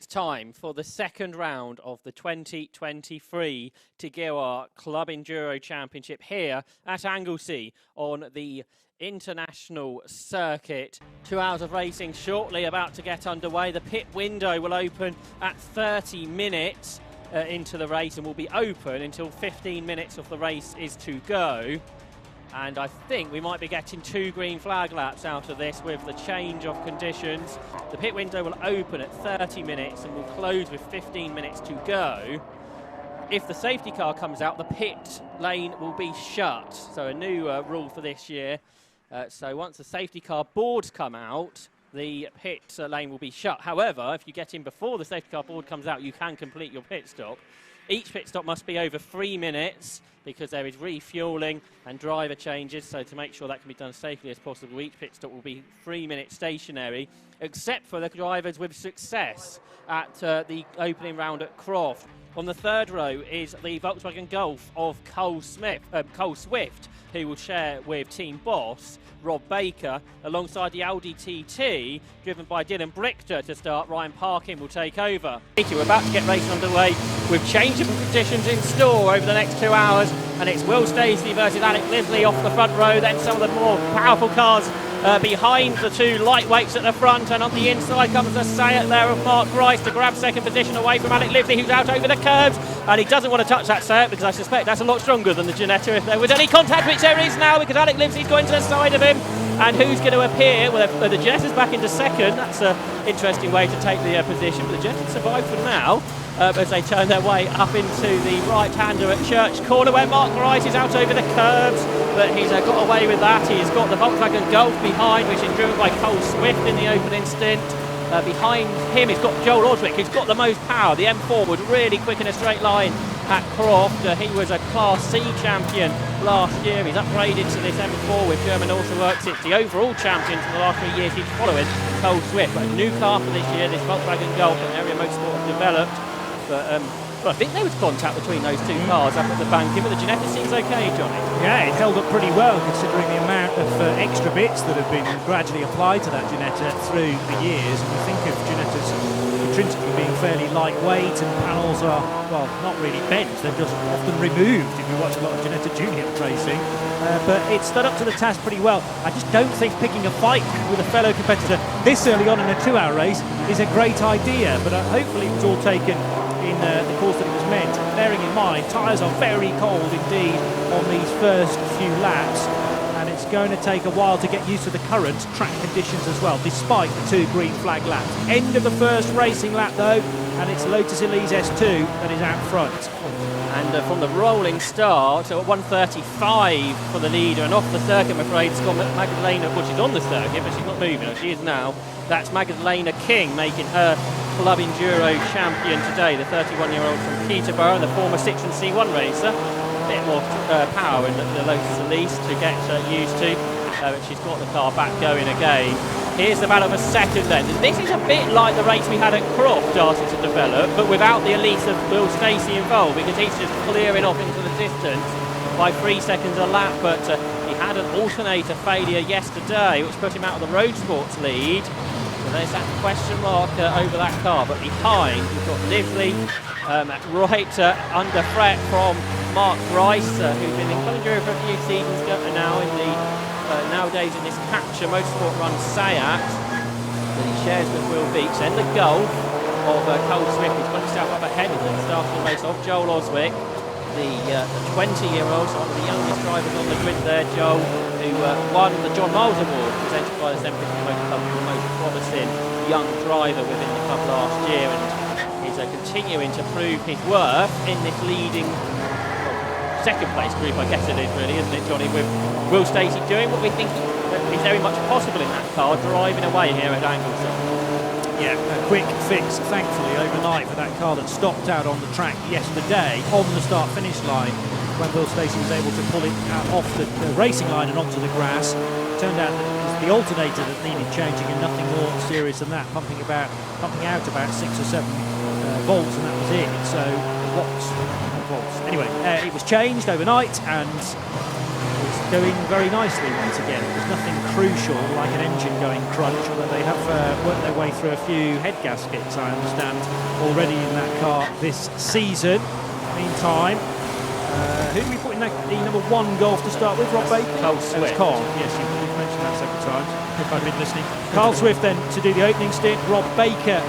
time for the second round of the 2023 TDI Club Enduro Championship here at Anglesey on the international circuit. 2 hours of racing shortly about to get underway. The pit window will open at 30 minutes into the race and will be open until 15 minutes of the race is to go. And I think we might be getting 2 green flag laps out of this with the change of conditions. The pit window will open at 30 minutes and will close with 15 minutes to go. If the safety car comes out, the pit lane will be shut. So a new rule for this year. So once the safety car boards come out, the pit lane will be shut. However, if you get in before the safety car board comes out, you can complete your pit stop. Each pit stop must be over 3 minutes because there is refueling and driver changes, so to make sure that can be done as safely as possible, each pit stop will be 3 minutes stationary, except for the drivers with success at the opening round at Croft. On the third row is the Volkswagen Golf of Cole Swift, who will share with Team Boss, Rob Baker, alongside the Audi TT, driven by Dylan Brichter to start. Ryan Parkin will take over. We're about to get racing underway with changeable conditions in store over the next 2 hours, and it's Will Stacey versus Alec Lively off the front row, then some of the more powerful cars behind the 2 lightweights at the front, and on the inside comes the Sayat there of Mark Rice to grab second position away from Alec Lively, who's out over the curbs, and he doesn't want to touch that Sayat because I suspect that's a lot stronger than the Ginetta if there was any contact, which there is now because Alec Lively's going to the side of him. And who's going to appear? Well, the Ginetta's back into second. That's an interesting way to take the position, but the Ginetta survive for now as they turn their way up into the right-hander at Church Corner, where Mark Rice is out over the curbs, but he's got away with that. He's got the Volkswagen Golf behind, which is driven by Cole Swift in the opening stint. Behind him, he's got Joel Oswick, who's got the most power. The M4 was really quick in a straight line at Croft. He was a Class C champion last year. He's upgraded to this M4 with German Autoworks. It's the overall champion for the last 3 years. He's following Cole Swift. But a new car for this year, this Volkswagen Golf, an area Motorsport have developed. But I think there was contact between those 2 cars up at the banking, but the Ginetta seems okay, Johnny. Yeah, it held up pretty well considering the amount of extra bits that have been gradually applied to that Ginetta through the years. And we think of Ginetta's intrinsically being fairly lightweight, and panels are, well, not really bent, they're just often removed if you watch a lot of Ginetta Junior racing. But it stood up to the task pretty well. I just don't think picking a fight with a fellow competitor this early on in a 2-hour race is a great idea, but hopefully it was all taken in the course that it was meant, bearing in mind tyres are very cold indeed on these first few laps, and it's going to take a while to get used to the current track conditions as well, despite the 2 green flag laps. End of the first racing lap though, and it's Lotus Elise S2 that is out front. And from the rolling start, so at 1:35 for the leader, and off the circuit, I'm afraid, Scott Magdalena, well, she's on the circuit, but she's not moving. She is now. That's Magdalena King making her Club Enduro champion today, the 31-year-old from Peterborough, and the former Citroen C1 racer. A bit more power in the Lotus Elise to get used to, but she's got the car back going again. Here's the battle of a second then. This is a bit like the race we had at Croft starting to develop, but without the Elise of Will Stacey involved, because he's just clearing off into the distance by 3 seconds a lap, but he had an alternator failure yesterday, which put him out of the Road Sports lead. So there's that question mark over that car, but behind we've got Lively right under threat from Mark Rice, who's been in Club Enduro for a few seasons now in the nowadays in this Capture Motorsport run Sayat that he shares with Will Beach. Then the Golf of Cole Swift, who's got himself up ahead in the start of the race of Joel Oswick, the 20-year-old, so one of the youngest drivers on the grid there, Joel, who won the John Miles Award presented by the 750 Motor Club for the most promising young driver within the club last year, and he's continuing to prove his worth in this leading second place group, I guess it is really, isn't it, Johnny, with Will Stacey doing what we think is very much possible in that car, driving away here at Anglesey. Yeah, a quick fix, thankfully, overnight for that car that stopped out on the track yesterday on the start-finish line when Will Stacey was able to pull it out off the racing line and onto the grass. It turned out that it was the alternator that needed changing and nothing more serious than that, pumping out about 6 or 7 volts, and that was it. So watts. Anyway, it was changed overnight, and going very nicely once again. There's nothing crucial like an engine going crunch, although they have worked their way through a few head gaskets, I understand, already in that car this season. Meantime, who do we put in the number 1 Golf to start with, Rob Baker? Carl Swift. Carl, yes, you've mentioned that several times, if I've been listening. Carl Swift then to do the opening stint, Rob Baker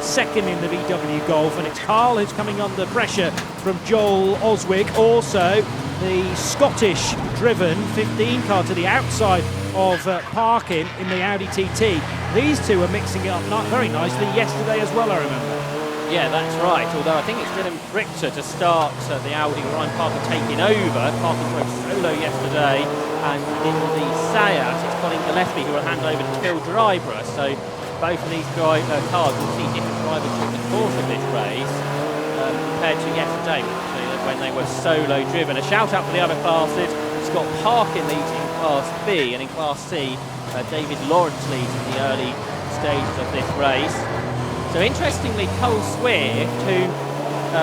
second in the VW Golf, and it's Carl who's coming under pressure from Joel Oswick. Also, the Scottish-driven 15 car to the outside of Parkin in the Audi TT. These two are mixing it up very nicely yesterday as well, I remember. Yeah, that's right. Although I think it's Dylan Brichter to start the Audi, Ryan Parker taking over. Parker drove solo yesterday, and in the Seat, it's Colin Gillespie who will hand over to Phil Dryborough. So both of these cars will see different drivers during the course of this race compared to yesterday, when they were solo driven. A shout out for the other classes. Scott Parkin leads in Class B, and in Class C, David Lawrence leads in the early stages of this race. So interestingly, Cole Swift, who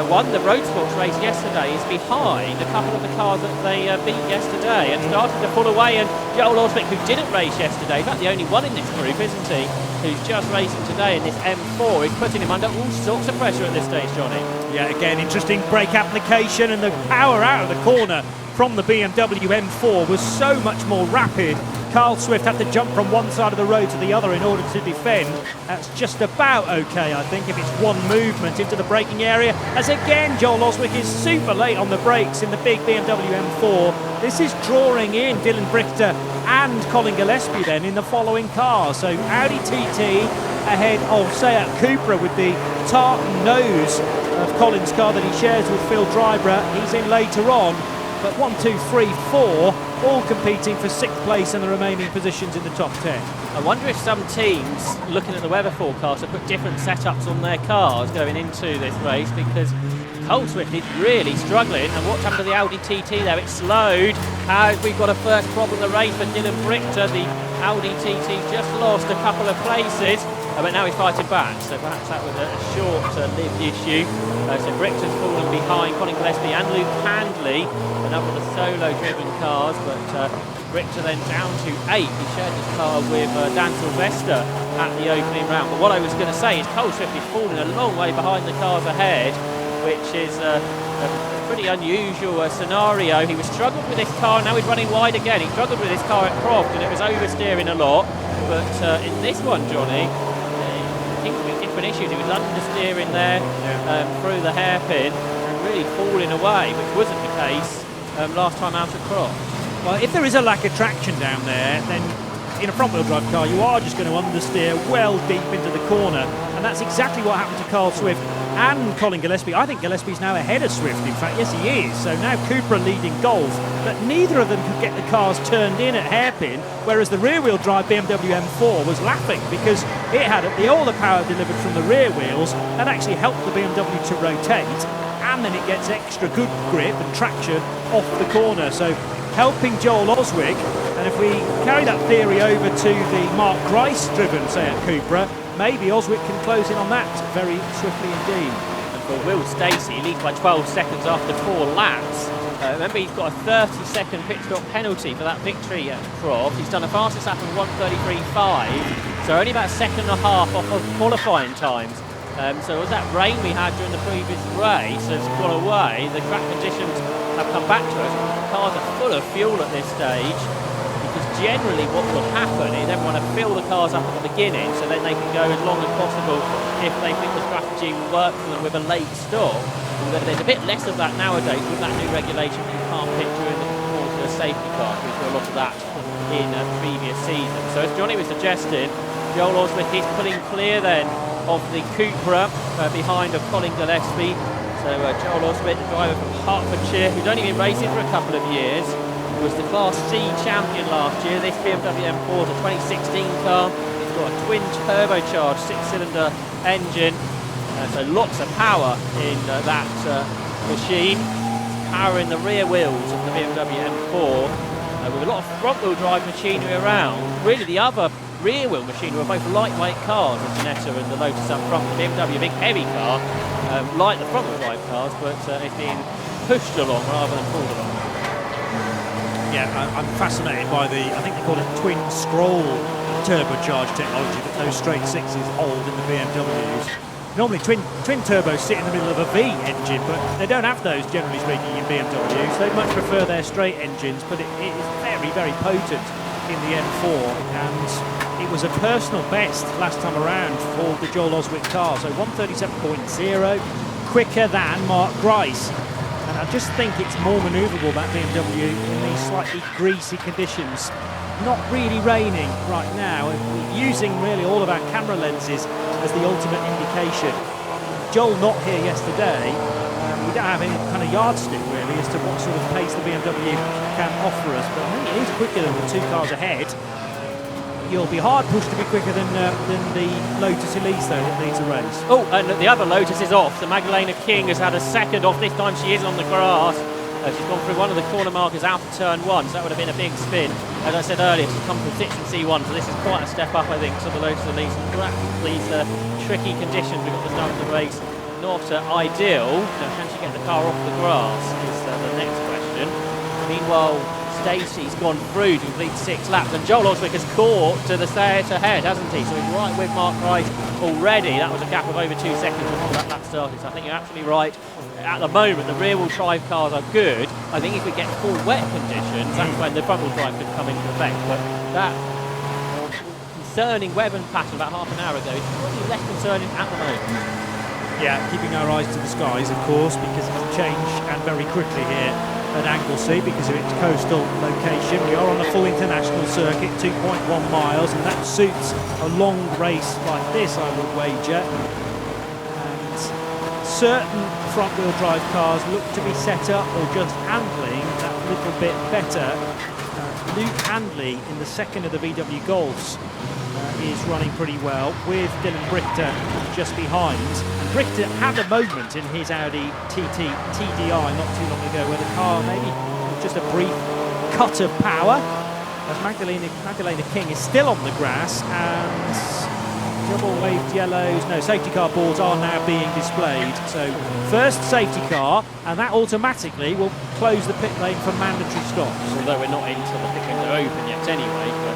won the Road Sports race yesterday, is behind a couple of the cars that they beat yesterday and started to pull away. And Joel Oswick, who didn't race yesterday, in fact the only one in this group, isn't he, who's just racing today in this M4, is putting him under all sorts of pressure at this stage, Johnny. Yeah, again, interesting brake application, and the power out of the corner from the BMW M4 was so much more rapid. Carl Swift had to jump from one side of the road to the other in order to defend. That's just about okay, I think, if it's one movement into the braking area. As again, Joel Oswick is super late on the brakes in the big BMW M4. This is drawing in Dylan Brichter and Colin Gillespie then in the following car. So Audi TT ahead of Seat Cupra with the tartan nose of Colin's car that he shares with Phil Dryborough. He's in later on. But 1, 2, 3, 4, all competing for 6th place and the remaining positions in the top 10. I wonder if some teams, looking at the weather forecast, have put different setups on their cars going into this race, because Cole Swift is really struggling. And what's happened to the Audi TT there? It's slowed. We've got a first problem in the race for Dylan Brichter. The Audi TT just lost a couple of places, but now he's fighting back. So perhaps that was a short-lived issue. So Brichter's fallen behind Colin Gillespie and Luke Handley, another of the solo-driven cars, but Brichter then down to 8. He shared his car with Dan Sylvester at the opening round. But what I was going to say is Cole Swift is falling a long way behind the cars ahead, which is a pretty unusual scenario. He was struggling with this car, now he's running wide again. He struggled with this car at Croft, and it was oversteering a lot. But in this one, Johnny, seems to be different issues. He was understeering there through the hairpin and really falling away, which wasn't the case last time out at Croft. Well, if there is a lack of traction down there, then in a front-wheel drive car, you are just going to understeer well deep into the corner, and that's exactly what happened to Carl Swift and Colin Gillespie. I think Gillespie's now ahead of Swift, in fact. Yes, he is. So now Cupra leading Golf, but neither of them could get the cars turned in at hairpin, whereas the rear-wheel drive BMW M4 was laughing because it had all the power delivered from the rear wheels and actually helped the BMW to rotate, and then it gets extra good grip and traction off the corner. So helping Joel Oswick, and if we carry that theory over to the Mark Grice-driven Seat Cupra, maybe Oswick can close in on that very swiftly indeed. And for Will Stacey, he leads by 12 seconds after 4 laps. Remember, he's got a 30-second pit stop penalty for that victory at Croft. He's done a fastest lap of 1:33.5, so only about a second and a half off of qualifying times. So as that rain we had during the previous race has gone away, the track conditions have come back to us. Cars are full of fuel at this stage, because generally what will happen is everyone will fill the cars up at the beginning, so then they can go as long as possible if they think the strategy will work for them with a late stop. Although there's a bit less of that nowadays with that new regulation. You can't pit during the course of a safety car. We saw a lot of that in previous seasons. So as Johnny was suggesting, Joel Oswick is pulling clear then of the Cupra behind of Colin Gillespie. So Joel Oswick, the driver from Hertfordshire, who's only been racing for a couple of years, was the Class C champion last year. This BMW M4 is a 2016 car. It's got a twin turbocharged 6-cylinder engine, so lots of power in that machine, powering the rear wheels of the BMW M4 with a lot of front-wheel drive machinery around. Really, the other rear-wheel machinery were both lightweight cars, the Ginetta and the Lotus up front. The BMW, a big heavy car, like the front-wheel drive cars, but it's being pushed along rather than pulled along. Yeah, I'm fascinated by I think they call it twin scroll turbocharged technology that those straight sixes hold in the BMWs. Normally twin turbos sit in the middle of a V engine, but they don't have those, generally speaking, in BMWs. They much prefer their straight engines, but it is very, very potent in the M4, and it was a personal best last time around for the Joel Oswick car, so 137.0, quicker than Mark Grice. And I just think it's more manoeuvrable, that BMW, in these slightly greasy conditions. Not really raining right now, and we're using really all of our camera lenses as the ultimate indication. Joel not here yesterday, we don't have any kind of yardstick really as to what sort of pace the BMW can offer us, but I think it is quicker than the two cars ahead. You'll be hard pushed to be quicker than the Lotus Elise though that leads the race. Oh, and the other Lotus is off. So Magdalena King has had a second off. This time she is on the grass. She's gone through one of the corner markers out of turn one, so that would have been a big spin. As I said earlier, she's come from 6 and C1, so this is quite a step up, I think, to the Lotus Elise. These tricky conditions we've got to start the race. Not ideal. Now, can she get the car off the grass is the next question. Meanwhile, Stacey's gone through to complete 6 laps, and Joel Oswick has caught to the start ahead, hasn't he? So he's right with Mark Grice already. That was a gap of over 2 seconds before that lap started, so I think you're absolutely right. At the moment, the rear-wheel drive cars are good. I think if we get full wet conditions, that's when the front-wheel drive could come into effect. But that concerning weather pattern about half an hour ago is probably less concerning at the moment. Yeah, keeping our eyes to the skies, of course, because it can change and very quickly here at Anglesey because of its coastal location. We are on a full international circuit, 2.1 miles, and that suits a long race like this, I would wager. And certain front-wheel drive cars look to be set up or just handling that little bit better. Luke Handley in the second of the VW Golfs is running pretty well with Dylan Brichter just behind. And Brichter had a moment in his Audi TDI not too long ago where the car maybe just a brief cut of power as Magdalena King is still on the grass, and double waved yellows, no, safety car boards are now being displayed. So first safety car, and that automatically will close the pit lane for mandatory stops. Although we're not into the pit lanes are open yet anyway, but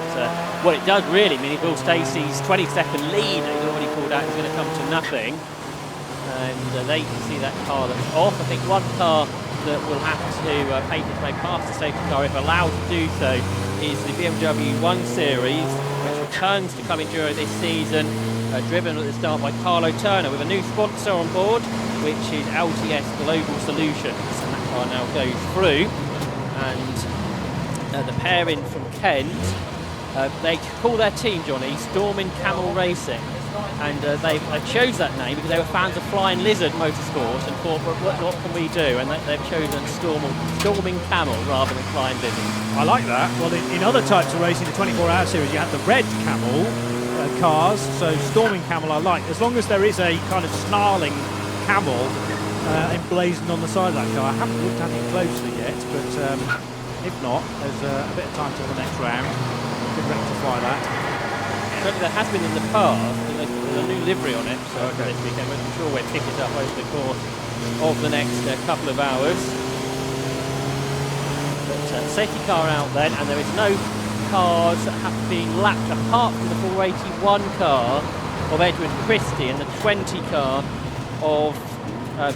what it does really mean is Will Stacey's 20-second lead that he's already called out is going to come to nothing. And they can see that car that's off. I think one car that will have to pay its way past the safety car if allowed to do so is the BMW 1 Series, which returns to Club Enduro this season, driven at the start by Carlo Turner with a new sponsor on board, which is LTS Global Solutions. And that car now goes through, and the pairing from Kent, they call their team, Johnny, Stormin' Camel Racing. And they chose that name because they were fans of Flying Lizard Motorsport and thought, what can we do? And they've chosen Storming Camel rather than Flying Lizard. I like that. Well, in other types of racing, the 24-hour series, you have the red camel cars, so Storming Camel I like. As long as there is a kind of snarling camel emblazoned on the side of that car. I haven't looked at it closely yet, but if not, there's a bit of time till the next round. We can rectify that. Certainly there has been in the past, there's a new livery on it, so this weekend I'm sure we'll pick it up over the course of the next couple of hours. But safety car out then, and there is no cars that have been lapped apart from the 481 car of Edwin Christie and the 20 car of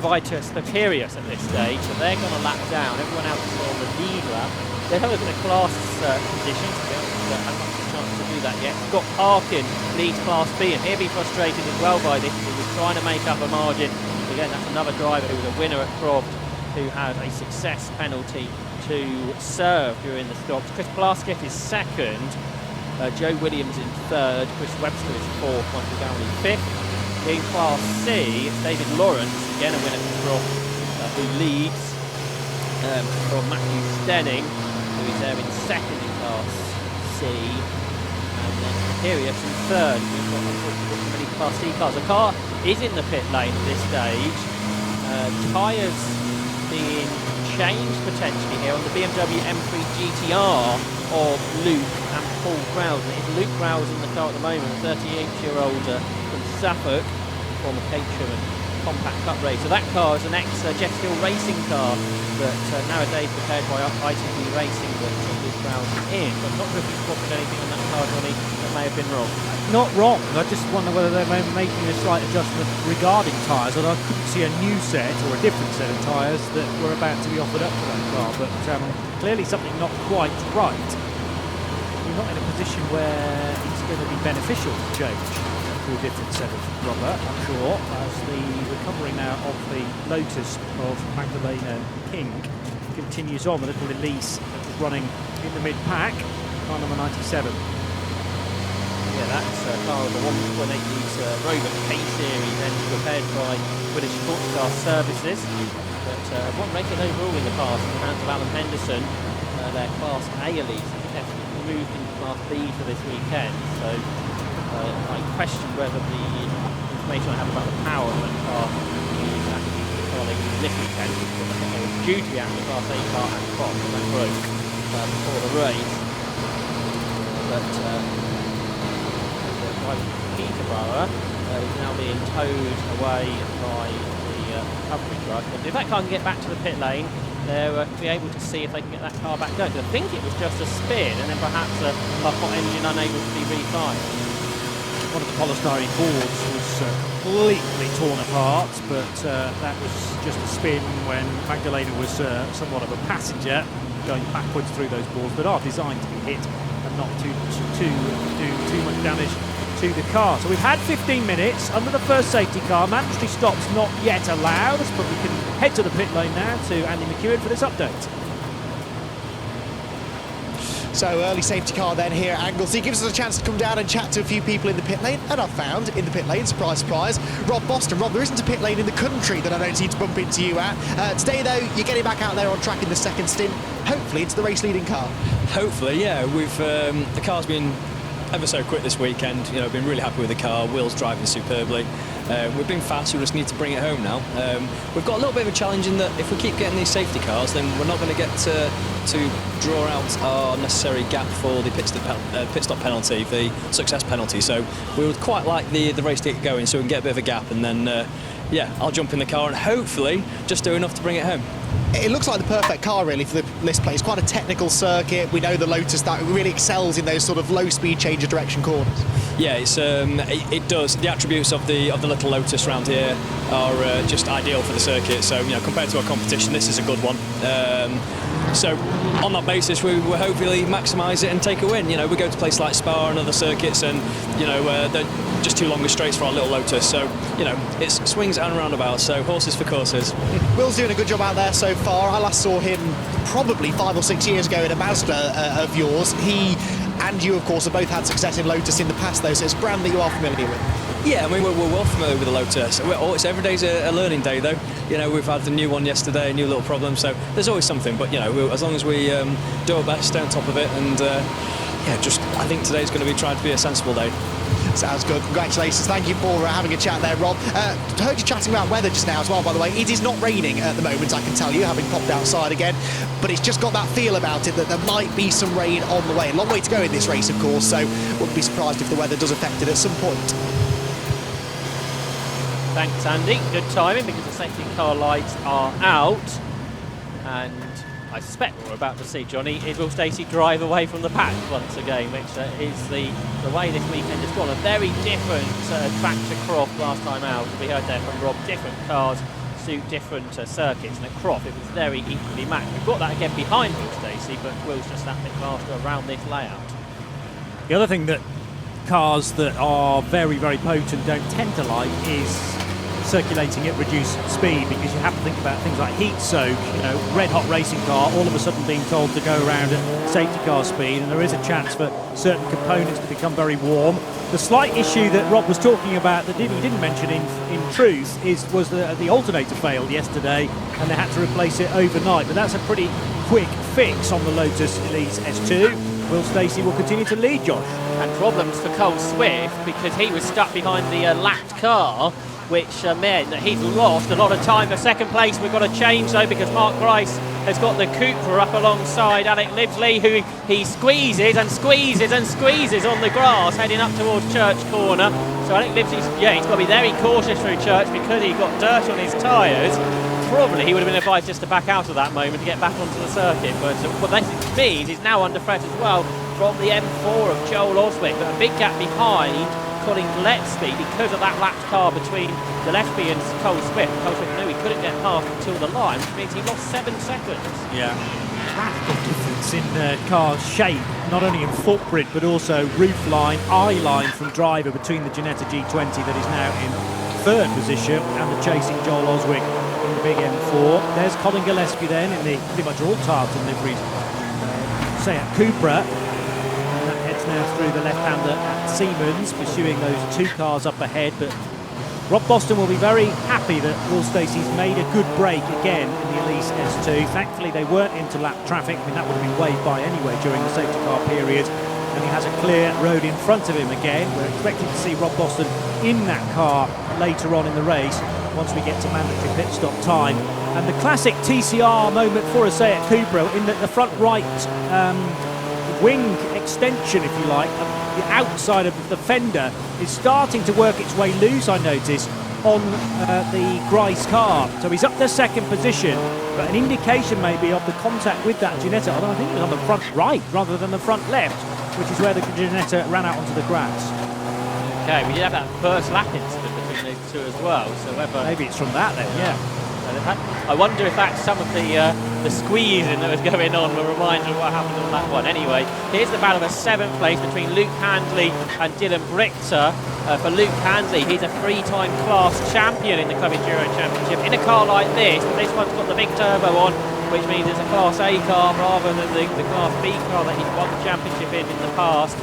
Vitus Papirius at this stage, so they're going to lap down. Everyone else is on the lead lap. They're having a class conditions, to be honest, haven't got a chance to do that yet. Scott Parkin leads Class B, and he'll be frustrated as well by this. He was trying to make up a margin. Again, that's another driver who was a winner at Croft, who had a success penalty to serve during the stops. Chris Plaskett is second, Joe Williams in third, Chris Webster is fourth, Michael Downey fifth. In Class C, it's David Lawrence, again a winner for Croft, who leads from Matthew Stenning, who is there in second in Class C, and then Papirius in third. We've got unfortunately many Class C cars. The car is in the pit lane at this stage. Tyres being changed potentially here on the BMW M3 GTR of Luke and Paul Growes. It's Luke Growes in the car at the moment, a 38-year-old from Suffolk, former Caterham and compact cup race. So that car is an ex-Jet Skill racing car that nowadays prepared by ITV Racing that is ground in. So I'm not sure if you spotted anything on that car, Johnny, that may have been wrong. Not wrong. I just wonder whether they're making a slight adjustment regarding tyres, and I couldn't see a new set or a different set of tyres that were about to be offered up to that car, but clearly something not quite right. We're not in a position where it's going to be beneficial to change to a different set of rubber, I'm sure, as the recovery now of the Lotus of Magdalena King continues on. The little Elise that was running in the mid-pack, car number 97. Yeah, that's car of the 1.8 litre Rover K-Series engine prepared by British Sports Car Services, but won racing overall in the past in the hands of Alan Henderson. Their Class A Elite definitely moved into Class B for this weekend, so I question whether the information I have about the power of that car is actually the car they used this weekend, because I think they were due to be out in the Class A car and crop, and that broke before the race. But Peterborough is now being towed away by the recovery truck. And if that car can get back to the pit lane, they'll be able to see if they can get that car back going. I think it was just a spin and then perhaps a hot engine unable to be refired. One of the polystyrene boards was completely torn apart, but that was just a spin when Magdalena was somewhat of a passenger going backwards through those boards that are designed to be hit and not do too much damage to the car. So we've had 15 minutes under the first safety car. Mandatory stops not yet allowed, but we can head to the pit lane now to Andy McEwen for this update. So early safety car then here at Anglesey gives us a chance to come down and chat to a few people in the pit lane, and I've found in the pit lane, surprise, surprise, Rob Boston. Rob, there isn't a pit lane in the country that I don't seem to bump into you at. Today though, you're getting back out there on track in the second stint, hopefully it's the race leading car. Hopefully, yeah. We've the car's been ever so quick this weekend. You know, been really happy with the car. Wheels driving superbly. We've been fast. We just need to bring it home now. We've got a little bit of a challenge in that if we keep getting these safety cars, then we're not going to get to draw out our necessary gap for the pit stop penalty, the success penalty. So we would quite like the race to get going, so we can get a bit of a gap, and then yeah, I'll jump in the car and hopefully just do enough to bring it home. It looks like the perfect car really for this place. Quite a technical circuit. We know the Lotus that really excels in those sort of low speed change of direction corners. Yeah, it's it does. The attributes of the little Lotus around here are just ideal for the circuit. So, you know, compared to our competition, this is a good one. So on that basis, we will hopefully maximise it and take a win. You know, we go to places like Spa and other circuits, and you know they're just too long straights for our little Lotus. So you know, it's swings and roundabouts. So horses for courses. Will's doing a good job out there so far. I last saw him probably 5 or 6 years ago in a Mazda of yours. He and you, of course, have both had success in Lotus in the past, though. So it's a brand that you are familiar with. Yeah, I mean, we're well familiar with the Lotus. It's every day's a learning day, though. You know, we've had the new one yesterday, a new little problem, so there's always something. But, you know, as long as we do our best, stay on top of it, and, yeah, I think today's going to be trying to be a sensible day. Sounds good. Congratulations. Thank you for having a chat there, Rob. Heard you chatting about weather just now as well, by the way. It is not raining at the moment, I can tell you, having popped outside again. But it's just got that feel about it that there might be some rain on the way. A long way to go in this race, of course, so wouldn't be surprised if the weather does affect it at some point. Thanks, Andy. Good timing because the safety car lights are out. And I suspect what we're about to see, Johnny, is Will Stacey drive away from the pack once again, which is the way this weekend has gone. A very different track to Croft last time out. We heard there from Rob, different cars suit different circuits, and at Croft it was very equally matched. We've got that again behind Will Stacey, but Will's just that bit faster around this layout. The other thing that cars that are very, very potent don't tend to like is circulating at reduced speed, because you have to think about things like heat soak. You know, red hot racing car all of a sudden being told to go around at safety car speed, and there is a chance for certain components to become very warm. The slight issue that Rob was talking about that he didn't mention in truth was the alternator failed yesterday and they had to replace it overnight, but that's a pretty quick fix on the Lotus Elise S2. Will Stacey will continue to lead, Josh. And problems for Cole Swift because he was stuck behind the lapped car, which meant that he's lost a lot of time for second place. We've got to change though because Mark Grice has got the Cupra up alongside Alec Livesley, who he squeezes and squeezes and squeezes on the grass, heading up towards Church Corner. So Alec Livesley's, he's got to be very cautious through Church because he got dirt on his tyres. Probably he would have been advised just to back out at that moment to get back onto the circuit. But what that means he's now under threat as well from the M4 of Joel Oswick, but a big gap behind Colin Gillespie because of that lapped car between Gillespie and Cole Swift. Cole Swift knew he couldn't get past until the line, which means he lost 7 seconds. Yeah. Radical difference in the car's shape, not only in footprint but also roof line, eye line from driver between the Ginetta G20 that is now in 3rd position and the chasing Joel Oswick in the big M4. There's Colin Gillespie then in the pretty much all tartan liveries, Seat Cupra. And that heads now through the left-hander at Siemens, pursuing those 2 cars up ahead. But Rob Boston will be very happy that Will Stacey's made a good break again in the Elise S2. Thankfully, they weren't into lap traffic. I mean, that would have been waved by anyway during the safety car period. And he has a clear road in front of him again. We're expecting to see Rob Boston in that car later on in the race once we get to mandatory pit stop time. And the classic TCR moment for a Seat Cupra in that the front right wing extension, if you like, the outside of the fender is starting to work its way loose, I notice, on the Grice car. So he's up to 2nd position, but an indication maybe of the contact with that Ginetta, although I think it was on the front right rather than the front left, which is where the Ginetta ran out onto the grass. Okay, we did have that first lap incident between those 2 as well, so whether... Maybe it's from that then, yeah. I wonder if that's some of the squeezing that was going on, a reminder of what happened on that one. Anyway, here's the battle of 7th place between Luke Handley and Dylan Brichter. For Luke Handley, he's a 3-time class champion in the Club Enduro Championship. In a car like this one's got the big turbo on, which means it's a Class A car rather than the Class B car that he's won the championship in the past.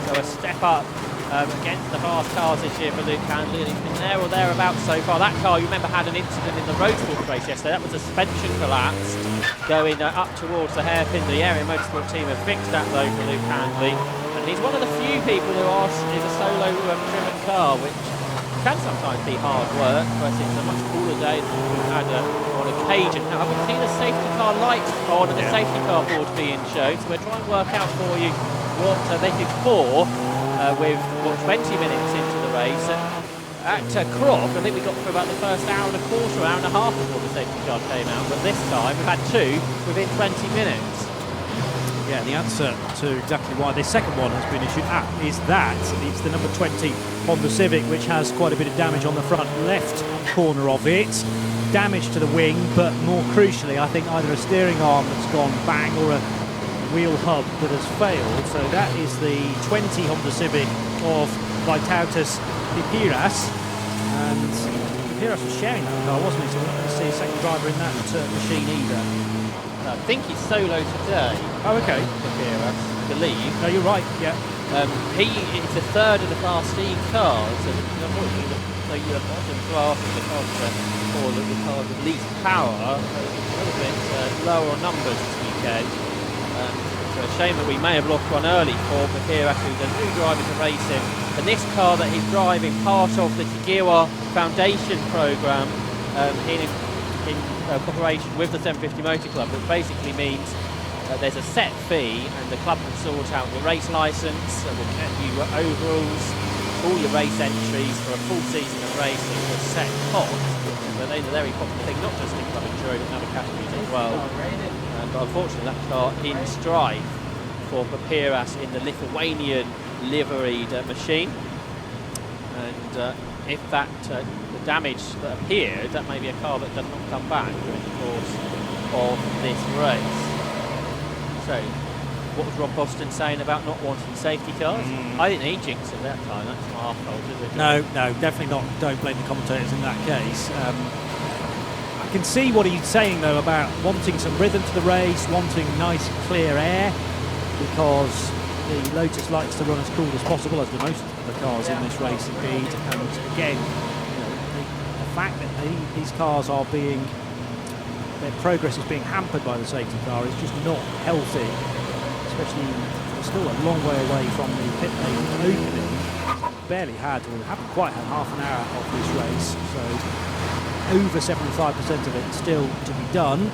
So a step up against the fast cars this year for Luke Handley, and he's been there or thereabouts so far. That car, you remember, had an incident in the Motorsport race yesterday. That was a suspension collapsed going up towards the hairpin. The area Motorsport team have fixed that though for Luke Handley, and he's one of the few people who is a solo driven car, which can sometimes be hard work, but it's a much cooler day than we've had on occasion. Now, I've seen the safety car light on and the safety car board being shown, so we're trying to work out for you what they did for with 20 minutes into the race. At Croft, I think we got through about the first hour and a quarter, hour and a half before the safety car came out, but this time we've had 2 within 20 minutes. Yeah, the answer to exactly why this second one has been issued is that it's the number 20 Honda Civic, which has quite a bit of damage on the front left corner of it. Damage to the wing, but more crucially, I think either a steering arm that's gone bang or a wheel hub that has failed. So that is the 20 Honda Civic of Vytautas Pipiras, and Pipiras was sharing that car, wasn't he? So we're not going to see a second driver in that machine either. I think he's solo today. Oh, okay. Pipiras, I believe. No, you're right, yeah. It's the 3rd of the Class D cars, and unfortunately the bottom class of the cars or the cars with least power a little bit lower on numbers this weekend. So a shame that we may have lost one early for Pipiras, who's a new driver to racing. And this car that he's driving, part of the Tagiwa Foundation programme in cooperation with the 750 Motor Club, which basically means there's a set fee and the club can sort out your race licence, will get you overalls, all your race entries for a full season of racing for a set cost. So they're a very popular thing, not just in Club Enduro but in other categories as well. But unfortunately that car in strife for Pipiras in the Lithuanian liveried machine. And if that the damage that appeared, that may be a car that does not come back during the course of this race. So, what was Rob Boston saying about not wanting safety cars? I didn't he jinxed it that time. That's not our fault, is it? No, definitely not. Don't blame the commentators in that case. I can see what he's saying though about wanting some rhythm to the race, wanting nice clear air, because the Lotus likes to run as cool as possible, as do most of the cars in this race indeed. And again, the fact that these cars are their progress is being hampered by the safety car is just not healthy, especially we're still a long way away from the pit lane opening. Haven't quite had half an hour of this race, so over 75% of it still to be done.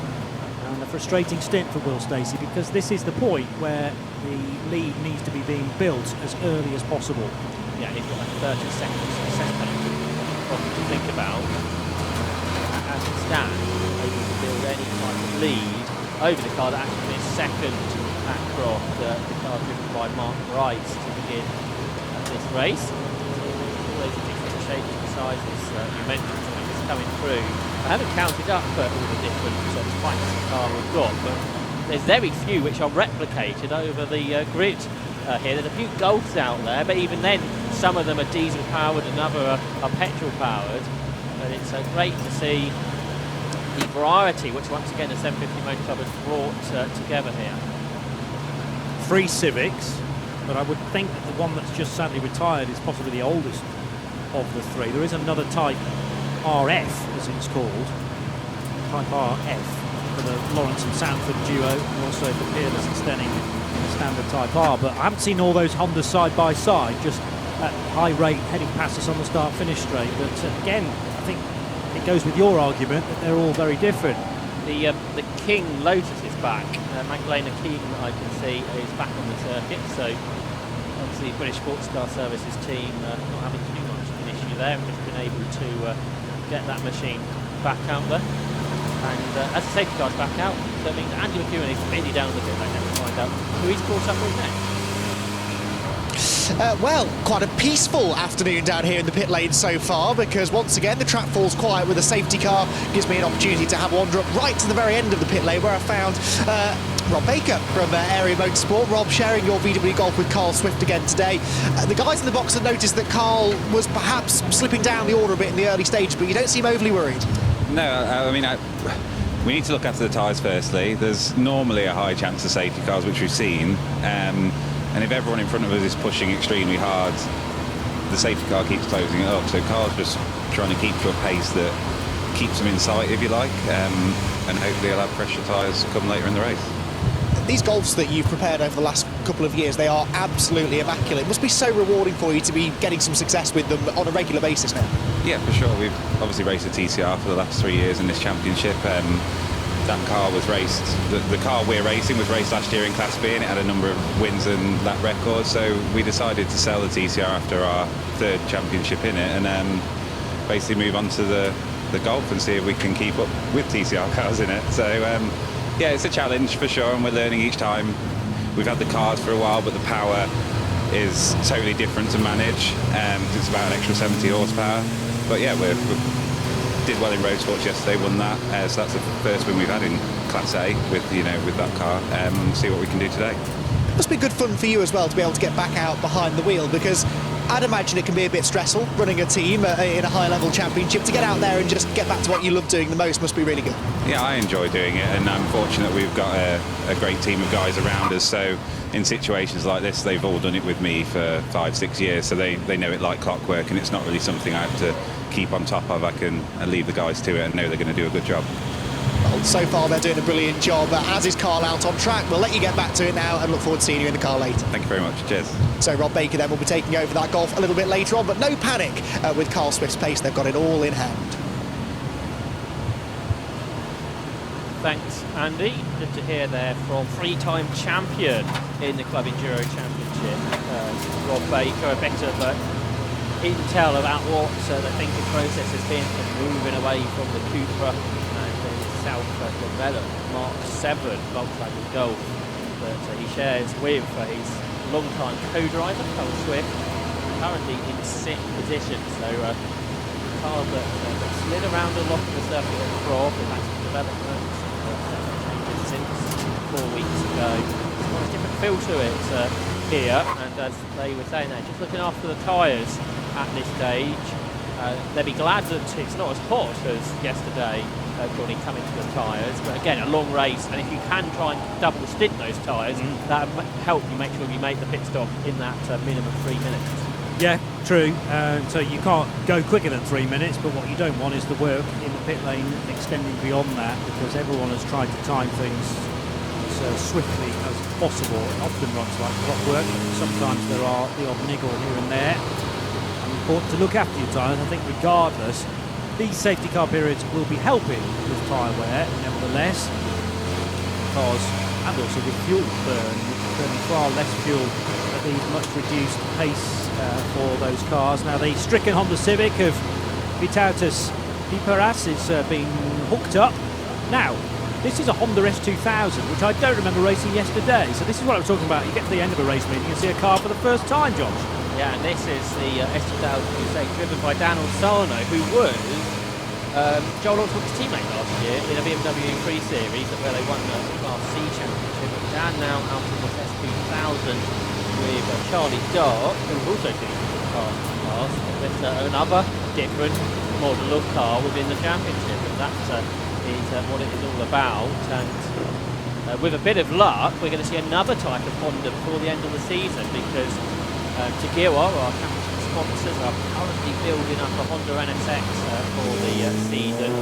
And the frustrating stint for Will Stacey, because this is the point where the lead needs to be being built as early as possible. Yeah, he's got a 30-second success penalty problem to think about. As it stands, able to build any type of lead over the car that actually is second at Croft, the car driven by Mark Rice to begin this race. All those different shapes and sizes you mentioned is coming through. I haven't counted up all the different types of car we've got, but there's very few which are replicated over the grid here. There's a few Golfs out there, but even then some of them are diesel powered and other are petrol powered. And it's great to see the variety which once again the 750 Motor Club has brought together here. 3 Civics, but I would think that the one that's just sadly retired is possibly the oldest of the 3. There is another Type RF, as it's called, Type RF for the Lawrence and Sanford duo, and also for Peerless and Stenning in the standard Type R. But I haven't seen all those Hondas side by side, just at high rate heading past us on the start-finish straight. But again, I think it goes with your argument that they're all very different. The King Lotus is back. Magdalena Keaton, I can see, is back on the circuit. So obviously British Sports Car Services team not having too much of an issue there. We've just been able to get that machine back out there. And as the safety car's back out, that means Andy McEwen is really down the pit lane now to find out who he's caught up with next. Well, quite a peaceful afternoon down here in the pit lane so far, because once again the track falls quiet with a safety car. Gives me an opportunity to have a wander up right to the very end of the pit lane, where I found Rob Baker from Area Motorsport. Rob, sharing your VW Golf with Carl Swift again today. The guys in the box have noticed that Carl was perhaps slipping down the order a bit in the early stages, but you don't seem overly worried. No, I mean, we need to look after the tyres firstly. There's normally a high chance of safety cars, which we've seen. And if everyone in front of us is pushing extremely hard, the safety car keeps closing it up. So Carl's just trying to keep to a pace that keeps him in sight, if you like, and hopefully he'll have fresher tyres come later in the race. These Golfs that you've prepared over the last couple of years, they are absolutely immaculate. It must be so rewarding for you to be getting some success with them on a regular basis now. Yeah, for sure. We've obviously raced a TCR for the last 3 years in this championship. That car was raced, the car we're racing was raced last year in Class B, and it had a number of wins and lap records, so we decided to sell the TCR after our 3rd championship in it, and basically move on to the Golf and see if we can keep up with TCR cars in it. So yeah, it's a challenge for sure, and we're learning each time. We've had the cars for a while, but the power is totally different to manage. It's about an extra 70 horsepower, but yeah, we did well in road sports yesterday, won that, so that's the first win we've had in Class A with that car. See what we can do today. It must be good fun for you as well to be able to get back out behind the wheel, because I'd imagine it can be a bit stressful running a team in a high-level championship. To get out there and just get back to what you love doing the most must be really good. Yeah, I enjoy doing it, and I'm fortunate we've got a great team of guys around us, so in situations like this they've all done it with me for 5-6 years, so they know it like clockwork, and it's not really something I have to keep on top of. I can leave the guys to it and know they're going to do a good job. Well, so far they're doing a brilliant job, as is Carl out on track. We'll let you get back to it now and look forward to seeing you in the car later. Thank you very much. Cheers. So Rob Baker then will be taking over that Golf a little bit later on, but no panic with Carl Swift's pace. They've got it all in hand. Thanks, Andy. Good to hear there from 3-time champion in the Club Enduro Championship, Rob Baker. A bit of intel about what the thinking process has been for moving away from the Cupra and the self-developed Mark 7 Volkswagen Golf that he shares with his long-time co-driver, Carl Swift, currently in 6th position. So a car that slid around a lot of the circuit at Croft and had some developments since 4 weeks ago. It's got a different feel to it here, and as they were saying there, just looking after the tyres at this stage. They'll be glad that it's not as hot as yesterday when he come into the tyres, but again, a long race, and if you can try and double stint those tyres, that'll help you make sure you make the pit stop in that minimum 3 minutes. Yeah, true. So you can't go quicker than 3 minutes, but what you don't want is the work in the pit lane extending beyond that, because everyone has tried to time things as swiftly as possible. It often runs like clockwork. Sometimes there are the odd niggle here and there. And important to look after your tyres. I think regardless, these safety car periods will be helping with tyre wear. Nevertheless, cars, and also with fuel burn, burning far less fuel at these much reduced pace for those cars. Now the stricken Honda Civic of Vitautas Piperas is being hooked up. Now, this is a Honda S2000, which I don't remember racing yesterday. So this is what I'm talking about. You get to the end of a race meeting and see a car for the first time, Josh. Yeah, and this is the S2000, you say, driven by Dan Alsano, who was Joel Oswald's teammate last year in a BMW 3 Series, where they won the Class C Championship. But Dan now out in this S2000 with Charlie Dark, who's also doing the class. With another different model of car within the championship, and that is what it is all about. And with a bit of luck, we're going to see another type of Honda before the end of the season, because Tagiwa, our championship sponsors, are currently building up a Honda NSX for the season.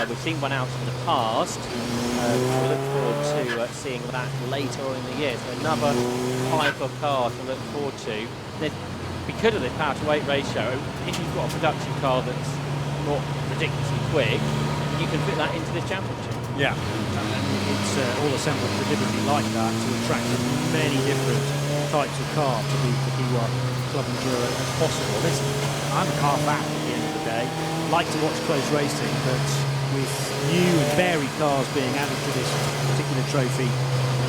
We've seen one out in the past. We look forward to seeing that later on in the year. So another type of car to look forward to. Because of this power to weight ratio, if you've got a production car that's not ridiculously quick, you can fit that into this championship. Yeah, and it's all assembled deliberately like that to attract as many different types of car to the Tagiwa Club Enduro as possible. I'm a car fan at the end of the day. Like to watch close racing, but with new and varied cars being added to this particular trophy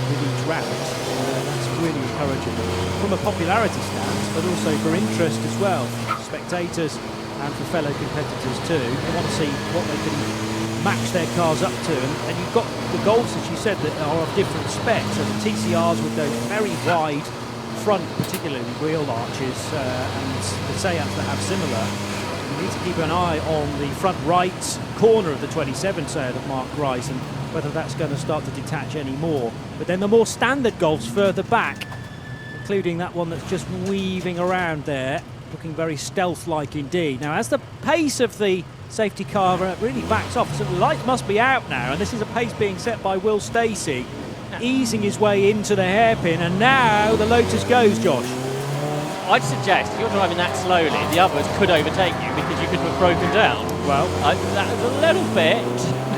with each round, that's really encouraging from a popularity stance, but also for interest as well, for spectators and for fellow competitors too. They want to see what they can match their cars up to, and you've got the Golfs, as you said, that are of different specs. So the TCRs with those very wide front, particularly wheel arches, and the Seats that have similar. You need to keep an eye on the front right corner of the 27 Seat of Mark Rice, and whether that's going to start to detach any more. But then the more standard Golfs further back, including that one that's just weaving around there, looking very stealth-like indeed. Now, as the pace of the safety car really backs off, so the light must be out now, and this is a pace being set by Will Stacey, easing his way into the hairpin, and now the Lotus goes, Josh. I'd suggest if you're driving that slowly, the others could overtake you because you could have broken down. Well, that was a little bit,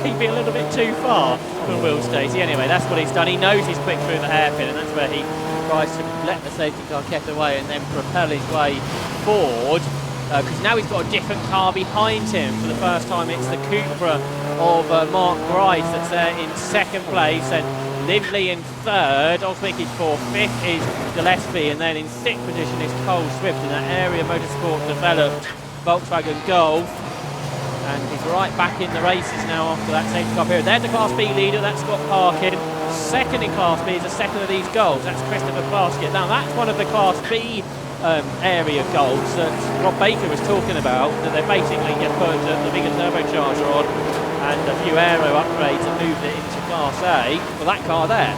maybe a little bit too far for Will Stacey. Anyway, that's what he's done. He knows he's quick through the hairpin, and that's where he tries to let the safety car get away and then propel his way forward. Because now he's got a different car behind him. For the first time, it's the Cupra of Mark Grice that's there in second place, and Lively in third, Oswick is fourth, fifth is Gillespie, and then in sixth position is Cole Swift in that area Motorsport developed Volkswagen Golf. And he's right back in the races now after that safety car period. There's the Class B leader, that's Scott Parkin. Second in Class B is the second of these Golfs, that's Christopher Plaskett. Now that's one of the Class B area Golfs that Rob Baker was talking about, that they basically just put the bigger turbocharger on and a few aero upgrades and moved it into Class A. Well, that car there,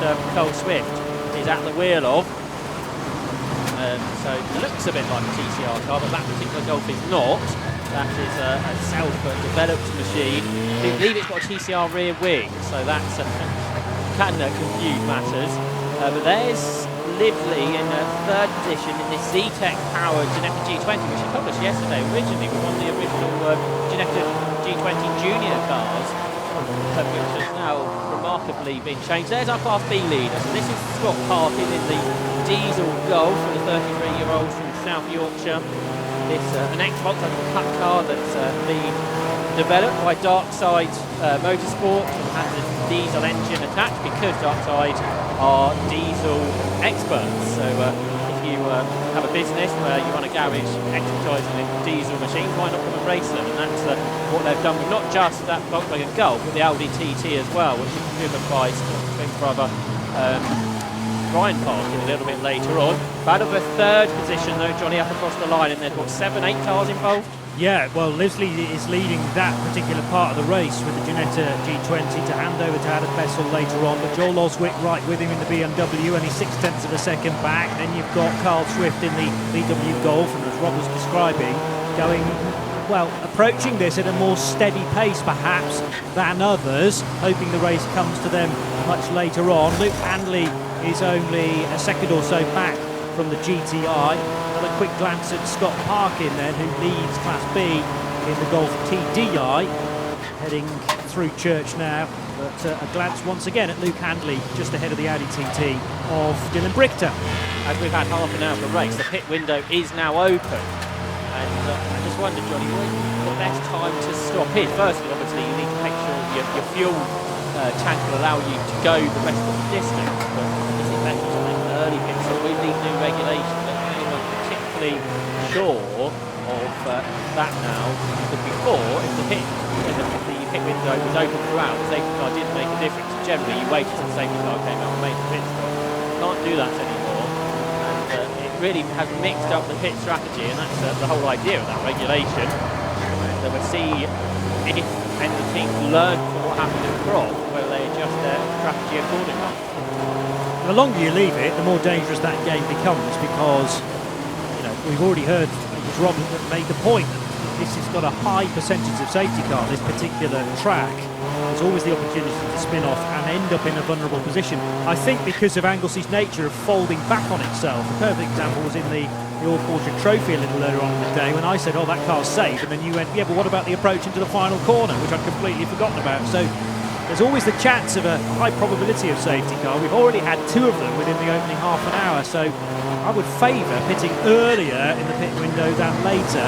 that Cole Swift is at the wheel of. So it looks a bit like a TCR car, but that particular Golf is not. That is a self-developed machine. I believe it's got a TCR rear wing, so that's can confuse matters. But there's Lively in third position in this Z-Tech powered Ginetta G20, which he published yesterday. Originally, we won the original Ginetta G20 Junior cars, which has now remarkably been changed. There's our Class B leader. So this is Scott Parkin in the diesel Golf, for the 33-year-old from South Yorkshire. It's an ex-Volkswagen Cup car that's been developed by Darkside Motorsport and has a diesel engine attached because Darkside are diesel experts. So if you have a business where you want a garage expertising in diesel machines, why not come and race them? And that's what they've done with not just that Volkswagen Golf, but the Audi TT as well, which is driven by Scott's twin brother Brian Parkin a little bit later on. Out of a third position though, Johnny, up across the line, and there's what, 7-8 cars involved? Yeah, well, Leslie is leading that particular part of the race with the Ginetta G20 to hand over to Adam Bessel later on, but Joel Oswick right with him in the BMW, only 0.6 of a second back. Then you've got Carl Swift in the VW Golf, and as Rob was describing, going, well, approaching this at a more steady pace perhaps than others, hoping the race comes to them much later on. Luke Handley is only a second or so back from the GTI. Another quick glance at Scott Parkin then, who leads Class B in the Golf TDI, heading through Church now. But a glance once again at Luke Handley just ahead of the Audi TT of Dylan Brichter. As we've had half an hour of the race, the pit window is now open. And I just wonder, Johnny, when the best time to stop is? Firstly, obviously, you need to make sure your fuel tank will allow you to go the rest of the distance. But is it better to make an early pit? So with these new regulations, I'm not particularly sure of that now. Because before, if the pit window was open throughout, the safety car didn't make a difference. Generally, you waited until the safety car came out and made the pit stop. You can't do that anymore. And it really has mixed up the pit strategy, and that's the whole idea of that regulation. And we'll see if any of the teams learn from what happened in Croft, whether they adjust their strategy accordingly. The longer you leave it, the more dangerous that game becomes, because we've already heard, it was Rob that made the point that this has got a high percentage of safety car, this particular track. There's always the opportunity to spin off and end up in a vulnerable position. I think because of Anglesey's nature of folding back on itself. A perfect example was in the All Porsche Trophy a little earlier on in the day when I said, oh, that car's safe, and then you went, yeah, but what about the approach into the final corner, which I'd completely forgotten about. So there's always the chance of a high probability of safety car. We've already had 2 of them within the opening half an hour, so I would favour pitting earlier in the pit window than later,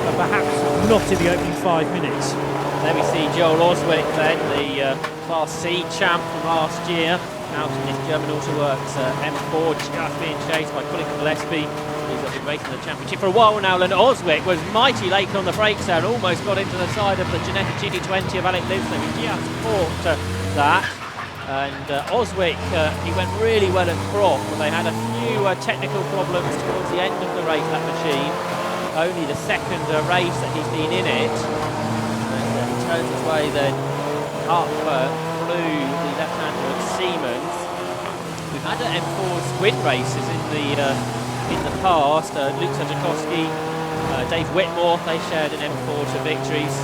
but perhaps not in the opening 5 minutes. There we see Joel Oswick then, the Class C champ from last year, out in this German Autoworks M4, just being chased by Colin Gillespie. He's been racing the championship for a while now, and Oswick was mighty late on the brakes there and almost got into the side of the Ginetta GT20 of Alec Livesey. He just caught that. And Oswick, he went really well at Croft, but they had a few technical problems towards the end of the race, that machine. Only the second race that he's been in it. And he turns his way then up through the left-hander of Siemens. We've had M4's win races in the past. Luke Sajakowski, Dave Whitmore, they shared an M4 to victories.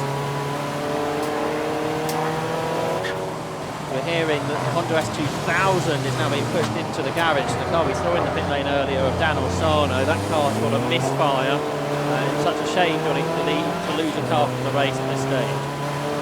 We're hearing that the Honda S2000 is now being pushed into the garage. The car we saw in the pit lane earlier of Dan Orsano, that car's got a misfire. It's such a shame, Johnny, to lose a car from the race at this stage.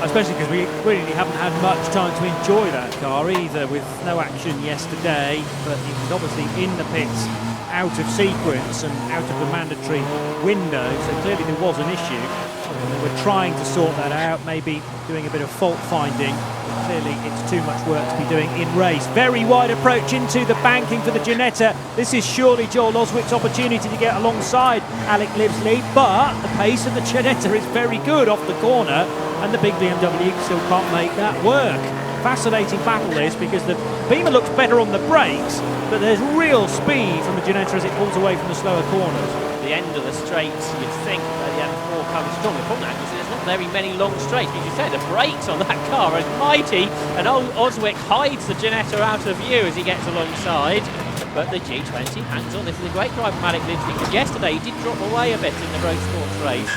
Especially because we really haven't had much time to enjoy that car either, with no action yesterday, but it was obviously in the pits, out of sequence and out of the mandatory window, so clearly there was an issue. And they were trying to sort that out, maybe doing a bit of fault finding. Clearly it's too much work to be doing in race. Very wide approach into the banking for the Ginetta. This is surely Joel Oswick's opportunity to get alongside Alec Livesey, but the pace of the Ginetta is very good off the corner, and the big BMW still can't make that work. Fascinating battle this, because the Beamer looks better on the brakes, but there's real speed from the Ginetta as it pulls away from the slower corners. The end of the straights, you'd think that the M4 comes strong. The problem is there's not very many long straights. As you said, the brakes on that car are mighty, and Oswick hides the Ginetta out of view as he gets alongside. But the G20 hangs on. This is a great drive from Alec Livesey, because yesterday he did drop away a bit in the road sports race.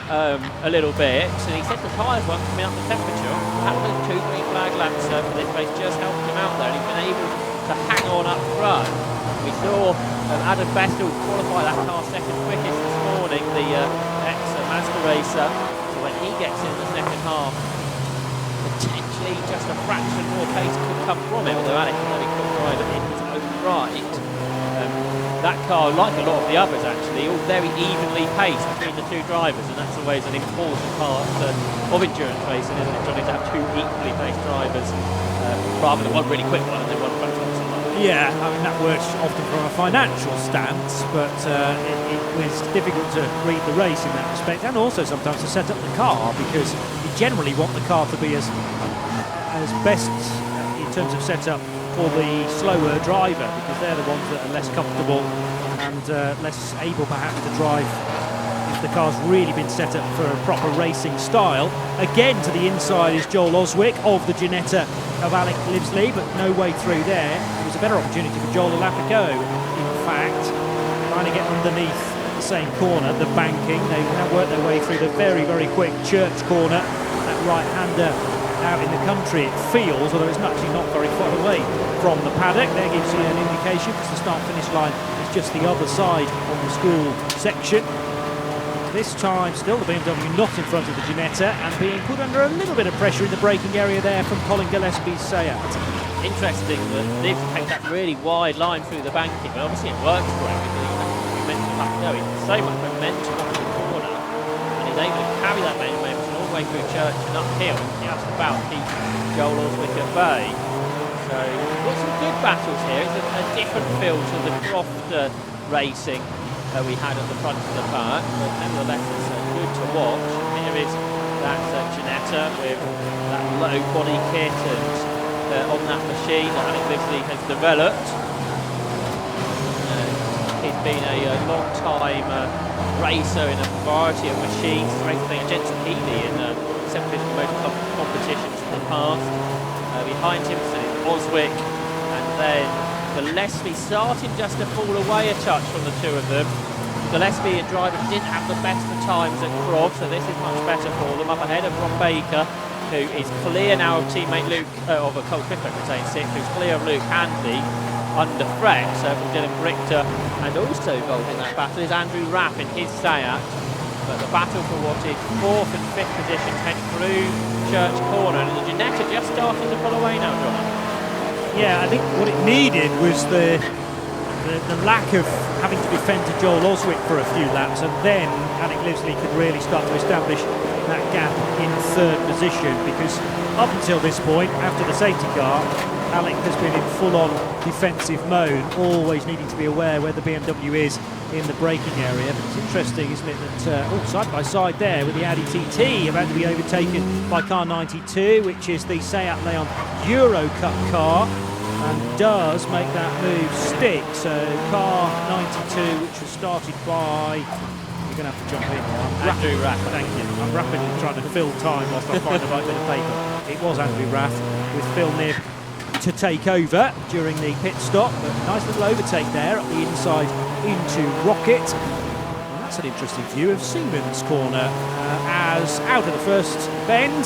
A little bit, and he said the tyres weren't coming up the temperature. Perhaps those 2 green flag laps for this race just helped him out there, and he's been able to hang on up front. We saw Adam Bestel qualify that car second quickest this morning, the ex-Mazda racer. So when he gets in the second half, potentially just a fraction more pace could come from it, although Alex is a very quick driver in his own right. That car, like a lot of the others actually, all very evenly paced between the 2 drivers, and that's always an important part of endurance racing, isn't it, Johnny, to have 2 equally paced drivers rather than one really quick one and then one front one. Yeah, I mean that works often from a financial stance, but it was difficult to read the race in that respect, and also sometimes to set up the car, because you generally want the car to be as best in terms of setup for the slower driver, because they're the ones that are less comfortable and less able perhaps to drive if the car's really been set up for a proper racing style. Again to the inside is Joel Oswick of the Ginetta of Alec Livesey, but no way through there. It was a better opportunity for Joel Alapico, in fact, trying to get underneath the same corner, the banking. They now work their way through the very, very quick Church corner, that right-hander out in the country, it feels, although it's actually not very far away from the paddock. There gives you an indication, because the start-finish line is just the other side of the school section. This time, still the BMW not in front of the Ginetta and being put under a little bit of pressure in the braking area there from Colin Gillespie's Seat. Interesting that they've taken that really wide line through the banking, but obviously it works for him because you mentioned that he's so much momentum off the corner, and he's able to carry that momentum all the way through Church and uphill, and just about keep Joel Oswick at bay. So we've got some good battles here. It's a different feel to the Croft racing we had at the front of the pack, but nevertheless it's good to watch. And here is that Ginetta with that low body kit and on that machine that Alec Livesey has developed. He's been a long time racer in a variety of machines, racing against Healy in 750 motor competitions in the past. Behind him is Oswick, and then Gillespie starting just to fall away a touch from the two of them. Gillespie and driver didn't have the best of times at Croft, so this is much better for them. Up ahead of Ron Baker, who is clear now of teammate Luke, of a Colt Clifford retained sixth, who's clear of Luke Handley under threat. So from Dylan Brichter, and also involved in that battle is Andrew Rapp in his Seat. But the battle for what is 4th and 5th positions head through Church Corner, and the Ginetta just starting to pull away now, John. Yeah, I think what it needed was the lack of having to defend to Joel Oswick for a few laps, and then Alec Livesey could really start to establish that gap in 3rd position, because up until this point, after the safety car, Alec has been in full-on defensive mode, always needing to be aware where the BMW is in the braking area. But it's interesting, isn't it, that side by side there with the Audi TT about to be overtaken by car 92, which is the Seat Leon Euro Cup car, and does make that move stick. So car 92, which was started by, you're going to have to jump in now, Andrew Raff. Thank you. I'm rapidly trying to fill time whilst I find the right bit of paper. It was Andrew Raff with Phil Knibb to take over during the pit stop, but nice little overtake there at the inside into Rocket. And that's an interesting view of Siemens Corner as out of the first bend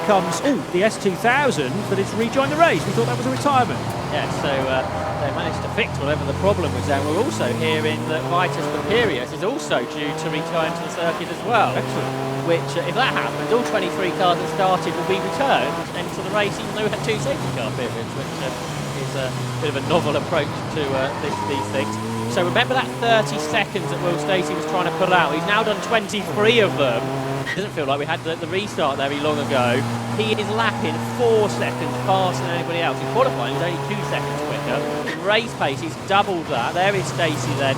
comes the S2000 that has rejoined the race. We thought that was a retirement. Yeah, so they managed to fix whatever the problem was there. We're also hearing that Vitus Papirius is also due to return to the circuit as well. Excellent. Which, if that happens, all 23 cars that started will be returned into the race, even though we had 2 safety car periods, which is a bit of a novel approach to these things. So remember that 30 seconds that Will Stacey was trying to pull out. He's now done 23 of them. It doesn't feel like we had the restart very long ago. He is lapping 4 seconds faster than anybody else. In qualifying, he's only 2 seconds quicker. In race pace, he's doubled that. There is Stacey then.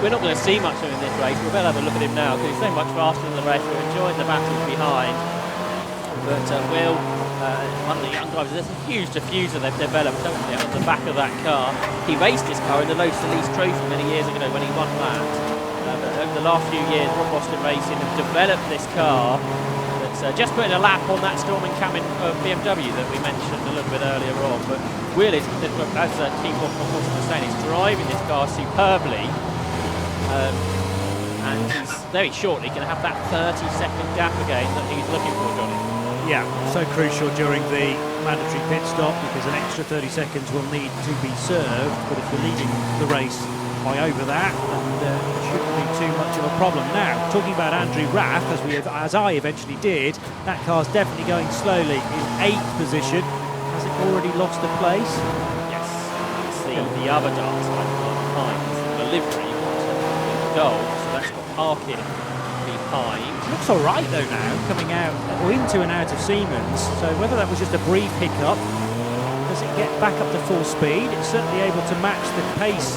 We're not going to see much of him in this race. We'll better have a look at him now because he's so much faster than the rest. We're enjoying the battles behind. But Will, one of the young drivers, there's a huge diffuser they've developed, don't they, on the back of that car. He raced his car in the Low Solis Trophy many years ago when he won that. But over the last few years, Rob Boston Racing have developed this car that's just putting a lap on that Storm and Camin BMW that we mentioned a little bit earlier on. But Will is, as Team Bob was saying, is driving this car superbly. And he's very shortly going to have that 30-second gap again that he's looking for, Johnny. Yeah, so crucial during the mandatory pit stop because an extra 30 seconds will need to be served. But if you're leading the race by over that, then it shouldn't be too much of a problem. Now, talking about Andrew Raff, as I eventually did, that car's definitely going slowly in 8th position. Has it already lost a place? Yes, it's the other Darkside behind the livery. Goal, so that's got parking behind. Looks all right though now, coming out or into and out of Siemens. So whether that was just a brief hiccup, does it get back up to full speed? It's certainly able to match the pace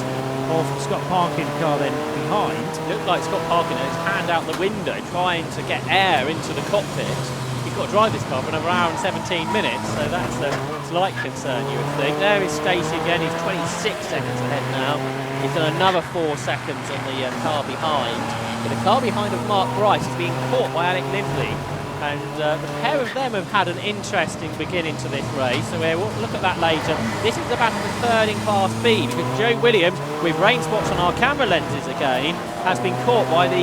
of Scott Parkin's car then behind. It looked like Scott Parkin had his hand out the window trying to get air into the cockpit. He's got to drive this car for another hour and 17 minutes, so that's a slight concern, you would think. There is Stacey again, he's 26 seconds ahead now. He's done another 4 seconds on the car behind. But the car behind of Mark Bryce is being caught by Alec Livesey. And the pair of them have had an interesting beginning to this race, so we'll look at that later. This is the battle for 3rd in Class B, because Joe Williams, with rain spots on our camera lenses again, has been caught by the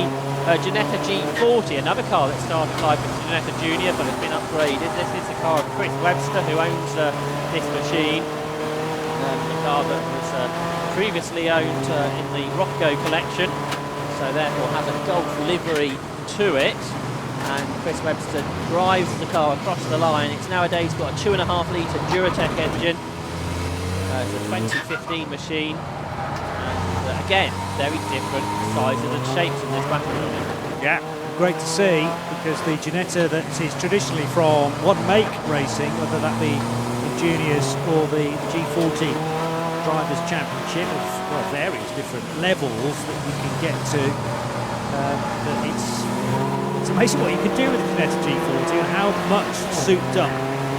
Ginetta G40, another car that started life with Ginetta Junior, but has been upgraded. This is the car of Chris Webster, who owns this machine. The car that was previously owned in the Rocco collection. so therefore has a Golf livery to it. And Chris Webster drives the car across the line. It's nowadays got a 2.5 litre Duratec engine. It's a 2015 machine. And again, very different sizes and shapes in this battle line. Yeah, great to see, because the Ginetta that is traditionally from one make racing, whether that be the juniors or the G40 Drivers' Championship of various different levels that you can get to, but it's amazing what you can do with the Ginetta G40 and how much souped up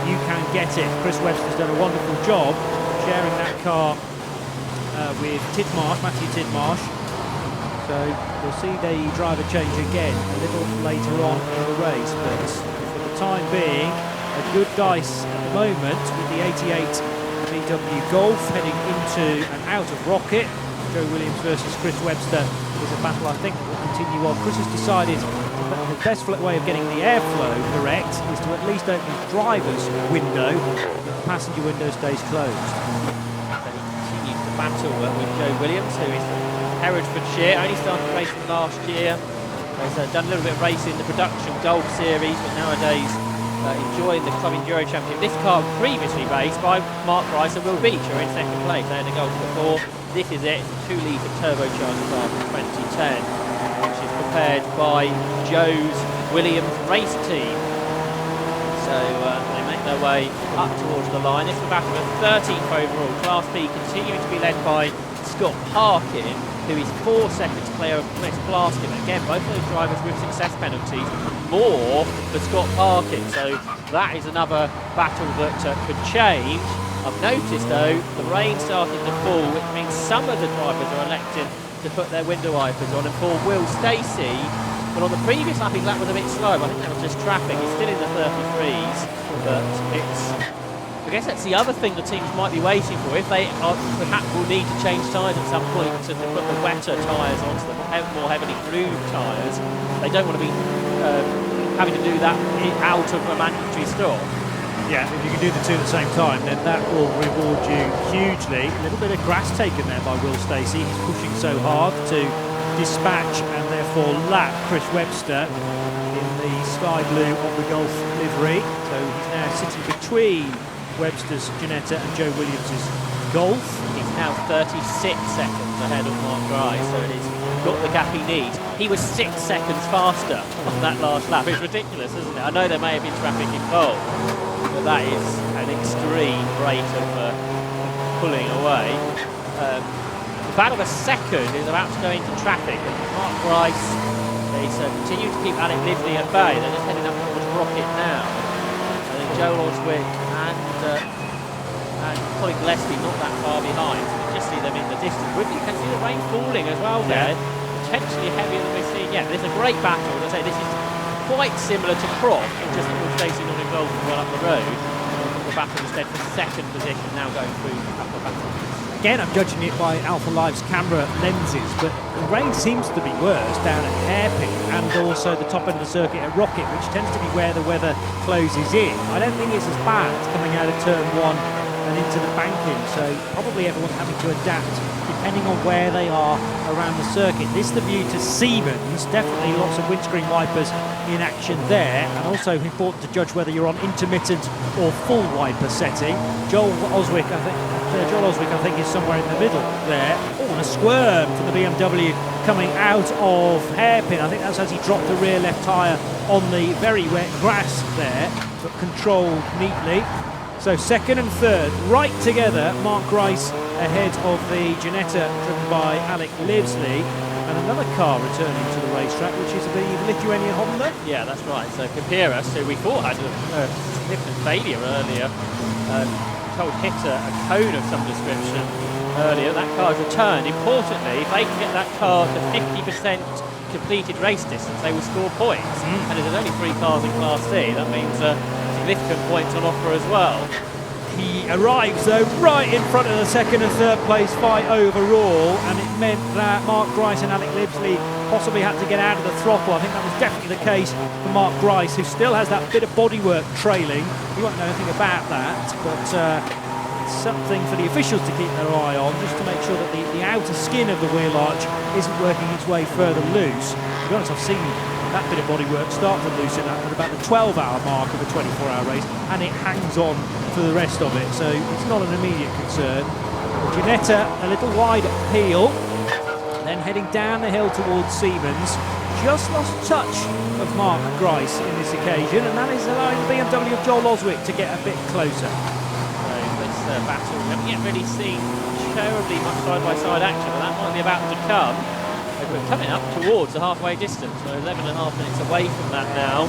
you can get it. Chris Webster's done a wonderful job sharing that car with Tidmarsh, Matthew Tidmarsh. So we'll see the driver change again a little later on in the race, but for the time being, a good dice at the moment with the 88 VW Golf heading into and out of Rocket. Joe Williams versus Chris Webster is a battle I think that will continue on. Chris has decided that the best way of getting the airflow correct is to at least open the driver's window, the passenger window stays closed. So he continues the battle with Joe Williams, who is Herefordshire, only started racing last year. He's done a little bit of racing in the production Golf Series, but nowadays enjoying the Club Enduro Championship. This car previously raced by Mark Rice and Will Beach, who are in second place. They had a Golf before. This is it, it's a 2 litre turbocharged car from 2010, which is prepared by Joe's Williams race team. So they make their way up towards the line. This is a battle of 13th overall. Class B continuing to be led by Scott Parkin, who is 4 seconds clear of Chris Blaskin. Again, both of those drivers with success penalties, more for Scott Parkin. So that is another battle that could change. I've noticed though, the rain starting to fall, which means some of the drivers are electing to put their window wipers on. And for Will Stacey, but on the previous lap his lap was a bit slow, but I think that was just traffic. He's still in the 33s, but I guess that's the other thing the teams might be waiting for. If they perhaps will need to change tyres at some point to put the wetter tyres onto the more heavily grooved tyres, they don't want to be having to do that out of a mandatory stop. Yeah, if you can do the two at the same time, then that will reward you hugely. A little bit of grass taken there by Will Stacey. He's pushing so hard to dispatch and therefore lap Chris Webster in the sky blue of the Golf livery. So he's now sitting between Webster's Ginetta and Joe Williams's Golf. He's now 36 seconds ahead of Mark Grice, so he's got the gap he needs. He was 6 seconds faster on that last lap. It's ridiculous, isn't it? I know there may have been traffic involved, but that is an extreme rate of pulling away. The battle of a second is about to go into traffic, and Mark Grice is continuing to keep Alec Lively at bay. They're just heading up towards Rocket now. I think Joel Oswick and Colin Gillespie not that far behind. So you just see them in the distance. You can see the rain falling as well there. Potentially heavier than we've seen yet. But it's a great battle. As I say, this is quite similar to Croft, just that we're facing not involved and well up the road. The battle instead for second position, now going through a couple of battles. Again, I'm judging it by Alpha Live's camera lenses, but the rain seems to be worse down at Hairpin and also the top end of the circuit at Rocket, which tends to be where the weather closes in. I don't think it's as bad coming out of turn 1 and into the banking, so probably everyone's having to adapt depending on where they are around the circuit. This is the view to Siemens, definitely lots of windscreen wipers in action there, and also important to judge whether you're on intermittent or full wiper setting. Joel Oswick, I think, is somewhere in the middle there. Oh, and a squirm from the BMW coming out of Hairpin. I think that's as he dropped the rear left tyre on the very wet grass there, but controlled neatly. So second and third, right together. Mark Grice ahead of the Ginetta, driven by Alec Livesley, and another car returning to the racetrack, which is the Lithuanian Honda. Yeah, that's right. So Kapiras, who we thought had a significant failure earlier, told hit a cone of some description earlier. That car's returned. Importantly, if they can get that car to 50% completed race distance, they will score points. And if there's only 3 cars in Class C, that means significant points on offer as well. He arrives though right in front of the second and third place fight overall, and it meant that Mark Grice and Alec Livesley possibly had to get out of the throttle. I think that was definitely the case for Mark Grice, who still has that bit of bodywork trailing. He won't know anything about that, but it's something for the officials to keep their eye on, just to make sure that the outer skin of the wheel arch isn't working its way further loose. To be honest, I've seen that bit of bodywork start to loosen up at about the 12-hour mark of a 24-hour race, and it hangs on for the rest of it, so it's not an immediate concern. Ginetta a little wide uphill, then heading down the hill towards Siemens. Just lost touch of Mark Grice in this occasion, and that is allowing the BMW of Joel Oswick to get a bit closer. So this battle, we haven't yet really seen terribly much side-by-side action, but that might be about to come. We're coming up towards the halfway distance. We're 11.5 minutes away from that now.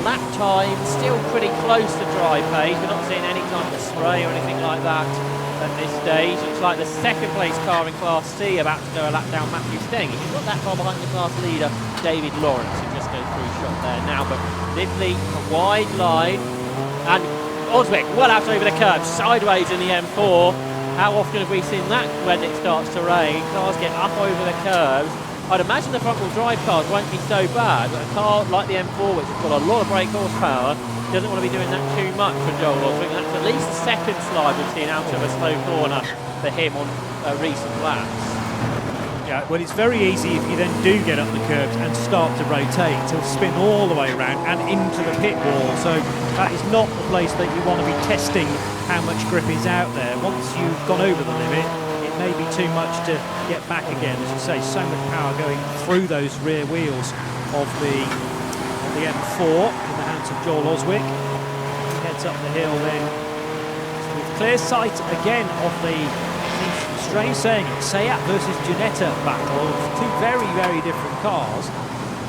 Lap time still pretty close to dry pace. We're not seeing any kind of spray or anything like that at this stage. Looks like the second place car in Class C about to go a lap down Matthew Steng. He's not that far behind the class leader, David Lawrence, who just goes through shot there now. But Lively, a wide line, and Oswick well out over the curb, sideways in the M4. How often have we seen that when it starts to rain? Cars get up over the curves. I'd imagine the front-wheel drive cars won't be so bad, but a car like the M4, which has got a lot of brake horsepower, doesn't want to be doing that too much for Joel Oswick. That's at least the second slide we've seen out of a slow corner for him on recent laps. Yeah, well, it's very easy if you then do get up the curbs and start to rotate to spin all the way around and into the pit wall. So that is not the place that you want to be testing how much grip is out there. Once you've gone over the limit, it may be too much to get back again. As you say, so much power going through those rear wheels of the M4 in the hands of Joel Oswick. He heads up the hill then with clear sight again of the strange saying it, Seat versus Ginetta battle of two very, very different cars,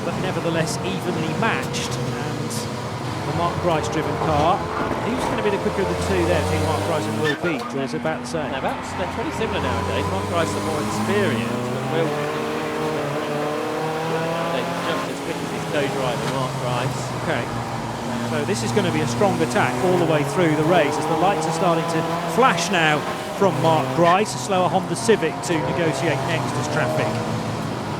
but nevertheless evenly matched. And the Mark Grice driven car, who's going to be the quicker of the two there between Mark Grice and Will Beach? Or is it about the same? They're pretty similar nowadays. Mark Grice the more experienced, but Will just as quick as his co-driver Mark Grice. Okay. So this is going to be a strong attack all the way through the race as the lights are starting to flash now from Mark Grice, a slower Honda Civic to negotiate next as traffic.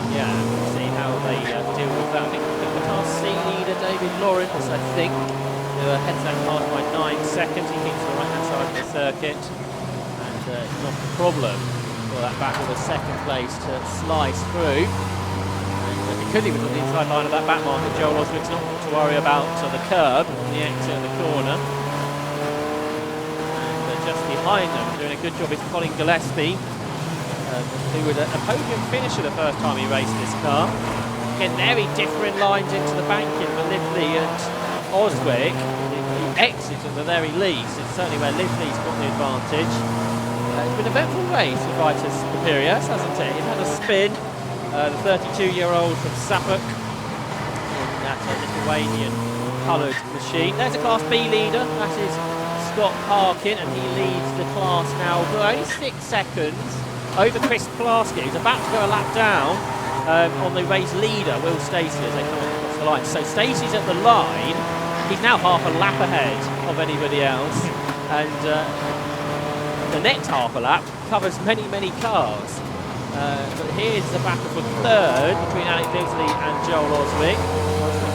Yeah, we'll see how they deal with that. I think the Class C leader, David Lawrence, I think, heads that pass by 9 seconds. He keeps the right-hand side of the circuit, and it's not a problem for that back with a second place to slice through. And because he was on the inside line of that back market, Joel Oswick's not to worry about the curb, the exit of the corner. Just behind them, doing a good job, is Colin Gillespie, who was a podium finisher the first time he raced this car. Again, very different lines into the banking for Lively and Oswick. The exit at the very least, it's certainly where Lively's got the advantage. It's been an eventful race with Vitus Papirias, hasn't it? He's had a spin, the 32-year-old from Suffolk, in that Lithuanian coloured machine. There's a Class B leader, that is Scott Parkin, and he leads the class now for only 6 seconds over Chris Pulaski, who's about to go a lap down on the race leader, Will Stacey, as they come across the line. So Stacey's at the line, he's now half a lap ahead of anybody else, and the next half a lap covers many, many cars. But here's the battle for third between Alec Disley and Joel Oswick,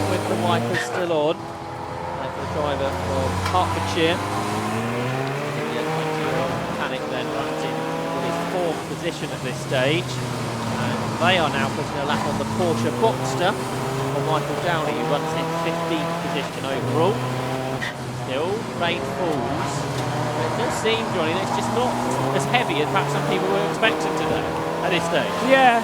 with the wipers still on for the driver from Hertfordshire. Then runs in with his 4th position at this stage, and they are now putting a lap on the Porsche Boxster on Michael Downey, who runs in 15th position overall. Still, rain falls, but it does seem, Johnny, that it's just not as heavy as perhaps some people were expecting today at this stage. Yeah,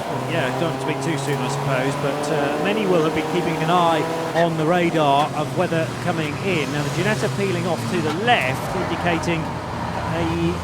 don't speak too soon, I suppose, but many will have been keeping an eye on the radar of weather coming in. Now the Ginetta peeling off to the left, indicating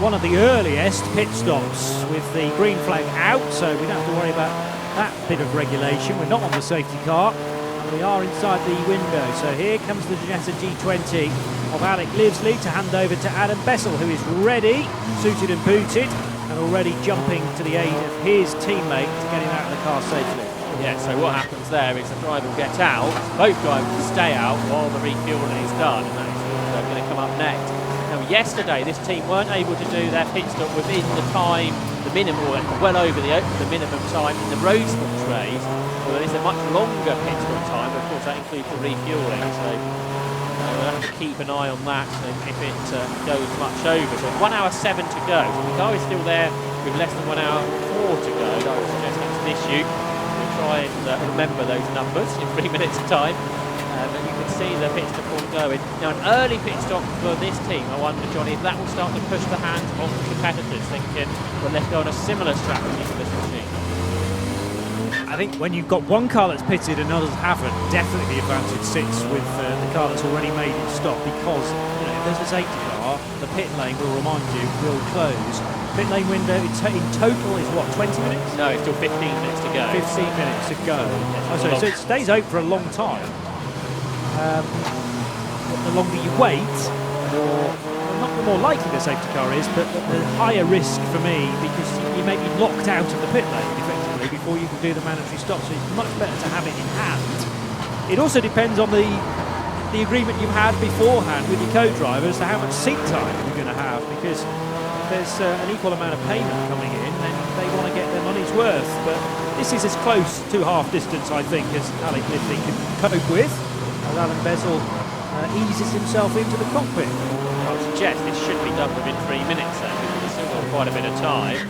one of the earliest pit stops with the green flag out, so we don't have to worry about that bit of regulation. We're not on the safety car, and we are inside the window. So here comes the Ginetta G20 of Alec Livesley to hand over to Adam Bessel, who is ready, suited and booted, and already jumping to the aid of his teammate to get him out of the car safely. Yeah, so what happens there is the driver will get out, both drivers will stay out while the refuelling is done, and that is going to come up next. Yesterday this team weren't able to do their pit stop within the time, the minimum, well over the minimum time in the road sports race, although it's a much longer pit stop time, but of course that includes the refuelling, so We'll have to keep an eye on that if it goes much over. So 1 hour 7 to go. So the car is still there with less than 1 hour 4 to go. That would suggest it's an issue. We'll try and remember those numbers in 3 minutes' time. But you can see the pit stop all going. Now, an early pit stop for this team, I wonder, Johnny, if that will start to push the hands of the competitors, thinking, well, let's go on a similar strategy for this machine. I think when you've got one car that's pitted and others haven't, definitely the advantage sits with the car that's already made its stop, because if there's a safety car, the pit lane, will remind you, will close. Pit lane window in total is what, 20 minutes? No, it's still 15 minutes to go. 15 minutes to go. So it stays open for a long time. The longer you wait, not the more likely the safety car is, but the higher risk for me, because you may be locked out of the pit lane effectively before you can do the mandatory stop. So it's much better to have it in hand. It also depends on the agreement you've had beforehand with your co-driver as to how much seat time you're going to have, because if there's an equal amount of payment coming in, then they want to get their money's worth. But this is as close to half distance, I think, as Alec Lively can cope with, as Alan Bezel eases himself into the cockpit. I would suggest this should be done within 3 minutes then, because we've still got quite a bit of time.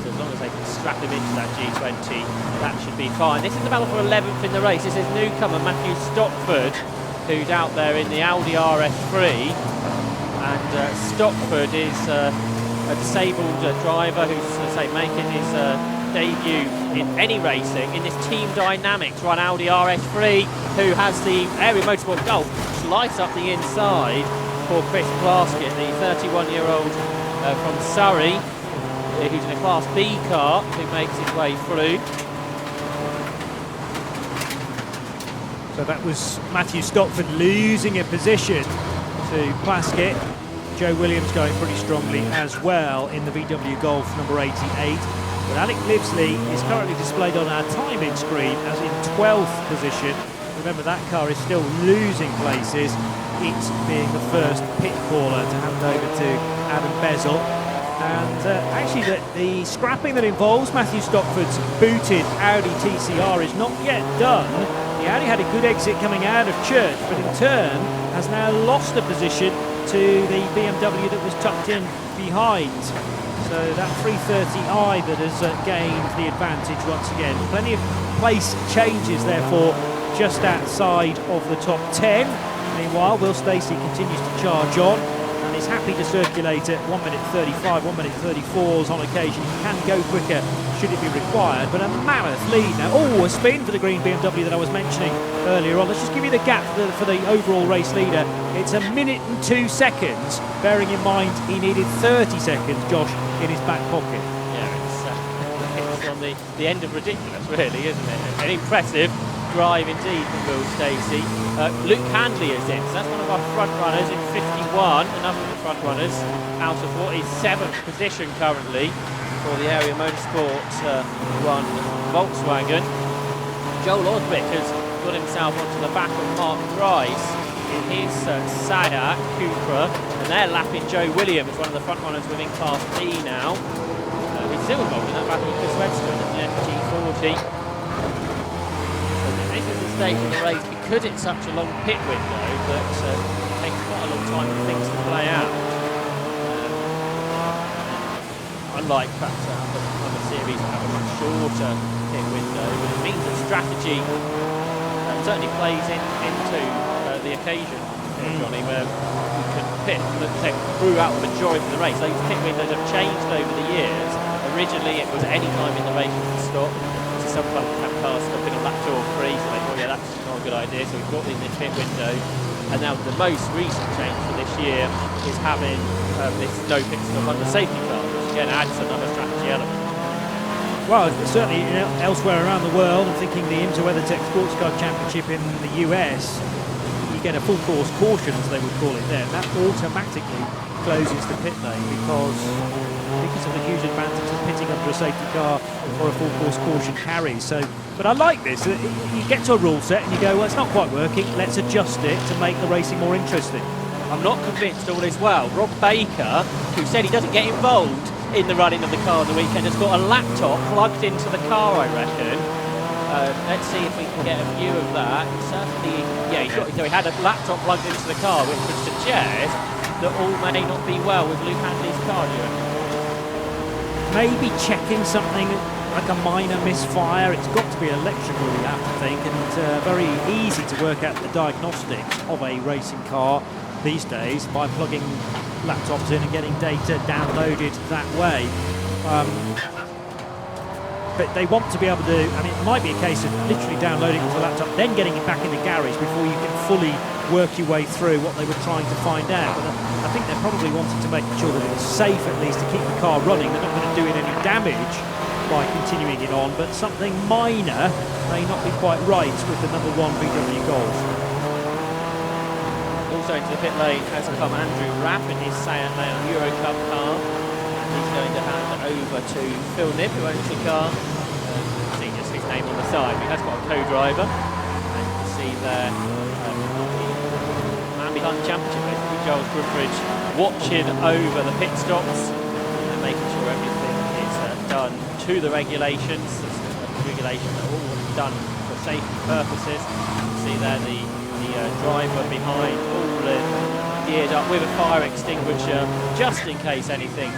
So as long as they can strap him into that G20, that should be fine. This is the battle for 11th in the race. This is newcomer Matthew Stockford, who's out there in the Audi RS3. And Stockford is a disabled driver who's, making his debut in any racing in this Team Dynamics run Audi RS3, who has the Area Motorsport Golf, which lights up the inside for Chris Plaskett, the 31-year-old from Surrey, who's in a Class B car, who makes his way through. So that was Matthew Stockford losing a position to Plaskett. Joe Williams going pretty strongly as well in the VW Golf number 88. But Alec Lively is currently displayed on our timing screen as in 12th position. Remember, that car is still losing places. It's being the first pit caller to hand over to Adam Bezel. And actually the scrapping that involves Matthew Stockford's booted Audi TCR is not yet done. The Audi had a good exit coming out of Church, but in turn has now lost a position to the BMW that was tucked in behind. So that 330i that has gained the advantage once again. Plenty of place changes, therefore, just outside of the top 10. Meanwhile, Will Stacey continues to charge on and is happy to circulate at 1 minute 35, 1 minute 34s on occasion. He can go quicker should it be required, but a mammoth lead now. Oh, a spin for the green BMW that I was mentioning earlier on. Let's just give you the gap for the overall race leader. It's 1 minute and 2 seconds, bearing in mind he needed 30 seconds, Josh, in his back pocket. Yeah, it's on the end of ridiculous, really, isn't it? An impressive drive indeed from Will Stacey. Luke Handley is in, so that's one of our front runners in 51, enough of the front runners, out of what is 7th position currently for the Area Motorsport run Volkswagen. Joel Oswick has got himself onto the back of Mark Price in his Saga Cupra, and they're lapping Joe Williams, one of the front runners within Class B now. He's still involved in that battle with Chris Webster in the FG40. This is the stage of the race, because it's such a long pit window, that it takes quite a long time for things to play out. Unlike perhaps other series that have a much shorter pit window, but it means that strategy certainly plays into the occasion, Johnny, where you can pit throughout the majority of the race. Those pit windows have changed over the years. Originally it was any time in the race you could stop. Sometimes we have cars stopping on lap 2 or 3, so they thought, yeah, that's not a good idea, so we've got in this pit window. And now the most recent change for this year is having this no pit stop under safety cars, which again adds another strategy element. Well, certainly elsewhere around the world, I'm thinking the IMSA WeatherTech Sports Car Championship in the US, you get a full course caution, as they would call it there. That automatically closes the pit lane because of the huge advantage that pitting under a safety car or a full course caution carries. So, but I like this. You get to a rule set and you go, well, it's not quite working. Let's adjust it to make the racing more interesting. I'm not convinced all is well. Rob Baker, who said he doesn't get involved in the running of the car on the weekend, has got a laptop plugged into the car, I reckon. Let's see if we can get a view of that. Certainly, yeah, he had a laptop plugged into the car, which would suggest that all may not be well with Luke Handley's car, do you reckon? Maybe checking something like a minor misfire. It's got to be electrical, you have to think, and very easy to work out the diagnostics of a racing car these days by plugging laptops in and getting data downloaded that way. But they want to be able to, I mean, it might be a case of literally downloading it to the laptop, then getting it back in the garage before you can fully work your way through what they were trying to find out. But I think they're probably wanting to make sure that it's safe, at least, to keep the car running. They're not going to do it any damage by continuing it on, but something minor may not be quite right with the number 1 VW Golf. Also into the pit lane has come Andrew Rapp in his Seat Leon Euro Cup car. He's going to hand it over to Phil Knibb, who owns the car. See just his name on the side. He has got a co-driver. And you can see there the man behind the championship, basically, Giles Groombridge, watching over the pit stops and making sure everything is done to the regulations. The regulations are all done for safety purposes. You can see there the driver behind, all geared up with a fire extinguisher just in case anything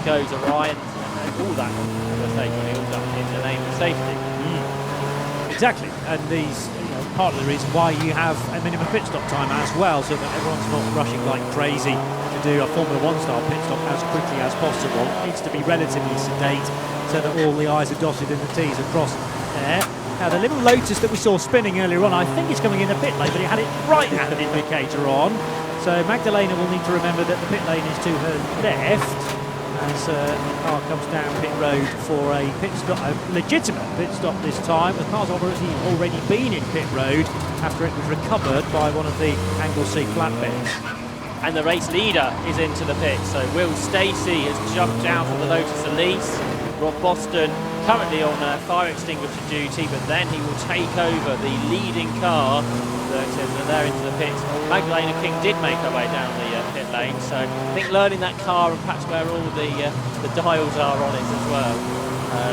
goes awry, and all that, as I say, all done in the name of safety. Exactly, and these, part of the reason why you have a minimum pit stop time as well, so that everyone's not rushing like crazy to do a Formula 1 style pit stop as quickly as possible. It needs to be relatively sedate so that all the I's are dotted and the T's are crossed there. Now the little Lotus that we saw spinning earlier on, I think it's coming in a pit lane, but it had its right-hand indicator on. So Magdalena will need to remember that the pit lane is to her left as the car comes down pit road for a pit stop, a legitimate pit stop this time. The car's already been in pit road after it was recovered by one of the Anglesey flatbeds. And the race leader is into the pit, so Will Stacey has jumped out of the Lotus Elise. Rob Boston currently on fire extinguisher duty, but then he will take over the leading car that is there into the pits. Magdalena King did make her way down the pit lane, so I think learning that car and perhaps where all the dials are on it as well.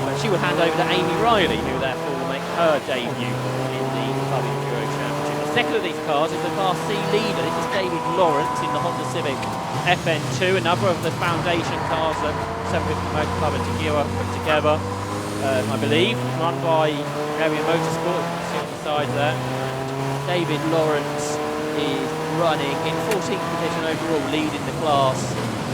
But she will hand over to Amy Riley, who therefore will make her debut in the Club Enduro Championship. The second of these cars is the Class C leader. This is David Lawrence in the Honda Civic FN2, another of the foundation cars that 750 Motor Club and Tagua put together, I believe, run by VW and Motorsport. You can see on the side there. David Lawrence is running in 14th position overall, leading the class,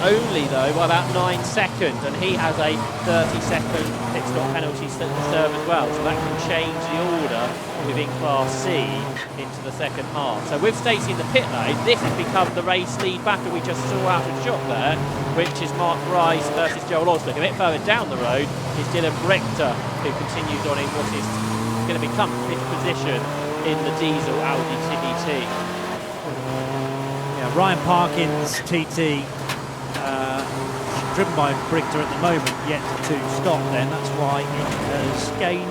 only though by about 9 seconds, and he has a 30-second pit stop penalty to serve as well, so that can change the order within Class C into the second half. So with Stacey in the pit lane, this has become the race lead battle we just saw out of the shot there, which is Mark Rice versus Joel Oswick. A bit further down the road is Dylan Brichter, who continues on in what is going to become fifth position in the diesel Audi TDT. Yeah, Ryan Parkins TT driven by Brichter at the moment, yet to stop then. That's why it has gained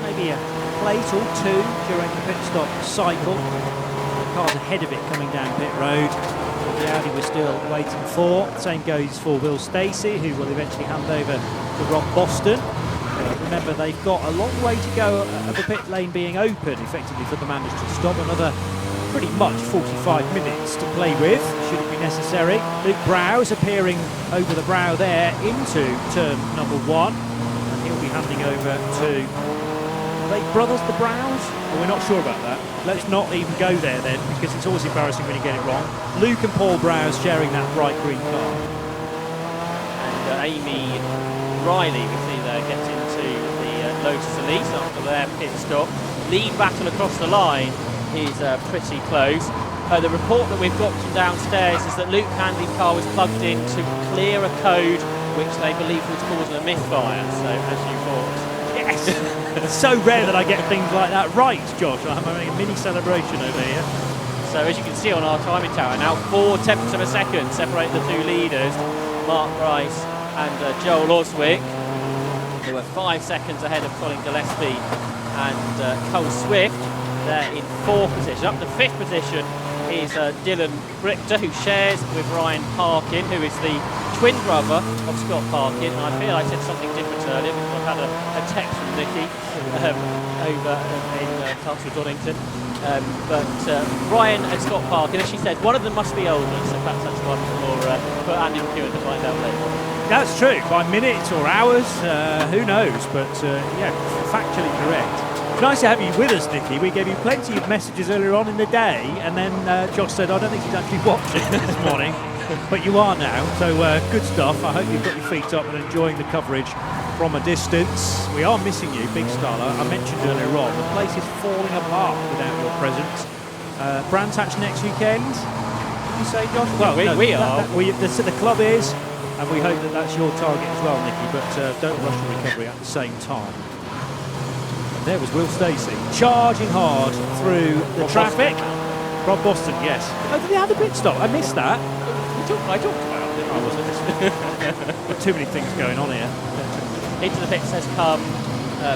maybe a plate or two during the pit stop cycle. The car's ahead of it coming down pit road. The Audi we're still waiting for. Same goes for Will Stacey, who will eventually hand over to Rob Boston. Remember, they've got a long way to go of the pit lane being open effectively for the managers to stop. Another pretty much 45 minutes to play with, should it be necessary. Luke Browse appearing over the brow there into turn number 1. And he'll be handing over to, are they brothers, the Browse? Well, we're not sure about that. Let's not even go there then, because it's always embarrassing when you get it wrong. Luke and Paul Browse sharing that bright green car. And Amy Riley, we see there, gets into the Lotus Elise after their pit stop. Lead battle across the line is pretty close. The report that we've got from downstairs is that Luke Handley's car was plugged in to clear a code which they believe was causing a misfire. So, as you thought. Yes! It's so rare that I get things like that right, Josh. I'm having a mini celebration over here. So, as you can see on our timing tower, now 4/10 of a second separate the two leaders, Mark Rice and Joel Oswick, who were 5 seconds ahead of Colin Gillespie and Cole Swift. They're in 4th position. Up to 5th position is Dylan Brichter, who shares with Ryan Parkin, who is the twin brother of Scott Parkin. And I feel I said something different earlier because I've had a text from Nicky. over in Castle Donington. But Ryan and Scott Parker, as she said, one of them must be older, so perhaps that's one for Andy McEwen to find out later. That's true, by minutes or hours, who knows, but yeah, factually correct. It's nice to have you with us, Nicky. We gave you plenty of messages earlier on in the day, and then Josh said, I don't think he's actually watching this morning, but you are now, so good stuff. I hope you've got your feet up and enjoying the coverage from a distance. We are missing you, Big Starler. I mentioned earlier on, the place is falling apart without your presence. Brands Hatch next weekend, did you say, Josh? Well, we are. The club is, and we hope that that's your target as well, Nicky, but don't rush the recovery at the same time. And there was Will Stacey, charging hard through the traffic. Rob Boston, yes. Oh, did he have a pit stop? I missed that. I talked about it. I wasn't listening. Got too many things going on here. Into the pits has come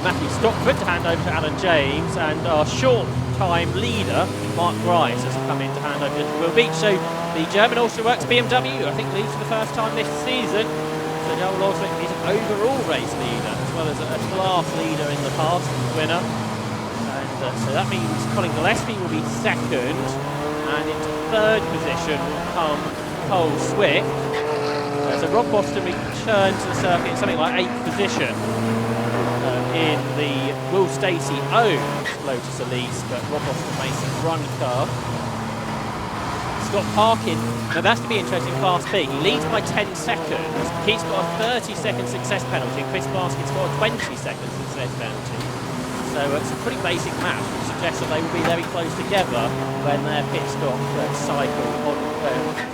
Matthew Stockford to hand over to Alan James, and our short time leader, Mark Grice, has come in to hand over to Will Beach. So the German also works BMW, I think leads for the first time this season. So Joel Oswick is an overall race leader, as well as a class leader in the past, winner. And so that means Colin Gillespie will be second, and into third position will come Cole Swift. So Rob Boston returns to the circuit in something like 8th position in the Will Stacey owned Lotus Elise, but Rob Boston Mason run car. Scott Parkin, now that's to be interesting, Class B. He leads by 10 seconds. He's got a 30-second success penalty, and Chris Baskin's got a 20-second success penalty. So it's a pretty basic match, which suggests that they will be very close together when their pit stop cycle on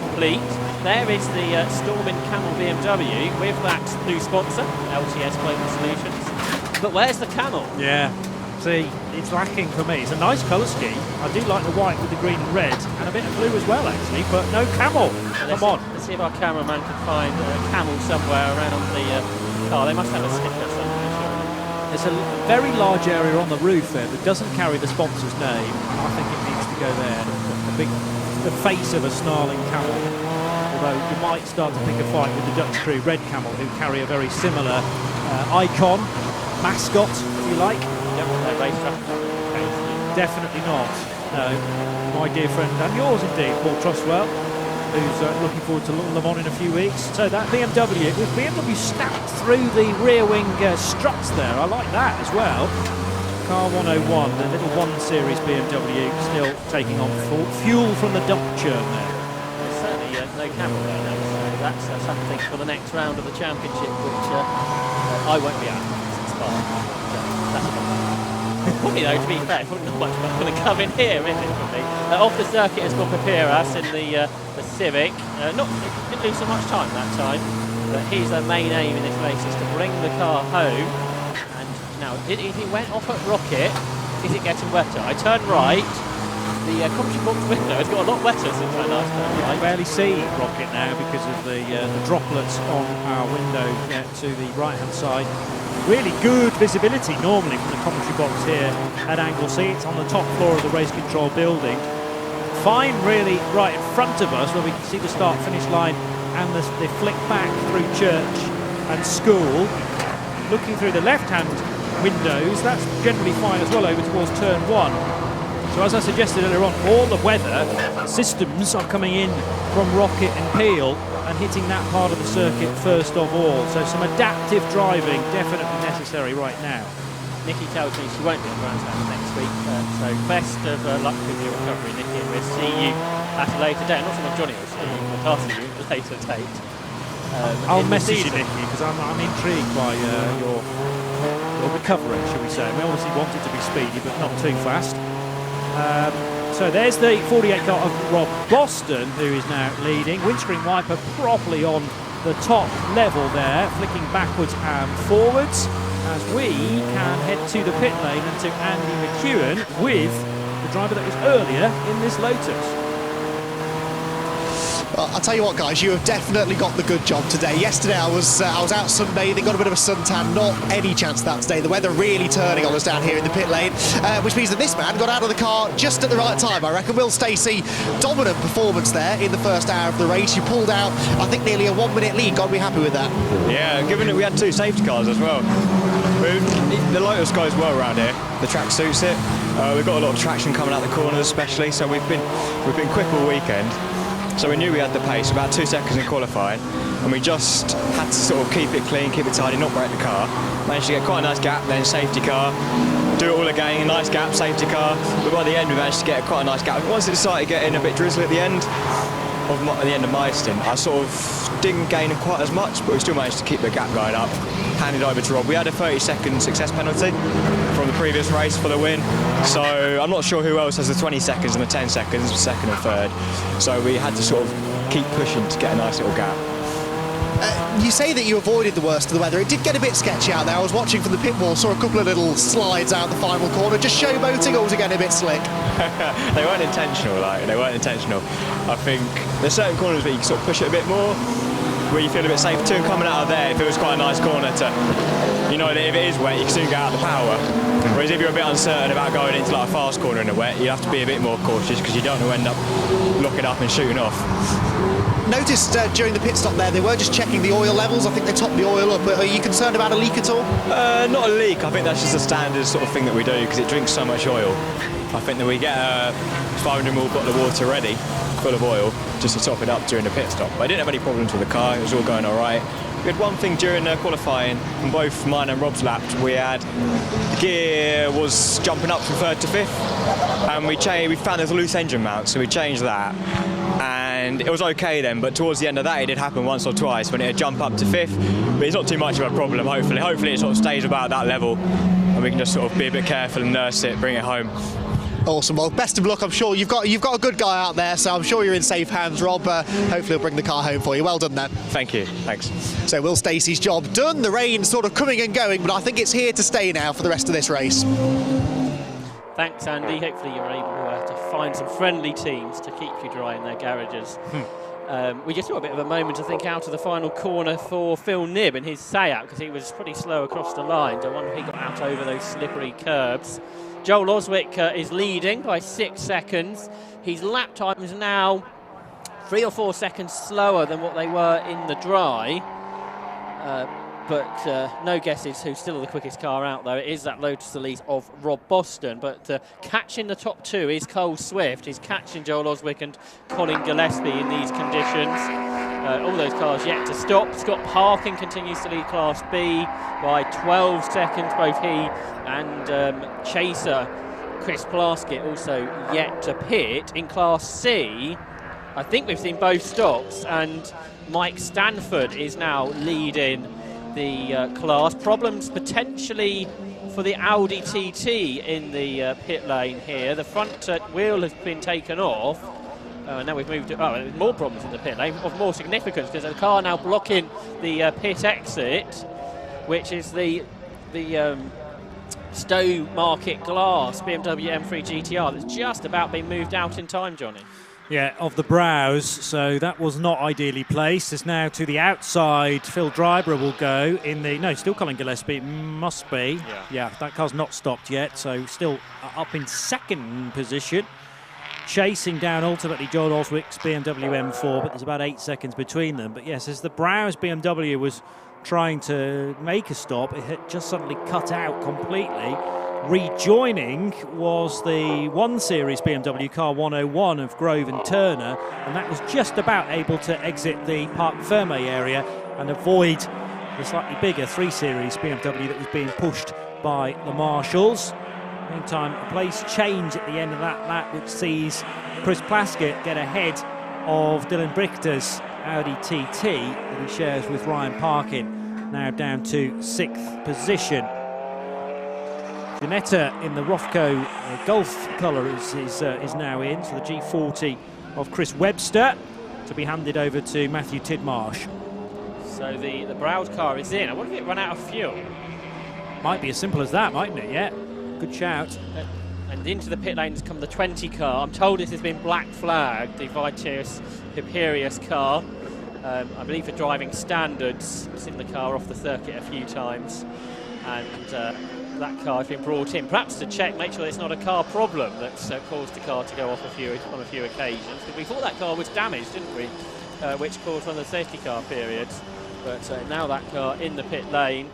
complete. There is the Storm and Camel BMW with that new sponsor, LTS Global Solutions. But where's the Camel? Yeah, see, it's lacking for me. It's a nice colour scheme. I do like the white with the green and red, and a bit of blue as well, actually, but no Camel. Come on. Let's see if our cameraman can find a Camel somewhere around the car. They must have a sticker somewhere, surely. There's a very large area on the roof there that doesn't carry the sponsor's name. I think it needs to go there. The face of a snarling camel. Although you might start to pick a fight with the Dutch crew Red Camel, who carry a very similar icon, mascot, if you like. Definitely not. No, my dear friend, and yours indeed, Paul Trustwell, who's looking forward to Le Mans in a few weeks. So that BMW, with BMW snapped through the rear wing struts there. I like that as well. Car 101, the little 1 Series BMW, still taking on fuel from the dump churn there. There's certainly no Camel there now, so that's something for the next round of the championship, which I won't be at. That's probably, though, to be fair, probably not much going to come in here, is it? Probably. Off the circuit has got Papiras in the Civic. Didn't lose so much time that time, but his main aim in this race is to bring the car home. And now, if it went off at Rocket, is it getting wetter? I turn right. The commentary box window has got a lot wetter since I last turned right. I barely see Rocket now because of the droplets on our window to the right-hand side. Really good visibility normally from the commentary box here at Anglesey. It's on the top floor of the race control building. Fine really right in front of us where we can see the start-finish line and the flick back through church and school. Looking through the left-hand windows, that's generally fine as well over towards turn 1. So as I suggested earlier on, all the weather systems are coming in from Rocket and Peel and hitting that part of the circuit first of all. So some adaptive driving definitely necessary right now. Nikki tells me she won't be at Brands Hatch next week, so best of luck with your recovery, Nikki, and we'll see you at a later date. Not so much Johnny will see you, but I'll see you at a later date. I'll message you, Nikki, because I'm intrigued by your recovery, shall we say. We obviously want it to be speedy, but not too fast. So there's the 48 car of Rob Boston, who is now leading. Windscreen wiper properly on the top level there, flicking backwards and forwards as we can head to the pit lane and to Andy McEwen with the driver that was earlier in this Lotus. I'll tell you what, guys, you have definitely got the good job today. Yesterday I was out sunbathing, got a bit of a suntan, not any chance of that today. The weather really turning on us down here in the pit lane, which means that this man got out of the car just at the right time, I reckon. Will Stacey, dominant performance there in the first hour of the race. You pulled out, I think, nearly a 1-minute lead. Got to be happy with that. Yeah, given that we had 2 safety cars as well. The Lotus goes well around here. The track suits it. We've got a lot of traction coming out the corners, especially. So we've been quick all weekend. So we knew we had the pace, about 2 seconds in qualifying, and we just had to sort of keep it clean, keep it tidy, not break the car. Managed to get quite a nice gap, then safety car, do it all again, nice gap, safety car. But by the end, we managed to get quite a nice gap. Once it started getting a bit drizzly at the end of my stint, I sort of didn't gain quite as much, but we still managed to keep the gap going up. Handed over to Rob. We had a 30-second success penalty from the previous race for the win, so I'm not sure who else has the 20 seconds and the 10 seconds, second and third. So we had to sort of keep pushing to get a nice little gap. You say that you avoided the worst of the weather. It did get a bit sketchy out there. I was watching from the pit wall, saw a couple of little slides out the final corner. Just showboating, or was it getting a bit slick? They weren't intentional, they weren't intentional. I think there's certain corners where you can sort of push it a bit more, where you feel a bit safer too, and coming out of there, if it was quite a nice corner to, you know that if it is wet, you can soon get out the power. Whereas if you're a bit uncertain about going into like a fast corner in the wet, you have to be a bit more cautious because you don't want to end up locking up and shooting off. Noticed during the pit stop there, they were just checking the oil levels. I think they topped the oil up. Are you concerned about a leak at all? Not a leak. I think that's just a standard sort of thing that we do because it drinks so much oil. I think that we get a 500ml bottle of water ready, full of oil, just to top it up during the pit stop. But I didn't have any problems with the car. It was all going all right. We had one thing during qualifying, on both mine and Rob's laps, we had gear was jumping up from third to fifth, and we found there's a loose engine mount, so we changed that. And it was okay then, but towards the end of that it did happen once or twice when it would jump up to fifth, but it's not too much of a problem, hopefully it sort of stays about that level and we can just sort of be a bit careful and nurse it, bring it home. Awesome. Well, best of luck. I'm sure you've got a good guy out there, so I'm sure you're in safe hands, Rob. Hopefully he'll bring the car home for you. Well done then. Thank you. Thanks. So Will Stacey's job done. The rain sort of coming and going, but I think it's here to stay now for the rest of this race. Thanks, Andy. Hopefully you're able to find some friendly teams to keep you dry in their garages. We just saw a bit of a moment, I think, out of the final corner for Phil Knibb and his Seat, because he was pretty slow across the line. I wonder if he got out over those slippery curbs. Joel Oswick is leading by 6 seconds. His lap time is now 3 or 4 seconds slower than what they were in the dry. But no guesses who's still the quickest car out, though. It is that Lotus Elise of Rob Boston. But catching the top two is Cole Swift. He's catching Joel Oswick and Colin Gillespie in these conditions. All those cars yet to stop. Scott Parkin continues to lead Class B by 12 seconds, both he and Chaser Chris Plaskett also yet to pit. In Class C, I think we've seen both stops, and Mike Stanford is now leading the class. Problems potentially for the Audi TT in the pit lane here. The front wheel has been taken off. Now we've moved more problems in the pit lane of more significance, because the car now blocking the pit exit, which is the Stowe Market Glass BMW M3 GTR that's just about been moved out in time, Johnny. Yeah, of the brows, so that was not ideally placed. As now to the outside, Phil Dryber will go in the... No, still Colin Gillespie, must be. Yeah, that car's not stopped yet, so still up in second position. Chasing down ultimately Joel Oswick's BMW M4, but there's about 8 seconds between them. But yes, as the Browse BMW was trying to make a stop, it had just suddenly cut out completely. Rejoining was the 1 Series BMW car 101 of Grove and Turner, and that was just about able to exit the Parc Ferme area and avoid the slightly bigger 3 Series BMW that was being pushed by the Marshalls. Meantime, a place change at the end of that lap, which sees Chris Plaskett get ahead of Dylan Brichter's Audi TT that he shares with Ryan Parkin, now down to 6th position. Ginetta in the Rothco Golf colour is now in, so the G40 of Chris Webster to be handed over to Matthew Tidmarsh. So the Browse car is in. I wonder if it ran out of fuel. Might be as simple as that, mightn't it? Yeah, good shout. And into the pit lane has come the 20 car. I'm told this has been black flagged, the Vitius Hyperius car. I believe for driving standards. I've seen the car off the circuit a few times. And that car has been brought in, perhaps to check, make sure it's not a car problem that's caused the car to go off on a few occasions. Because we thought that car was damaged, didn't we? Which caused one of the safety car periods. But now that car in the pit lane.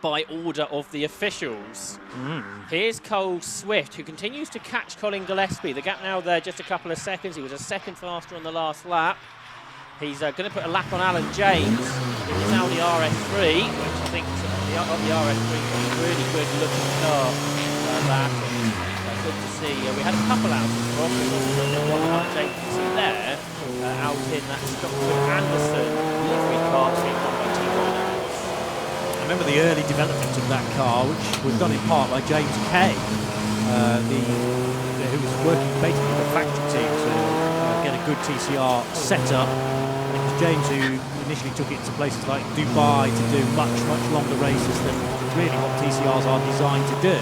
by order of the officials. Here's Cole Swift, who continues to catch Colin Gillespie. The gap now there just a couple of seconds. He was a second faster on the last lap. He's going to put a lap on Alan James in his Audi RS3, which I think the RS3 is a really good looking car. Good to see. We had a couple out of Ross. One update to see there, out in that Stockton Anderson livery car being won by TDI. I remember the early development of that car, which was done in part by James Kay, who was working basically with the factory team to get a good TCR setup. And it was James who initially took it to places like Dubai to do much longer races than really what TCRs are designed to do.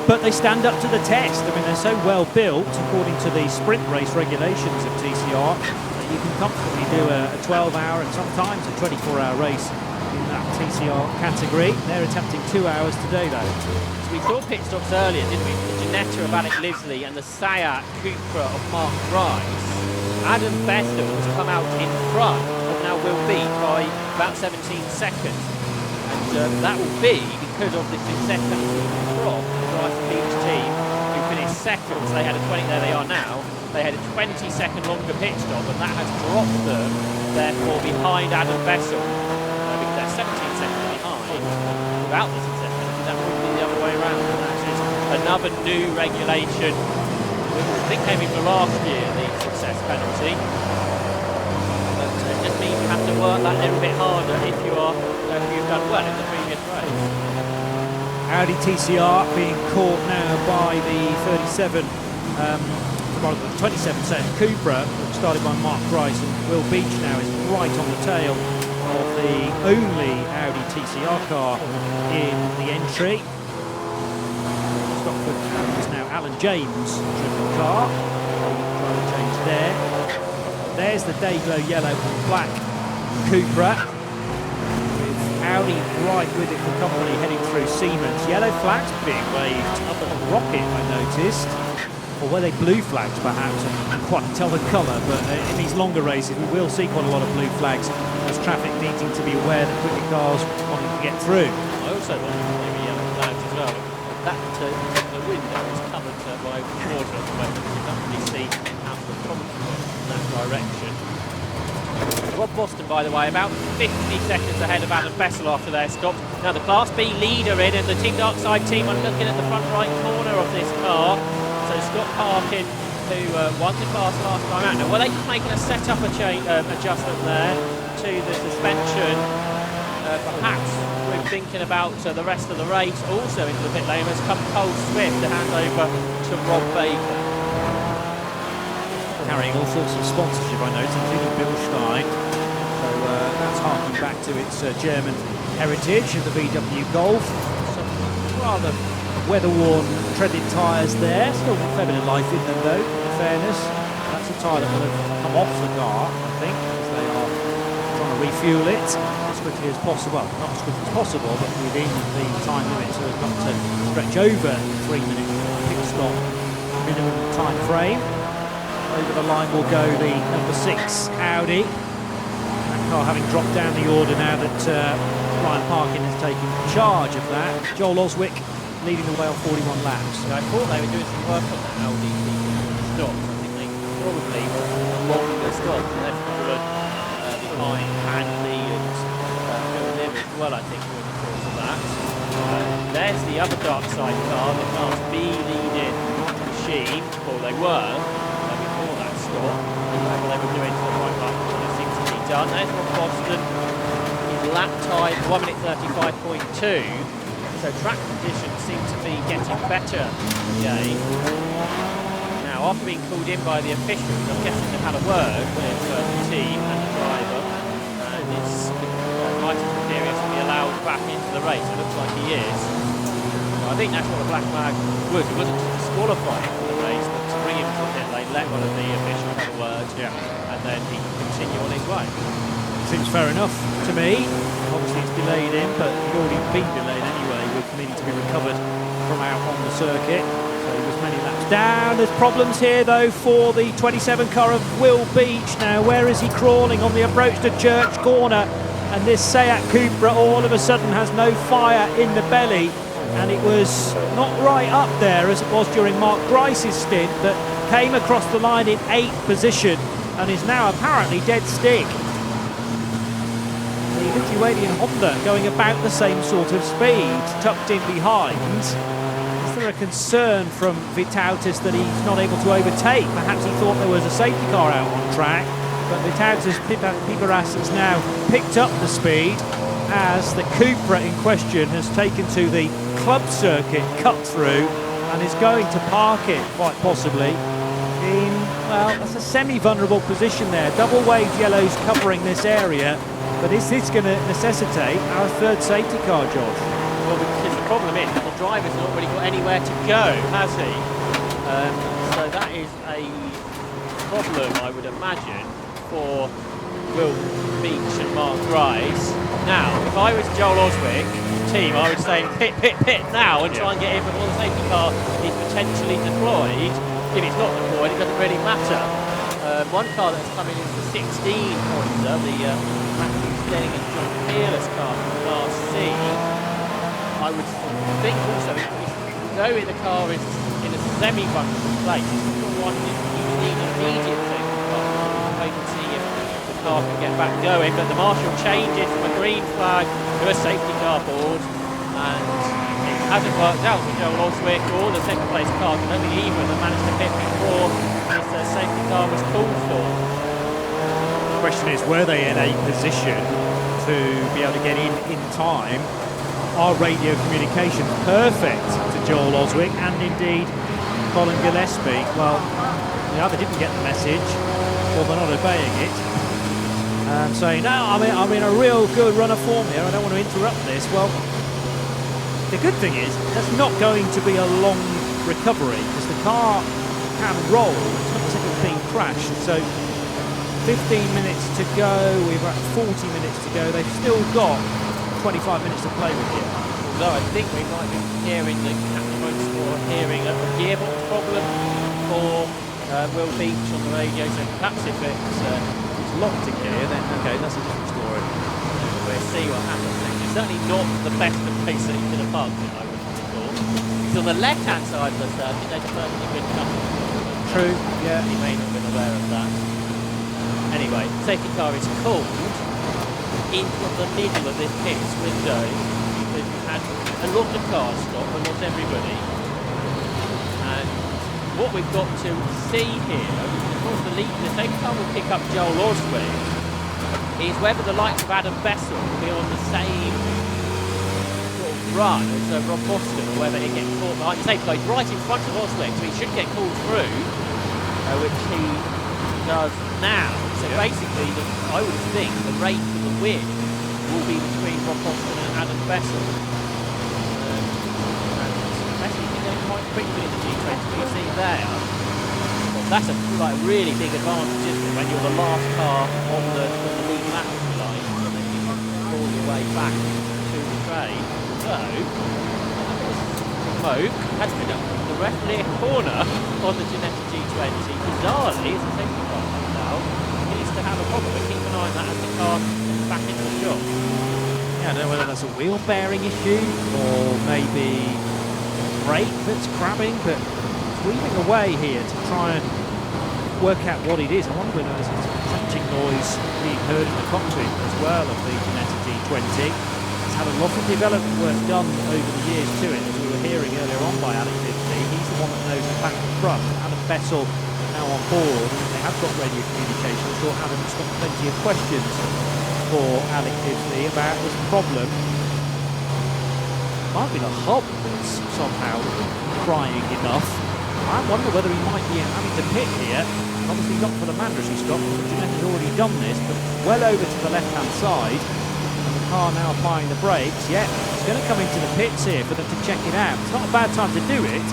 But they stand up to the test. I mean, they're so well built, according to the sprint race regulations of TCR, that you can comfortably do a 12-hour and sometimes a 24-hour race in that TCR category. They're attempting 2 hours today, though. So we saw pit stops earlier, didn't we? The Ginetta of Alec Lisley and the Seat Cupra of Mark Rice. Adam Bessel has come out in front of now Will Beach by about 17 seconds. And that will be because of the success that from the Rice Beach team, who finished second. So they had a 20, there they are now. They had a 20-second longer pit stop, and that has dropped them, therefore, behind Adam Bessel. Because they're 17 seconds behind without the success penalty. That would be the other way around. And that is another new regulation, which I think came into last year, the success penalty. But it just means you have to work that little bit harder if you are, if you've done well in the previous race. Audi TCR being caught now by the 27-second Cupra, started by Mark Rice, and Will Beach now is right on the tail of the only Audi TCR car in the entry. Stockford is now Alan James driven car. Driver change there. There's the Dayglow yellow and black Cupra, with Audi right with it for company heading through Siemens. Yellow flags being waved up at the rocket, I noticed. Or were they blue flags perhaps? I can't quite tell the colour, but in these longer races we will see quite a lot of blue flags as traffic needing to be aware that quicker cars wanting to get through. I also wonder if maybe yellow flags as well. That particular window is covered by open water at the moment. You can't really see out the front in that direction. Rob Boston, by the way, about 50 seconds ahead of Adam Bessel after their stop. Now the Class B leader in, and the Team Darkside team are looking at the front right corner of this car. So Scott Parkin, who won the class last time out. Now, were they just making a setup adjustment there to the suspension? Perhaps we're thinking about the rest of the race. Also into the pit lane has come Cole Swift to hand over to Rob Baker. Carrying all sorts of sponsorship, I noticed, including Bill Stein. So that's harking back to its German heritage of the VW Golf. Some rather weather-worn treaded tyres there. Still a fair bit of life in them though, in fairness. That's a tyre that will have come off the car, I think, as they are trying to refuel it as quickly as possible. Well, not as quickly as possible, but within the time limit, so as not to stretch over the 3-minute pit stop minimum time frame. Over the line will go the number 6 Audi. That car having dropped down the order now that Ryan Parkin has taken charge of that. Joel Oswick leading the way on 41 laps. I thought they were doing some work on that Audi stop. I think they probably longer stop. They've fallen behind Hanley and Phil Lim as well, I think, during the course of that. There's the other Darkside car, the Class B leading machine, or they were, before that stop. Whatever they were doing to the right line seems to be done. There's Rob Boston. His lap time, 1:35.2. So track conditions seem to be getting better again. Now, after being called in by the officials, I'm guessing they've had a word with the team and the driver. And it's Martin Precarious to be allowed back into the race. It looks like he is. I think that's what the black flag was. It wasn't to disqualify him for the race, but to bring him to the pit lane, let one of the officials have a word, and then he can continue on his way. Seems fair enough to me. Obviously it's delayed him, but he'd already been delayed anyway, with needing to be recovered from out on the circuit. So he was many laps down. There's problems here though for the 27 car of Will Beach. Now where is he crawling on the approach to Church Corner? and this Seat Cupra all of a sudden has no fire in the belly, and it was not right up there as it was during Mark Grice's stint, but came across the line in 8th position and is now apparently dead stick. The Lithuanian Honda going about the same sort of speed, tucked in behind. Is there a concern from Vytautas that he's not able to overtake? Perhaps he thought there was a safety car out on track, but Vytautas Piperas has now picked up the speed as the Cupra in question has taken to the club circuit cut through and is going to park it, quite possibly, in, well, that's a semi-vulnerable position there. Double wave yellows covering this area, but is this going to necessitate our third safety car, Josh? Well, because the problem is that the driver's not really got anywhere to go, has he? So that is a problem, I would imagine, for Will Beach and Mark Grice. Now, if I was Joel Oswick team, I would say pit now and try and get in before the safety car is potentially deployed. If it's not deployed, it doesn't really matter. One car that's coming is the 16 pointer, the Matthew Stenning and John Peerless car from Class C. I would think also, though the car is in a semi-vulnerable place, it's not one that you need immediate safety car. Wait and see if the car can get back going, but the marshal changes from a green flag to a safety car board, and it hasn't worked out for Joel Oswick or the second place car. Only either of them managed to pit before this safety car was called for. The question is, were they in a position to be able to get in time? Are radio communications perfect to Joel Oswick and indeed Colin Gillespie? Well, they either didn't get the message or they're not obeying it. Saying, no, I'm in a real good run of form here, I don't want to interrupt this. Well, the good thing is that's not going to be a long recovery because the car can roll. It's not as if it's being crashed. So 15 minutes to go, we've got 40 minutes to go. They've still got 25 minutes to play with here. Although I think we might be hearing the Captain Motorsport hearing a gearbox problem for Will Beach on the radio, so perhaps if it's locked in gear, then okay, that's a different story. We'll see what happens next. It's certainly not the best of place that he could have parked in, I would have thought. He's on the left-hand side of the circuit, there's a perfectly good cover. True, yeah. He may not have been aware of that. Anyway, safety car is called into the middle of this pit's window because we've had a lot of cars stop, but not everybody. And what we've got to see here, of course the safety car will pick up Joel Oswick, is whether the likes of Adam Bessel will be on the same sort of run as Rob Boston, or whether he gets caught behind the safety car. He's right in front of Oswick, so he should get called through, which he does now. So basically, I would think the race for the win will be between Rob Boston and Adam Bessel. And Bessel's been going quite quickly in the G20, you see there. Well, that's a really big advantage, isn't it, when you're the last car on the lead lap, if you like, and then you can pull your way back to the train. So, smoke has been up the left near corner on the Ginetta G20. Bizarrely, it's a safety car now. Needs to have a problem, but keep an eye on that as the car is back into the shop. Yeah, I don't know whether that's a wheel bearing issue or maybe brake that's crabbing, but it's weaving away here to try and work out what it is. I wonder whether there's a crunching noise being heard in the cockpit as well of the Ginetta G20. It's had a lot of development work done over the years to it, as we were hearing earlier on by Alex Ipsey. He's the one that knows the back and front. Adam Bessel now on board. They have got radio communication. I'm sure Adam's got plenty of questions for Alex Ipsey about this problem. Might be the hub that's somehow crying enough. I wonder whether he might be having to pit here. Obviously not for the mandatory stop, because Ginetta's already done this, but well over to the left-hand side. And the car now applying the brakes. Yeah, it's going to come into the pits here for them to check it out. It's not a bad time to do it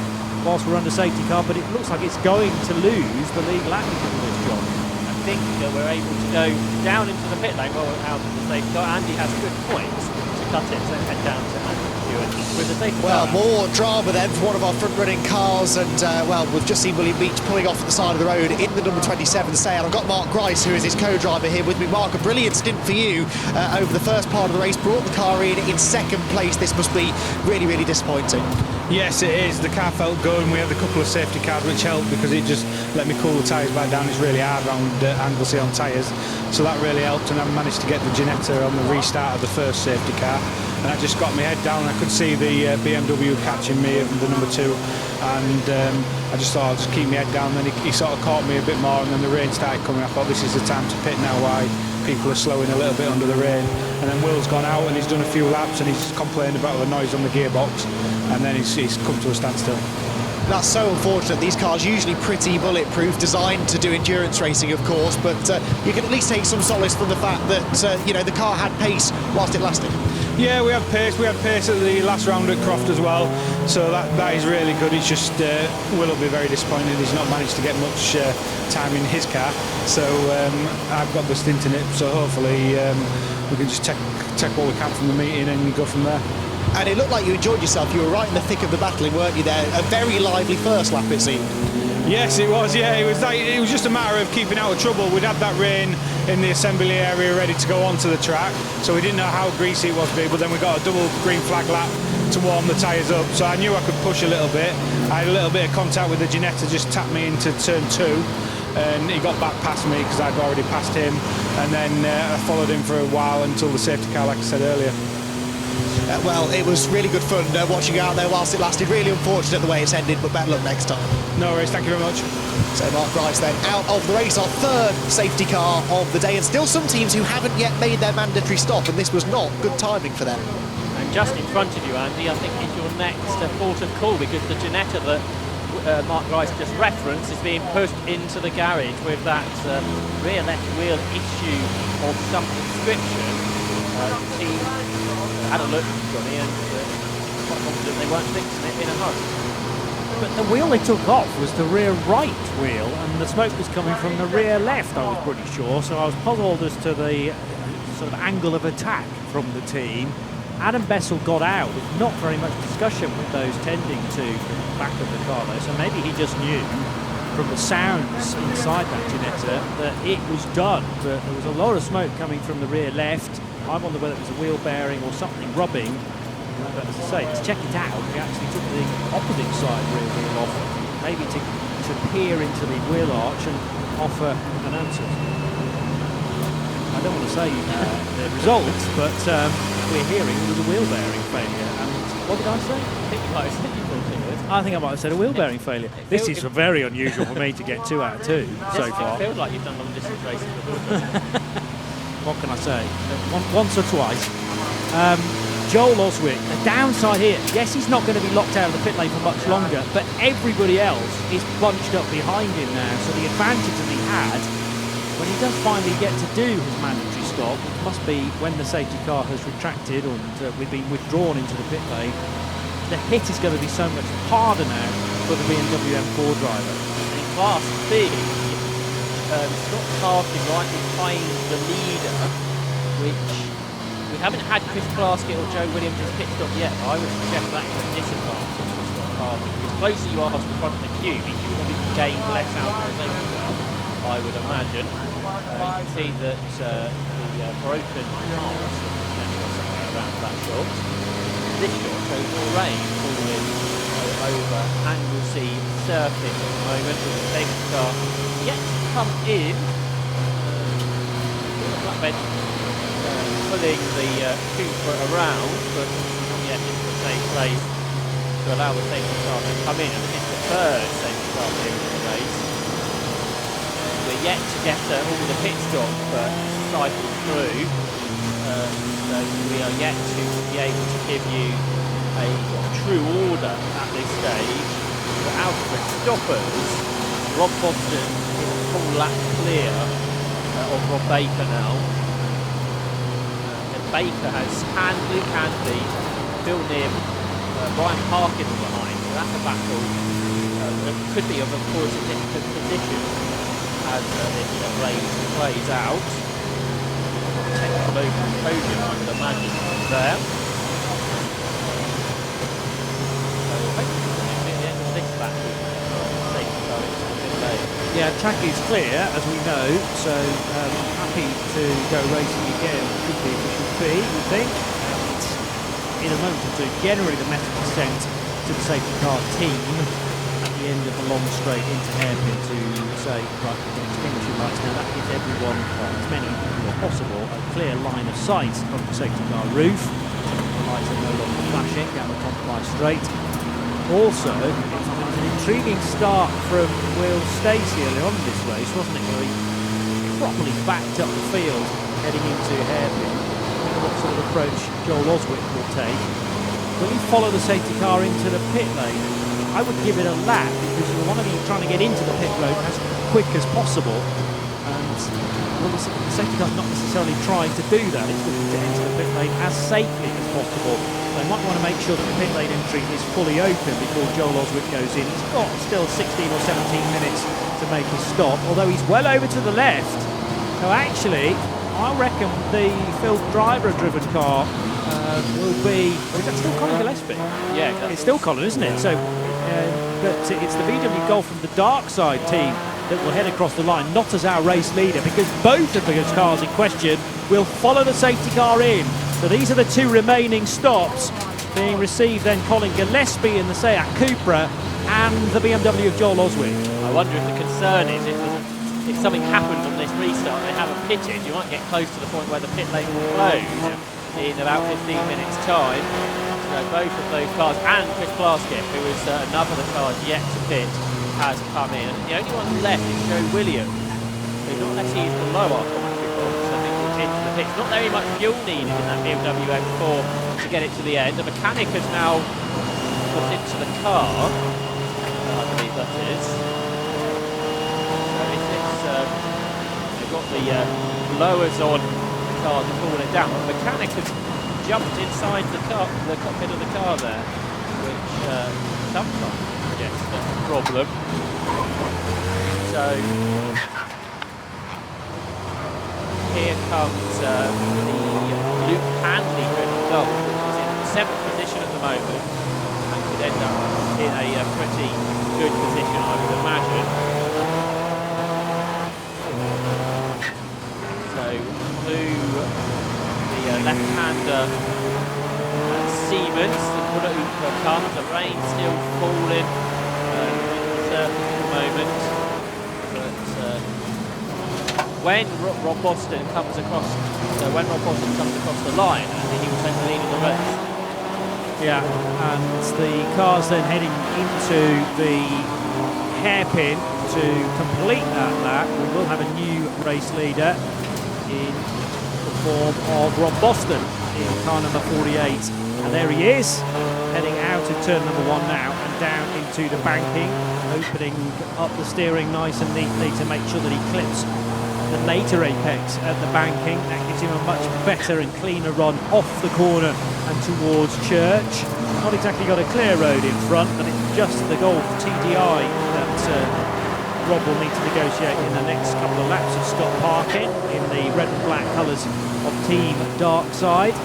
whilst we're under safety car, but it looks like it's going to lose the lead lap because of this job. I think we're able to go down into the pit lane, well out of the safety car. Andy has good points to cut it, so head down to Andy. Stuart, with the safety Well, car. more drama then for one of our front-running cars, and well, we've just seen William Beach pulling off at the side of the road in the number 27 Sail. I've got Mark Grice, who is his co-driver, here with me. Mark, a brilliant stint for you over the first part of the race, brought the car in second place. This must be really, really disappointing. Yes, it is. The car felt good, and we had a couple of safety cars which helped because it just let me cool the tyres back down. It's really hard around Anglesey on tyres, so that really helped, and I managed to get the Ginetta on the restart of the first safety car, and I just got my head down and I could see the BMW catching me of the number 2, and I just thought I'd just keep my head down. Then he sort of caught me a bit more, and then the rain started coming. I thought this is the time to pit now, why people are slowing a little bit under the rain. And then Will's gone out and he's done a few laps and he's complained about the noise on the gearbox, and then he's come to a standstill. That's so unfortunate. These cars usually pretty bulletproof, designed to do endurance racing, of course, but you can at least take some solace from the fact that you know, the car had pace whilst it lasted. Yeah, we had pace. We had pace at the last round at Croft as well, so that is really good. It's just Will will be very disappointed he's not managed to get much time in his car. So I've got the stint in it. So hopefully we can just take what we can from the meeting and go from there. And it looked like you enjoyed yourself. You were right in the thick of the battling, weren't you? There, a very lively first lap, it seemed. Yes, it was. Yeah, it was just a matter of keeping out of trouble. We'd had that rain in the assembly area ready to go onto the track, so we didn't know how greasy it was big. But then we got a double green flag lap to warm the tyres up, so I knew I could push a little bit. I had a little bit of contact with the Ginetta, just tapped me into turn 2, and he got back past me because I'd already passed him, and then I followed him for a while until the safety car, like I said earlier. Well, it was really good fun watching you out there whilst it lasted. Really unfortunate the way it's ended, but better luck next time. No worries, thank you very much. So Mark Grice then out of the race, our third safety car of the day, and still some teams who haven't yet made their mandatory stop, and this was not good timing for them. And just in front of you, Andy, I think is your next port of call, because the Ginetta that Mark Grice just referenced is being pushed into the garage with that rear left wheel issue of some description. The team had a look, Johnny, and quite confident they weren't fixing it in a hurry. But the wheel they took off was the rear right wheel, and the smoke was coming from the rear left, I was pretty sure, so I was puzzled as to the sort of angle of attack from the team. Adam Bessel got out with not very much discussion with those tending to the back of the car, though, so maybe he just knew from the sounds inside that Ginetta that it was done, but there was a lot of smoke coming from the rear left. I wonder whether it was a wheel bearing or something rubbing. But as I say, to check it out, we actually took the opposite side rear wheel off, maybe to peer into the wheel arch and offer an answer. I don't want to say the results, but we're hearing it was a wheel bearing failure. And what did I say? I think you might have said you thought it was. I think I might have said a wheel bearing failure. This is very unusual for me to get 2 out of 2 so far. It feels like you've done long distance racing before. What can I say? Once or twice. Joel Oswick, the downside here, yes, he's not going to be locked out of the pit lane for much longer, but everybody else is bunched up behind him now, so the advantage that he had, when he does finally get to do his mandatory stop, it must be when the safety car has retracted and we've been withdrawn into the pit lane, the hit is going to be so much harder now for the BMW M4 driver. And in Class B, Scott Clarkin right behind the leader, which we haven't had Chris Plaskett or Joe Williams' pit stop yet, but I would suggest that is a disadvantage for Scott Clarkin. The closer you are to the front of the queue, you will probably gain less out of the safety car, I would imagine. You can see that the broken parts somewhere around that shot. This shot shows more rain falling over Anglesey circuit at the moment, with the safety car yet to come in. Flatbed pulling the Cooper around, but not yet into the same place to allow the safety car to come in. And it's the third safety car here in the race. We're yet to get all the pit stops cycled through, so we are yet to be able to give you a true order at this stage. But out of the stoppers, Rob Boston is a full lap clear of Rob Baker now. And Baker has Luke Handley, Phil Nim, Brian Parkin behind. So that's a battle that could be of course a difficult position as this race plays out. Technical over the podium, I would imagine, there. Yeah, track is clear, as we know, so happy to go racing again. Could be official fee, we think. And in a moment or two, generally the message is sent to the safety car team at the end of the long straight into hairpin to say, right, we're going to extinguish your lights now. That gives everyone, as many people as possible, a clear line of sight of the safety car roof. The lights are no longer flashing down the compromise straight. Also, it was an intriguing start from Will Stacey early on in this race, wasn't it? Where he properly backed up the field heading into hairpin. What sort of approach Joel Oswick will take. Will he follow the safety car into the pit lane? I would give it a lap because you want to be trying to get into the pit road as quick as possible. And well, the safety car's not necessarily trying to do that. It's looking to enter the pit lane as safely as possible. They might want to make sure that the pit lane entry is fully open before Joel Oswick goes in. He's got still 16 or 17 minutes to make his stop, although he's well over to the left. So actually, I reckon the Phil Driver-driven car will be... Is that still Colin Gillespie? Yeah, it's still Colin, isn't it? So, but it's the VW Golf from the Darkside team that will head across the line, not as our race leader, because both of those cars in question will follow the safety car in. So these are the two remaining stops being received then Colin Gillespie in the Seat Cupra and the BMW of Joel Oswick. I wonder if the concern is if something happens on this restart, they haven't pitted, you might get close to the point where the pit lane will close in about 15 minutes time. So both of those cars, and Chris Plaskett, who is another of the cars yet to pit, has come in. And the only one left is Joe Williams, who not necessarily is below our commentary box, I think will into the pits. Not very much fuel needed in that BMW M4 to get it to the end. The mechanic has now put into the car, I believe that is. So they've got the blowers on the car to cool it down. The mechanic has jumped inside the car, the cockpit of the car there, which sometimes suggests a problem. So here comes the Luke Handley driven Golf, which is in 7th position at the moment and could end up in a pretty good position, I would imagine. So the left-hander Siemens, the Cooper comes, the rain still falling in the surface at the moment. When Rob Boston comes across, the line, I think he will take the lead in the race. Yeah, and the car's then heading into the hairpin to complete that lap. We will have a new race leader in the form of Rob Boston in car number 48. And there he is, heading out of turn number 1 now and down into the banking, opening up the steering nice and neatly to make sure that he clips the later apex at the banking. That gives him a much better and cleaner run off the corner and towards Church. Not exactly got a clear road in front, but it's just the Golf TDI that Rob will need to negotiate in the next couple of laps of stop parking in the red and black colours of Team Darkside.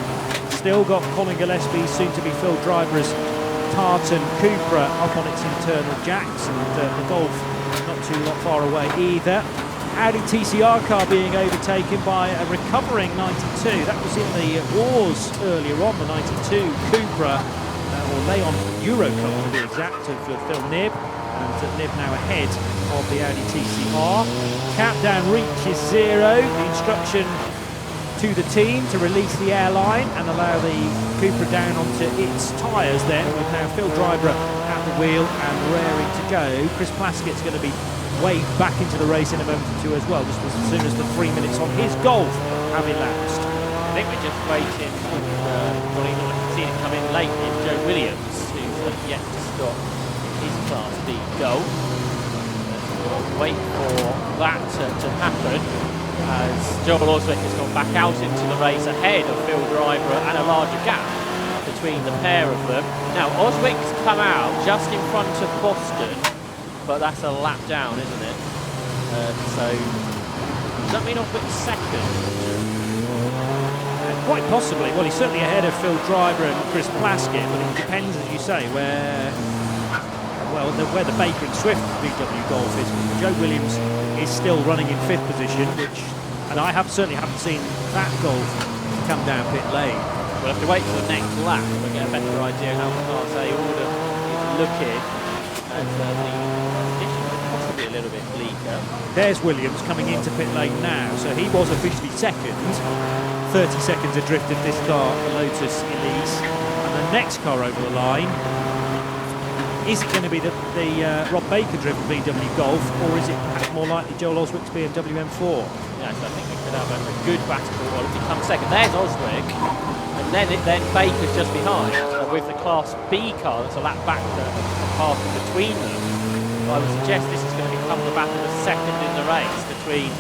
Still got Colin Gillespie, soon to be Phil Driver's Tartan Cupra up on its internal jacks, and the Golf not too far away either. Audi TCR car being overtaken by a recovering 92. That was in the wars earlier on, the 92 Cupra, or Leon Eurocolor to be exact, of Phil Knibb. And Knibb now ahead of the Audi TCR. Countdown reaches 0. The instruction to the team to release the airline and allow the Cupra down onto its tyres then, with now Phil Driver at the wheel and raring to go. Chris Plaskett's going to be waved back into the race in a moment or two as well, just as soon as the 3 minutes on his Golf have elapsed. I think we're just waiting for see it come in late in Joe Williams, who's yet to stop his Class B Golf. We'll wait for that to happen, as Joel Oswick has gone back out into the race ahead of Phil Driver and a larger gap between the pair of them. Now Oswick's come out just in front of Boston, but that's a lap down, isn't it? So does that mean Oswick's second? Quite possibly. Well, he's certainly ahead of Phil Driver and Chris Plaskett, but it depends, as you say, where well, where the Baker and Swift VW Golf is. Joe Williams is still running in 5th position, and I certainly haven't seen that Golf come down pit lane. We'll have to wait for the next lap to get a better idea how the Class A order is looking, as the conditions are possibly a little bit bleaker. There's Williams coming into pit lane now, so he was officially second. 30 seconds adrift of this car, the Lotus Elise. And the next car over the line, is it going to be the Rob Baker-driven VW Golf, or is it perhaps more likely Joel Oswick's BMW M4? Yes, I think we could have a good battle for it. If he comes second, there's Oswick, and then Baker's just behind. With the Class B car that's a lap back passing between them, I would suggest this is going to become the battle of second in the race between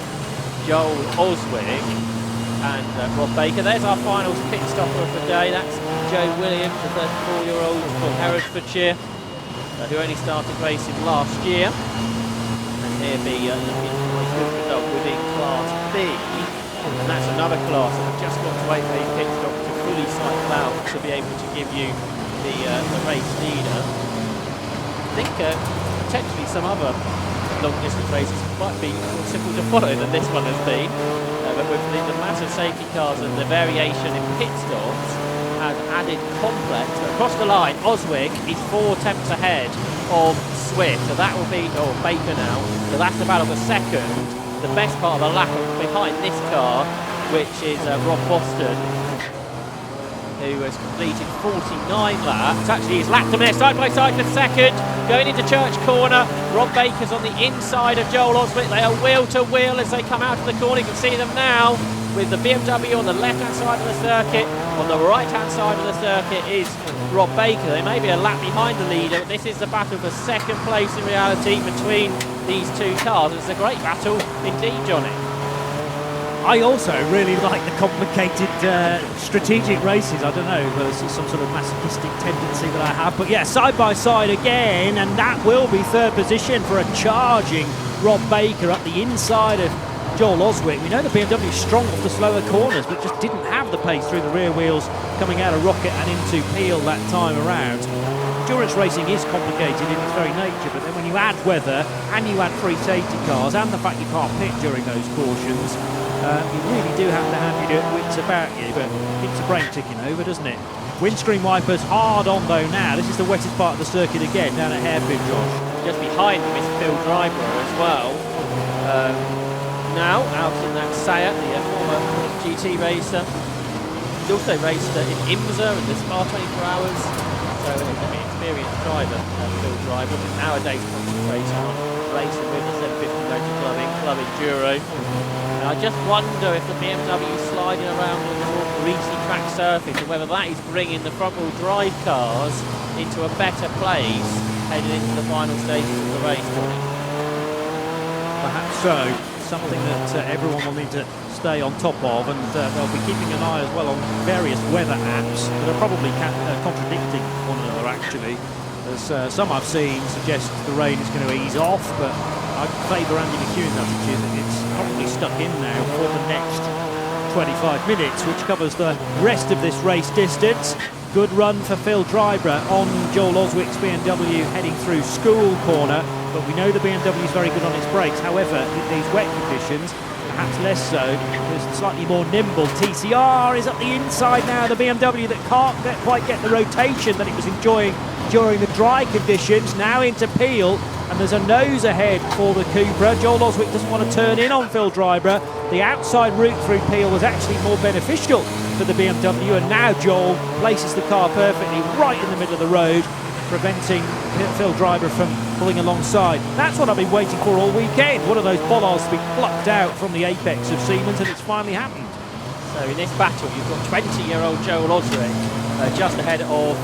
Joel Oswick and Rob Baker. There's our final pit stopper of the day. That's Joe Williams, the 34-year-old from Herefordshire, who only started racing last year. And he'll be looking for a good result within Class B. And that's another class that we've just got to wait for his pit stop to fully cycle out to be able to give you the race leader. I think potentially some other long distance races might be more simple to follow than this one has been. But with the massive safety cars and the variation in pit stops has added complex. But across the line, Oswick is 4 tenths ahead of Swift, so that will be Baker now. So that's the battle for second. The best part of the lap behind this car, which is Rob Boston, who has completed 49 laps. Actually, he's lapped a minute side by side for second. Going into Church Corner, Rob Baker's on the inside of Joel Oswick. They are wheel to wheel as they come out of the corner. You can see them now with the BMW on the left-hand side of the circuit. On the right-hand side of the circuit is Rob Baker. They may be a lap behind the leader, but this is the battle for second place in reality between these two cars. It's a great battle indeed, Johnny. I also really like the complicated strategic races. I don't know, there's some sort of masochistic tendency that I have. But yeah, side by side again, and that will be 3rd position for a charging Rob Baker up the inside of Joel Oswick. We know the BMW is strong off the slower corners, but just didn't have the pace through the rear wheels coming out of Rocket and into Peel that time around. Endurance racing is complicated in its very nature, but then when you add weather and you add free safety cars and the fact you can't pit during those cautions, you really do have to have your wits about you, but keeps the brain ticking over, doesn't it? Windscreen wipers hard on though now. This is the wettest part of the circuit again, down at Hairpin, Josh. Just behind him is Phil Driver as well. Now, out in that Seat, the former GT racer. He's also raced in IMSA and the Spa 24 Hours. So an experienced driver, Phil Driver, but nowadays concentrating on racing with the 750 Motor Club Enduro. And I just wonder if the BMW is sliding around on a more greasy track surface, and whether that is bringing the front-wheel drive cars into a better place heading into the final stages of the race, Johnny. Perhaps so. Something that everyone will need to stay on top of, and they'll be keeping an eye as well on various weather apps that are probably contradicting one another actually, as some I've seen suggest the rain is going to ease off, but I favour Andy McEwen's attitude that it's probably stuck in now for the next 25 minutes, which covers the rest of this race distance. Good run for Phil Driver on Joel Oswick's BMW heading through School Corner, but we know the BMW is very good on its brakes. However, in these wet conditions, perhaps less so. There's slightly more nimble. TCR is up the inside now, the BMW that can't quite get the rotation that it was enjoying during the dry conditions. Now into Peel, and there's a nose ahead for the Cupra. Joel Oswick doesn't want to turn in on Phil Driver. The outside route through Peel was actually more beneficial for the BMW, and now Joel places the car perfectly right in the middle of the road, preventing Phil Driver from pulling alongside. That's what I've been waiting for all weekend. One of those bollards to be plucked out from the apex of Siemens, and it's finally happened. So in this battle, you've got 20-year-old Joel Oswick just ahead of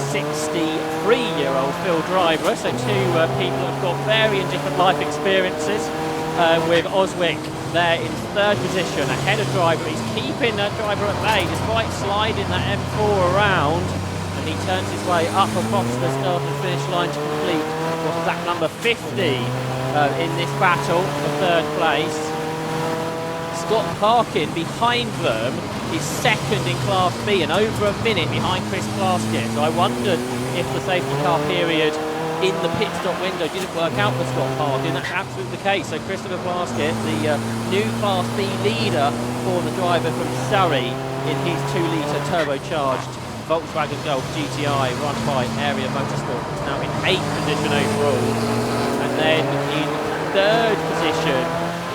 63-year-old Phil Driver. So two people have got varying different life experiences. With Oswick there in 3rd position, ahead of Driver. He's keeping Driver at bay despite sliding that M4 around, and he turns his way up across the start and finish line to complete what is that number 50 in this battle for 3rd place. Scott Parkin behind them is 2nd in Class B and over a minute behind Chris Plaskett. So I wondered if the safety car period in the pit stop window didn't work out for Scott Parkin. That's absolutely the case. So Christopher Plaskett, the new Class B leader for the driver from Surrey in his 2-litre turbocharged Volkswagen Golf GTI run by Area Motorsport, is now in 8th position overall. And then in 3rd position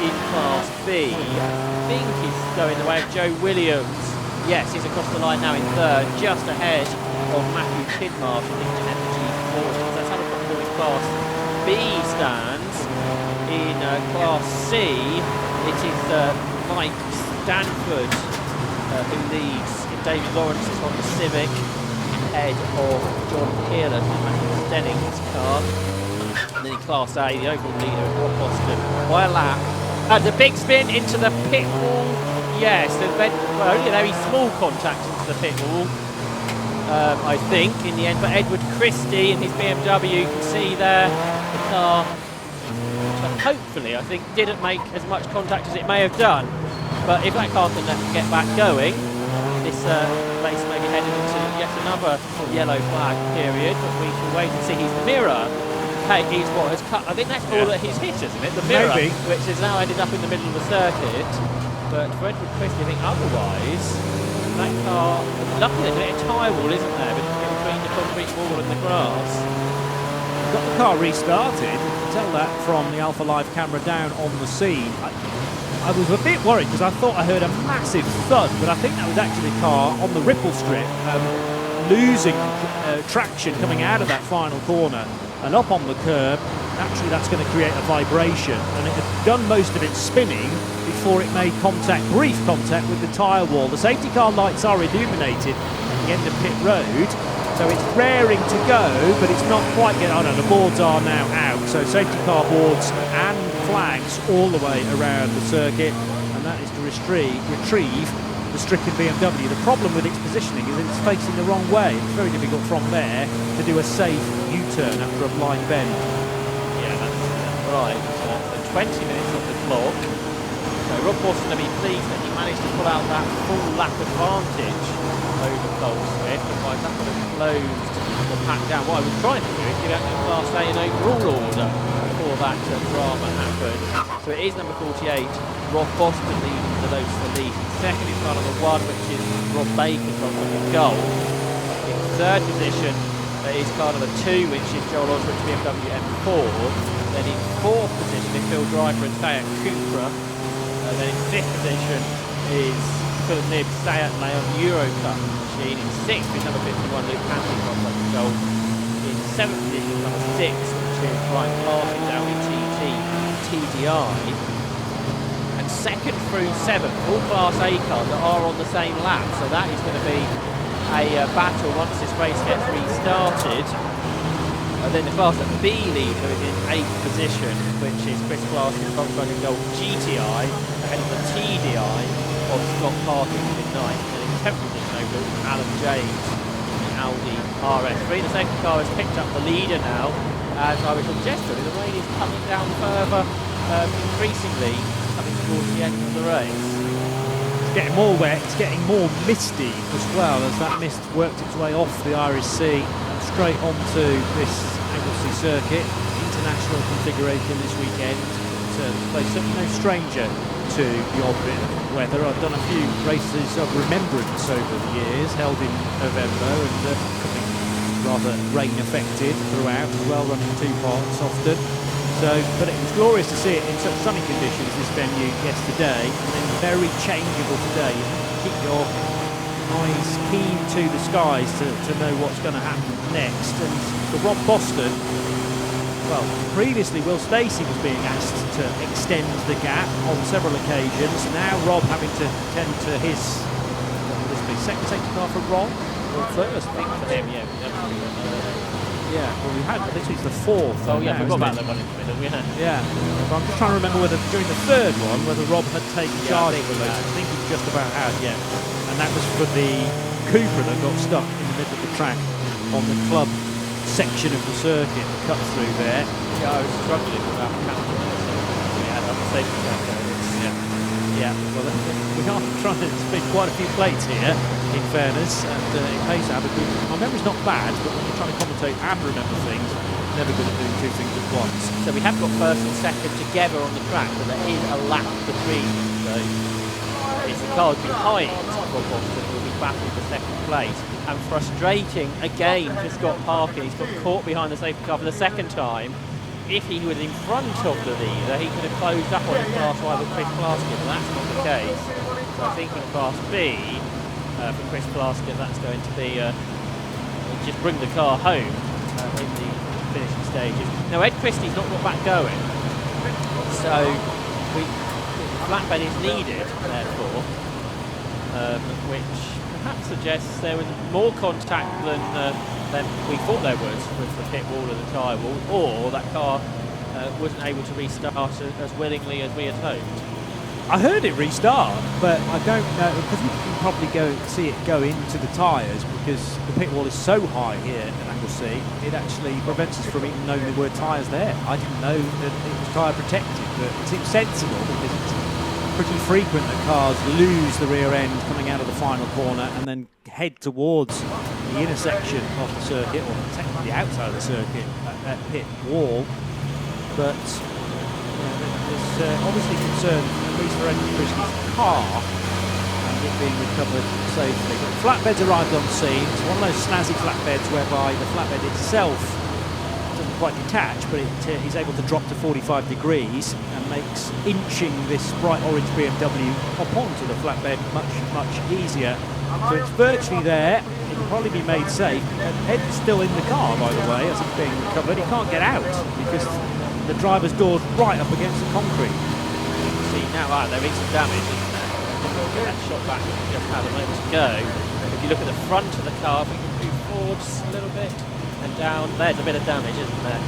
in Class B, I think he's going the way of Joe Williams. Yes, he's across the line now in 3rd, just ahead of Matthew Tidmarsh in the G40. So that's how the performing Class B stands. In Class C, it is Mike Stanford who leads. David Lawrence is on the Civic, ahead of John Peerless in Matthew Stenning's car. And then in Class A, the overall leader is Rob Boston by a lap. The big spin into the pit wall. Yes, only a very small contact into the pit wall. I think, in the end, but Edward Christie in his BMW, you can see there the car, hopefully, I think, didn't make as much contact as it may have done. But if that car can get back going, this race may be headed into yet another yellow flag period, but we can wait and see. His mirror is what has cut. I think that's all that he's hit, isn't it? The mirror, maybe, which has now ended up in the middle of the circuit. But for Edward Christie, I think otherwise, that car, luckily there's a tyre wall, isn't there, between the concrete wall and the grass. Got the car restarted. You can tell that from the Alpha Live camera down on the scene. I was a bit worried because I thought I heard a massive thud, but I think that was actually the car on the ripple strip losing traction coming out of that final corner and up on the curb. Naturally, that's going to create a vibration, and it had done most of its spinning before it made contact, brief contact, with the tyre wall. The safety car lights are illuminated at the end of pit road, so it's raring to go, but it's not quite getting. Oh no, the boards are now out, so safety car boards and flags all the way around the circuit, and that is to retrieve the stricken BMW. The problem with its positioning is that it's facing the wrong way. It's very difficult from there to do a safe U-turn after a blind bend. Yeah, that's right. So 20 minutes on the clock. So Rob Boston will be pleased that he managed to pull out that full lap advantage over Cole Smith. Otherwise that would have closed the pack down. What I was trying to do is get out the Class A in overall order before that drama happened. So it is number 48, Rob Boston leading the those for lead. Second is car number 1, which is Rob Baker from the Gulf. In 3rd position is car number 2, which is Joel Osrich's BMW M4. Then in 4th position is Phil Driver and Seat Cupra. And then in 5th position is Philip Nibbs' Seat Leon Eurocup machine. In 6th is number 51, Luke Hanley from the Gulf. In 7th position is number 6, which is Brian Parkin's Audi TT TDI. And 2nd through 7th, all Class A cars that are on the same lap, so that is going to be a battle once this race gets restarted. And then the Class B leader is in 8th position, which is Chris Clark's Volkswagen Golf GTI, ahead of the TDI of Scott Parkin in 9th, and in 10th position over Alan James in Audi RS3. The safety car has picked up the leader now, as I was suggesting, the rain is coming down further, increasingly coming towards the end of the race. It's getting more wet, it's getting more misty as well, as that mist worked its way off the Irish Sea and straight onto this Anglesey circuit. International configuration this weekend. It's certainly no stranger to the odd bit of weather. I've done a few races of remembrance over the years, held in November, and coming rather rain affected throughout as well, running 2 parts often. So, but it was glorious to see it in such sunny conditions, this venue yesterday, and then very changeable today. You have to keep your eyes keen to the skies to know what's going to happen next. And for Rob Boston, well, previously Will Stacey was being asked to extend the gap on several occasions. Now Rob having to tend to his, what will this be, second safety car for Rob? Or first, I think, for him, yeah. Yeah, well, we had, this is the 4th. Oh, yeah, I now, forgot about that one in the middle, yeah. Yeah, but I'm just trying to remember whether during the 3rd one, whether Rob had taken charge of it. I think he just about had, yeah. And that was for the Cupra that got stuck in the middle of the track on the club section of the circuit, the cut through there. Yeah, I was struggling with that counter. We had other safety car goals. Yeah, well, we are trying to spin quite a few plates here, in fairness, and it pays to have a good. My memory's not bad, but when you're trying to commentate and remember things, never good at doing two things at once. So we have got first and second together on the track, but there is a lap between. So it's the cars behind Rob Boston will be battling for second place. And frustrating again for Scott Parker. He's got caught behind the safety car for the second time. If he was in front of the leader, he could have closed up on the Class Y with Chris Plaskett, but that's not the case. So I think in Class B, for Chris Plaskett, that's going to be just bring the car home in the finishing stages. Now Ed Christie's not got back going, so flatbed is needed, therefore, which perhaps suggests there was more contact than we thought there was with the pit wall and the tyre wall, or that car wasn't able to restart as willingly as we had hoped. I heard it restart, but I don't know, because you can probably see it go into the tyres, because the pit wall is so high here at Anglesey, it actually prevents us from even knowing there were tyres there. I didn't know that it was tyre protected, but it seems sensible, because it's pretty frequent that cars lose the rear end coming out of the final corner and then head towards the intersection of the circuit, or technically outside of the circuit, at pit wall. But there's obviously concern, at least for Ed Christie's car, and it being recovered safely. But flatbeds arrived on scene. It's one of those snazzy flatbeds whereby the flatbed itself doesn't quite detach, but he's able to drop to 45 degrees and makes inching this bright orange BMW up onto the flatbed much easier. So it's virtually there. It will probably be made safe. And Ed's still in the car, by the way, as it's being recovered. He can't get out because the driver's door's right up against the concrete. See now, there is some damage, isn't there? We'll get that shot back we just had a moment ago. If you look at the front of the car, we can move forwards a little bit and down. There's a bit of damage, isn't there?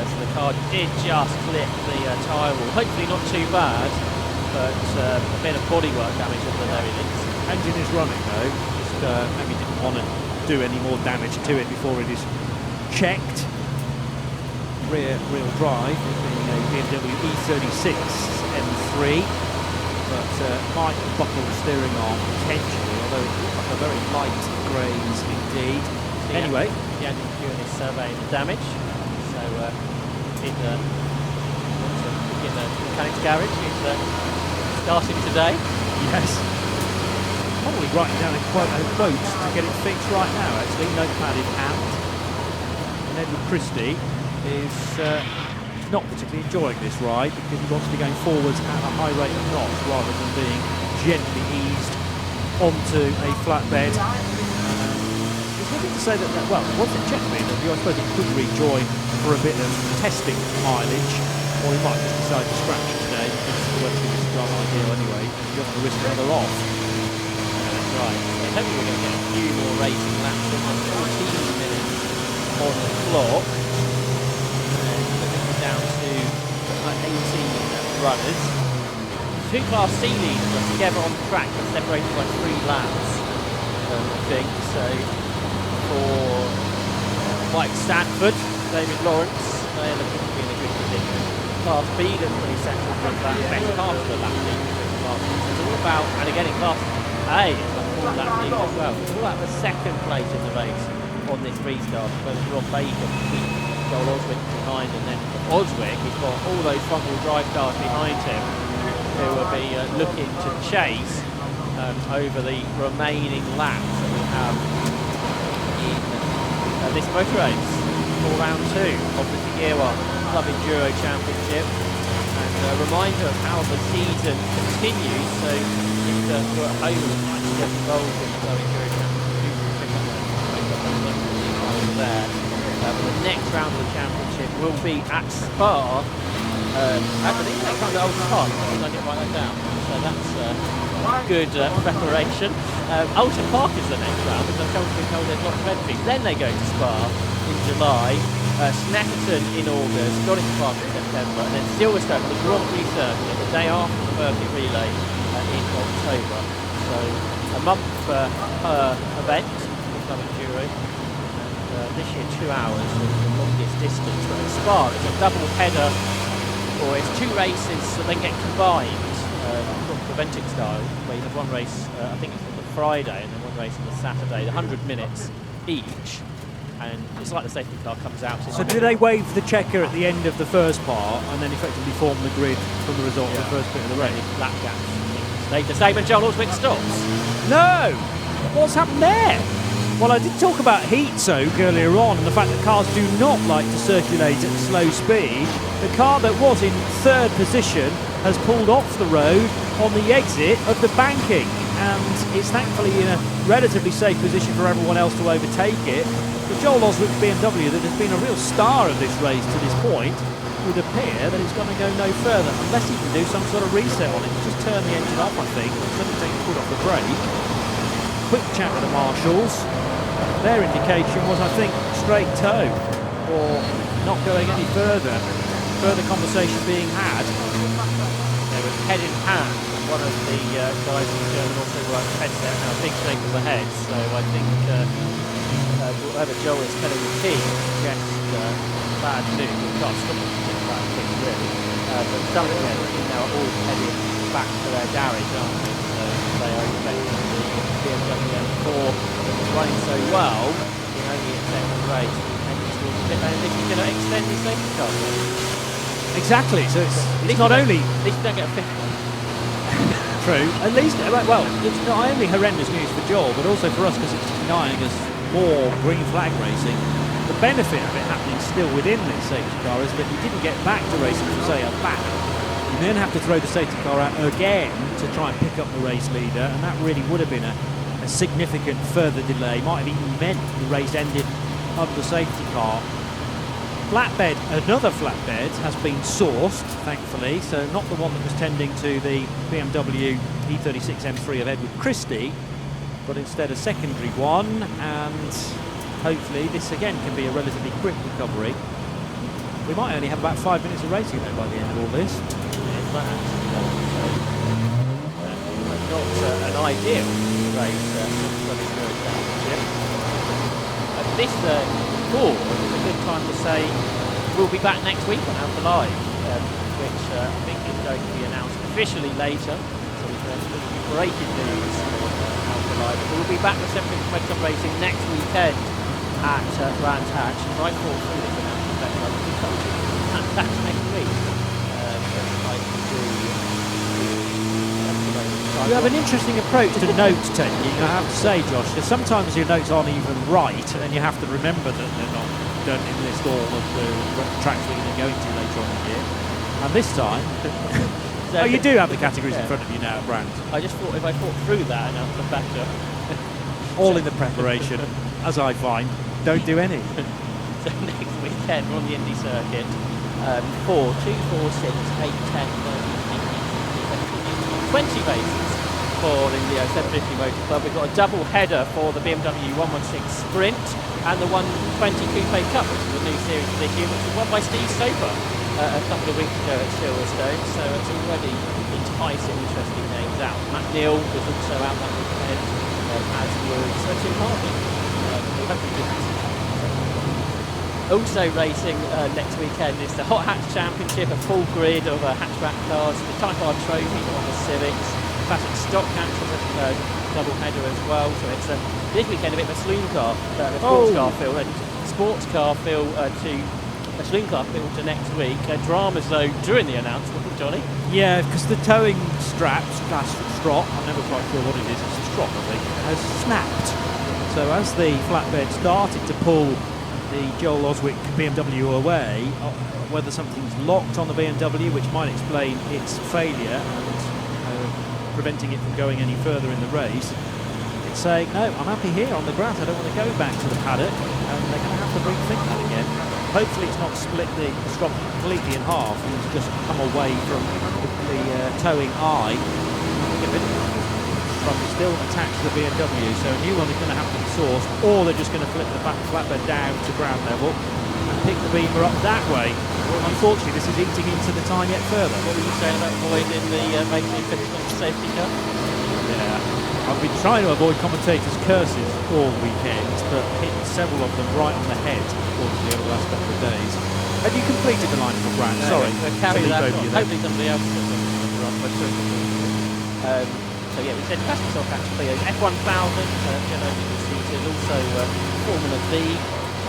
So the car did just clip the tyre wall. Hopefully not too bad, but a bit of bodywork damage at the very least. Engine is running though. Just maybe didn't want to do any more damage to it before it is checked. Rear wheel drive, being a BMW E36 M3, but might buckle the steering arm potentially, although it looks like a very light graze indeed. Anyway, the engine doing his survey of the damage, so in the mechanic's garage, he's starting today. Yes. Probably writing down a quote to get it fixed right now, actually, notepad in hand. And Edward Christie is not particularly enjoying this ride because he wants to be going forwards at a high rate of knots rather than being gently eased onto a flatbed. There's nothing to say that, well, once it checked BMW, I suppose it could rejoin for a bit of testing mileage, or he might just decide to scratch today because the weather conditions aren't ideal anyway. You don't want to risk another off. Right, so hopefully we're going to get a few more racing laps in 14 minutes on the clock. And looking down to 18 runners. Two Class C leaders are together on the track, but separated by 3 laps, I think. So for Mike Stanford, David Lawrence, they are looking to be in a good position. Class B looks pretty settled with that best half of the lap lead. It's all about, and again in Class A, that lead as well. It's all about the second place in the race on this restart. Both Rob Baker beat Joel Oswick behind, and then Oswick has got all those front-wheel drive cars behind him who will be looking to chase over the remaining laps that we have in this motor race for round 2 of the Tiguera Club Enduro Championship. And a reminder of how the season continues. So if you're at home and would like to get involved in the Club Enduro Championship, check out there. The next round of the championship will be at Spa. Actually, next round at Old Park. I didn't write that down. So that's good preparation. Alton Park is the next round because I've been told there's lots of entries. Then they go to Spa in July. Snetterton in August, Donington Park in September, and then Silverstone for the Grand Prix circuit the day after the Birkin Relay in October. So a month per event for Club Enduro, and this year 2 hours is the longest distance. But at Spa it's a double header, or it's 2 races that then get combined, not preventing style, where you have one race, I think it's on the Friday, and then one race on the Saturday, 100 minutes each. and it's like the safety car comes out. So do they wave the checker at the end of the first part and then effectively form the grid from the result of the first bit of the race? Lap gaps. They the same and Joel Oswick stops. No! What's happened there? Well, I did talk about heat soak earlier on and the fact that cars do not like to circulate at slow speed. The car that was in third position has pulled off the road on the exit of the banking, and it's thankfully in a relatively safe position for everyone else to overtake it. The Joel Oswick BMW, that has been a real star of this race to this point, would appear that it's going to go no further unless he can do some sort of reset on it. Just turn the engine off, I think, and suddenly take the foot off the brake. Quick chat with the marshals. Their indication was, I think, straight toe, or not going any further. Further conversation being had. They were head in hand. One of the guys in German also worked headset, now a big shake of the head. So I think whatever Joel is telling the team suggests bad news. We can't stop it from bad things, really. But some of the team now are all heading back to their garage, aren't they? So they are expecting the BMW M4 that was running so well, being only at second race, and this is going to extend the safety car. Exactly, so it's not only... At least you don't get a fifth one. True. At least, well, it's not only horrendous news for Joel, but also for us because it's denying us more green flag racing. The benefit of it happening still within this safety car is that you didn't get back to racing for, say, a lap. You then have to throw the safety car out again to try and pick up the race leader, and that really would have been a significant further delay. Might have even meant the race ended under safety car. Flatbed, another flatbed, has been sourced, thankfully, so not the one that was tending to the BMW E36 M3 of Edward Christie, but instead a secondary one, and hopefully this again can be a relatively quick recovery. We might only have about 5 minutes of racing though by the end of all this. Not an ideal race for the Euro Championship. This Ford is a good time to say we'll be back next week on Alpha Live, which I think is going to be announced officially later. So we've got breaking news on Alpha Live. We'll be back with 750 Motor Racing next weekend at Brands Hatch. Right thought through this announcement, I think we'll come to Brands Hatch next week. You have an interesting approach to note taking, I have to say, Josh, because sometimes your notes aren't even right and you have to remember that they're not, don't enlist all of the tracks we're going to go into later on in the year. And this time, so you do have the categories in front of you now at Brands. I just thought if I thought through that announcement better. All in the preparation, as I find, don't do any. So next weekend we're on the Indy circuit. 4, 2, 4, 6, 8, 10, 20 races for the 750 Motor Club. We've got a double header for the BMW 116 Sprint and the 120 Coupe Cup, which is a new series for this year, which was won by Steve Soper a couple of weeks ago at Silverstone. So it's already enticing, interesting names out. Matt Neal was also out that weekend, as was Tim Harvey. Also racing next weekend is the Hot Hatch Championship, a full grid of hatchback cars, the Type R Trophy on the Civics, Classic Stock Hatch is a double header as well. So it's this weekend a bit of a saloon car, sports car field, and sports car field to a saloon car field to next week. Dramas though during the announcement, Johnny. Yeah, because the towing strap, strop, I'm never quite sure what it is, it's a strop I think, has snapped. So as the flatbed started to pull the Joel Oswick BMW away, whether something's locked on the BMW, which might explain its failure and preventing it from going any further in the race, it's saying, no, I'm happy here on the grass, I don't want to go back to the paddock, and they're going to have to rethink that again. Hopefully it's not split the strop completely in half and it's just come away from the towing eye. Strop is still attached to the BMW, so a new one is going to have to be sourced, or they're just going to flip the flatbed down to ground level and pick the beamer up that way. Unfortunately, this is eating into the time yet further. What were you saying about avoiding the making finish on the safety car? Yeah, I've been trying to avoid commentators' curses all weekend, but hit several of them right on the head, unfortunately, over the last couple of days. Have you completed the line for Brand? Sorry, we'll carry that on. Hopefully somebody else will run. So yeah, we said classic stock actually F1000, seated, also Formula V,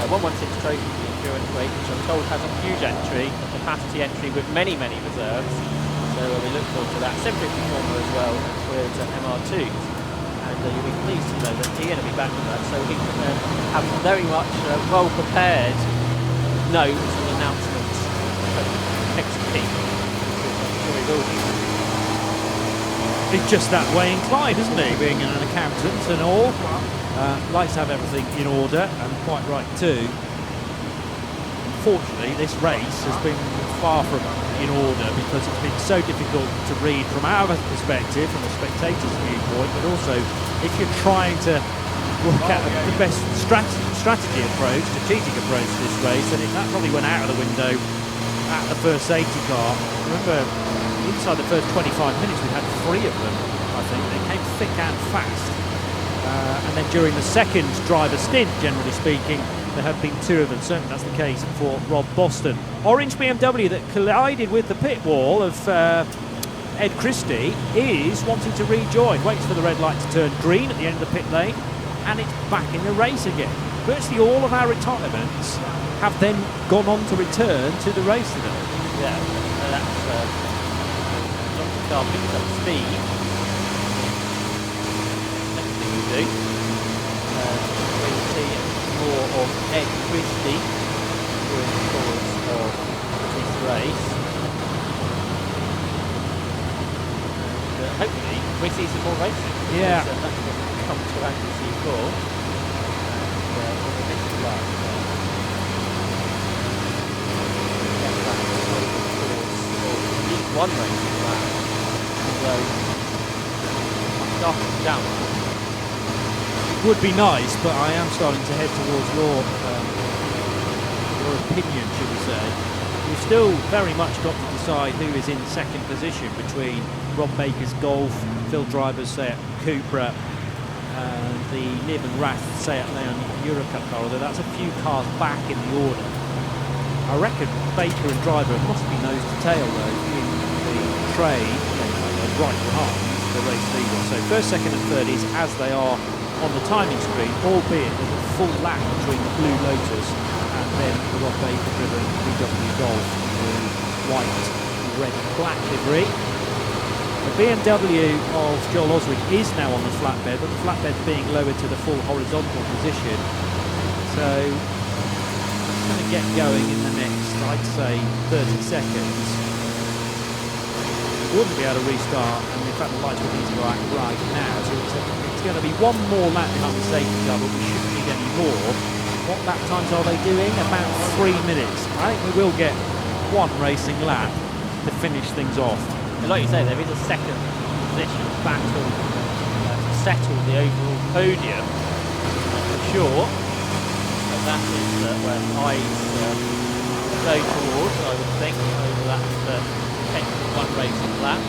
116 trophy for the endurance race, which I'm told has a huge entry, a capacity entry with many reserves. So we look forward to that. 750 Formula as well, and Toyota MR2s. And you'll be pleased to know that Ian will be back with us, so he can have very much well prepared notes and announcements next week. I'm sure he will be. He's just that way inclined, isn't he? Being an accountant and all. Likes to have everything in order, and quite right too. Unfortunately, this race has been far from in order because it's been so difficult to read from our perspective, from a spectator's viewpoint, but also if you're trying to work out the best strategy approach, strategic approach to this race, then that probably went out of the window at the first safety car. Remember, inside the first 25 minutes we had 3 of them, I think. They came thick and fast. And then during the second driver stint, generally speaking, there have been 2 of them. Certainly that's the case for Rob Boston. Orange BMW that collided with the pit wall of Ed Christie is wanting to rejoin. Waits for the red light to turn green at the end of the pit lane, and it's back in the race again. Virtually all of our retirements have then gone on to return to the race today. Yeah, that's as long as the car picks up speed. Next thing we do, we'll see more of Ed Christie during the course of this race. And hopefully we see some more racing. Yeah. Because, that's what we come to Anglesey for. And on the next lap, at least one racing lap. Although I'm starting to doubt it. Would be nice, but I am starting to head towards your opinion, should we say. We've still very much got to decide who is in second position between Rob Baker's Golf, Phil Driver's Seat Cupra, and the Nib and Rath Seat Leon Eurocup car, although that's a few cars back in the order. I reckon Baker and Driver must be nose to tail though in the trade, right behind the race leader. So first, second and third is as they are on the timing screen, albeit there's a full lap between the blue Lotus and then the Rob Baker driven VW Golf in white, red, black livery. The BMW of Joel Oswald is now on the flatbed, but the flatbed's being lowered to the full horizontal position. So it's going to get going in the next, I'd say, 30 seconds. It wouldn't be able to restart, and in fact the lights would need to go out right now. So it's going to be one more lap behind the safety car, but we shouldn't need any more. What lap times are they doing? About 3 minutes. I think we will get one racing lap to finish things off. And like you say, there is a second position battle to settle the overall podium for sure. And that is where eyes go towards, I would think, over that potential one racing lap.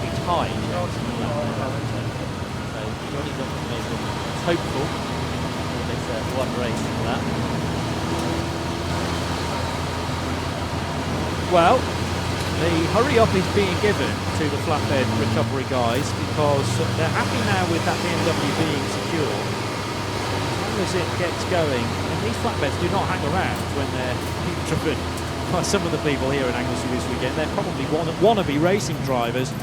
Be tied. So Johnny's optimism is hopeful for this one racing lap. Well, the hurry up is being given to the flatbed recovery guys because they're happy now with that BMW being secure. As long as it gets going, and these flatbeds do not hang around when they're driven by some of the people here in Anglesey this weekend. They're probably wannabe racing drivers.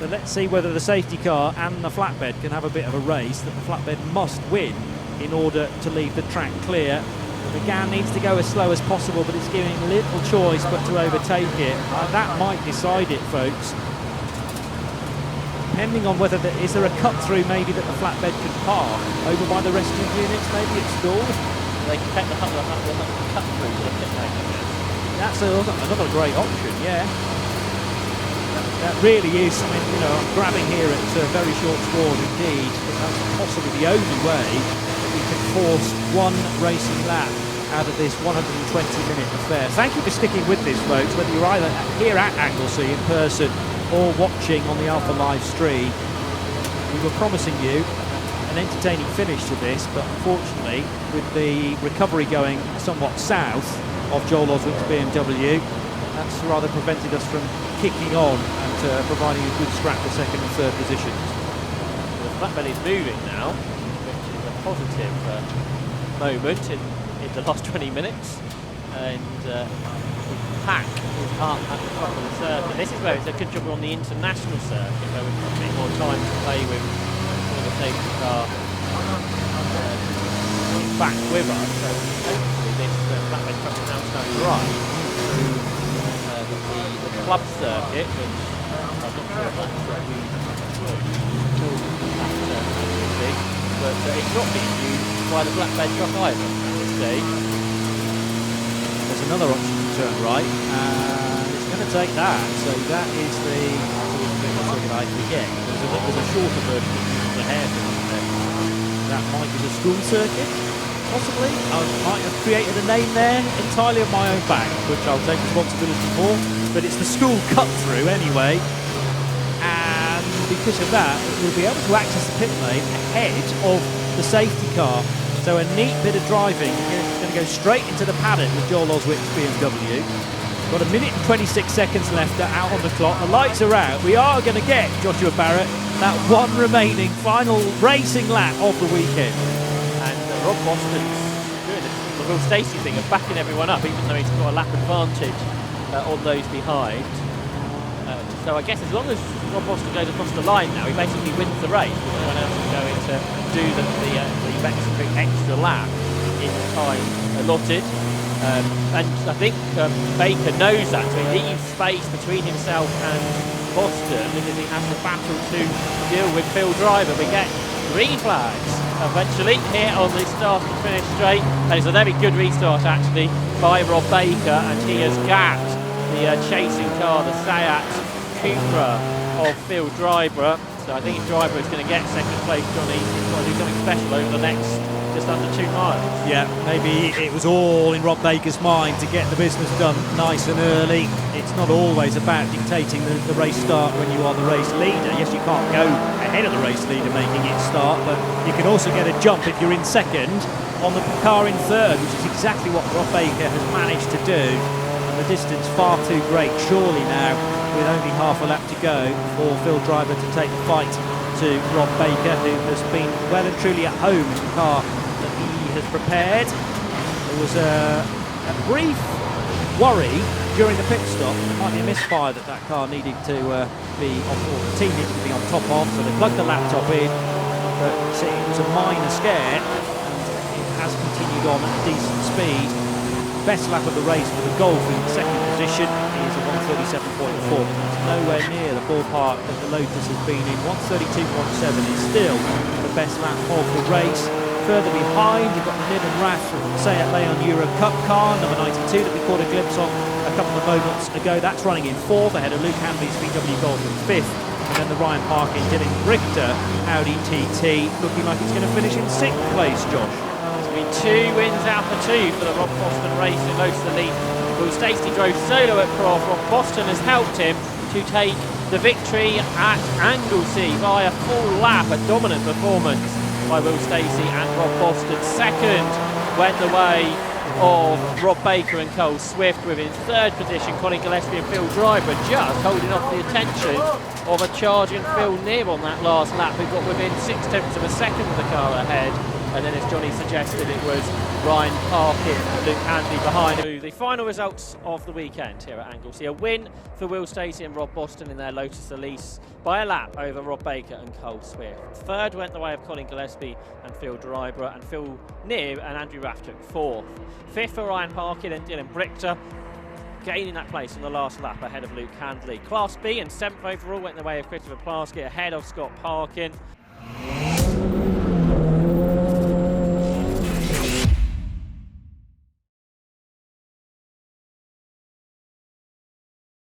So let's see whether the safety car and the flatbed can have a bit of a race that the flatbed must win in order to leave the track clear. The GAN needs to go as slow as possible, but it's giving little choice but to overtake it. That might decide it, folks. Depending on whether is there a cut through maybe that the flatbed can park over by the rescue units, maybe it's stalled. They can take the cut through to the pit lane, I guess. That's another great option, yeah. That really is, I mean, you know, I'm grabbing here at very short straws indeed, but that's possibly the only way that we can force one racing lap out of this 120-minute affair. Thank you for sticking with this, folks, whether you're either here at Anglesey in person or watching on the Alpha live stream. We were promising you an entertaining finish to this, but unfortunately, with the recovery going somewhat south of Joel Oswald's BMW, that's rather prevented us from kicking on and providing a good scrap for second and third positions. The flatbed is moving now. positive moment in the last 20 minutes, and pack is up at the top of the circuit. This is where it's a good job on the international circuit, where we've got a bit more time to play with before the safety car back with us. So hopefully this flatbed truck is now going right through the club circuit, which I'm not sure if that's big, but it's not being used by the flatbed truck either at this stage. There's another option to turn right, and it's going to take that. So that is the circuit I forget. There's a shorter version of the hairpin, isn't there? That might be the school circuit, possibly. I might have created a name there entirely on my own back, which I'll take responsibility for. But it's the school cut through anyway, and because of that, we'll be able to access the pit lane ahead of the safety car. So a neat bit of driving. We're going to go straight into the paddock with Joel Oswick's BMW. Got a minute and 26 seconds left out on the clock. The lights are out. We are going to get Joshua Barrett that one remaining final racing lap of the weekend. And Rob Boston's doing the Will Stacey thing of backing everyone up, even though he's got a lap advantage on those behind. So I guess as long as Rob Boston goes across the line now, he basically wins the race. Everyone else is going to do the Mexico extra lap in the time allotted. And I think Baker knows that, so he leaves space between himself and Boston because he has to battle to deal with Phil Driver. We get green flags eventually here on the start and finish straight, and it's a very good restart actually by Rob Baker, and he has gapped the chasing car, the Seat Cupra of Phil Driver. So I think if Driver is going to get second place, Johnny, he's got to do something special over the next just under 2 miles. Yeah, maybe it was all in Rob Baker's mind to get the business done nice and early. It's not always about dictating the race start when you are the race leader. Yes, you can't go ahead of the race leader making it start, but you can also get a jump if you're in second on the car in third, which is exactly what Rob Baker has managed to do. And the distance far too great, surely now, with only half a lap to go for Phil Driver to take the fight to Rob Baker, who has been well and truly at home in the car that he has prepared. There was a brief worry during the pit stop. There might be a misfire that car needed to be on, or the team needed to be on top of, so they plugged the laptop in, but it was a minor scare, and it has continued on at a decent speed. Best lap of the race for the Golf in second position is a 1:37.4, but it's nowhere near the ballpark that the Lotus has been in. 1:32.7 is still the best lap of the race. Further behind, you've got the Nim and Rath Seat Leon Euro Cup car, number 92, that we caught a glimpse of a couple of moments ago. That's running in fourth, ahead of Luke Handley's VW Golf in fifth. And then the Ryan Parkin Dylan Richter Audi TT, looking like it's going to finish in sixth place, Josh. It's been 2 wins out of 2 for the Rob Boston race in Lotus Elite. Will Stacey drove solo at Croft. Rob Boston has helped him to take the victory at Anglesey by a full lap, a dominant performance by Will Stacey and Rob Boston. Second went the way of Rob Baker and Cole Swift, with in third position Colin Gillespie and Phil Driver, just holding off the attention of a charging Phil Nib on that last lap, who got within 0.6 of a second of the car ahead. And then, as Johnny suggested, it was Ryan Parkin and Luke Handley behind. The final results of the weekend here at Anglesey: a win for Will Stacey and Rob Boston in their Lotus Elise by a lap over Rob Baker and Cole Swift. Third went the way of Colin Gillespie and Phil Driver, and Phil Nib and Andrew Raff took fourth. Fifth for Ryan Parkin and Dylan Richter, gaining that place on the last lap ahead of Luke Handley. Class B and 7th overall went the way of Christopher Plaskett ahead of Scott Parkin.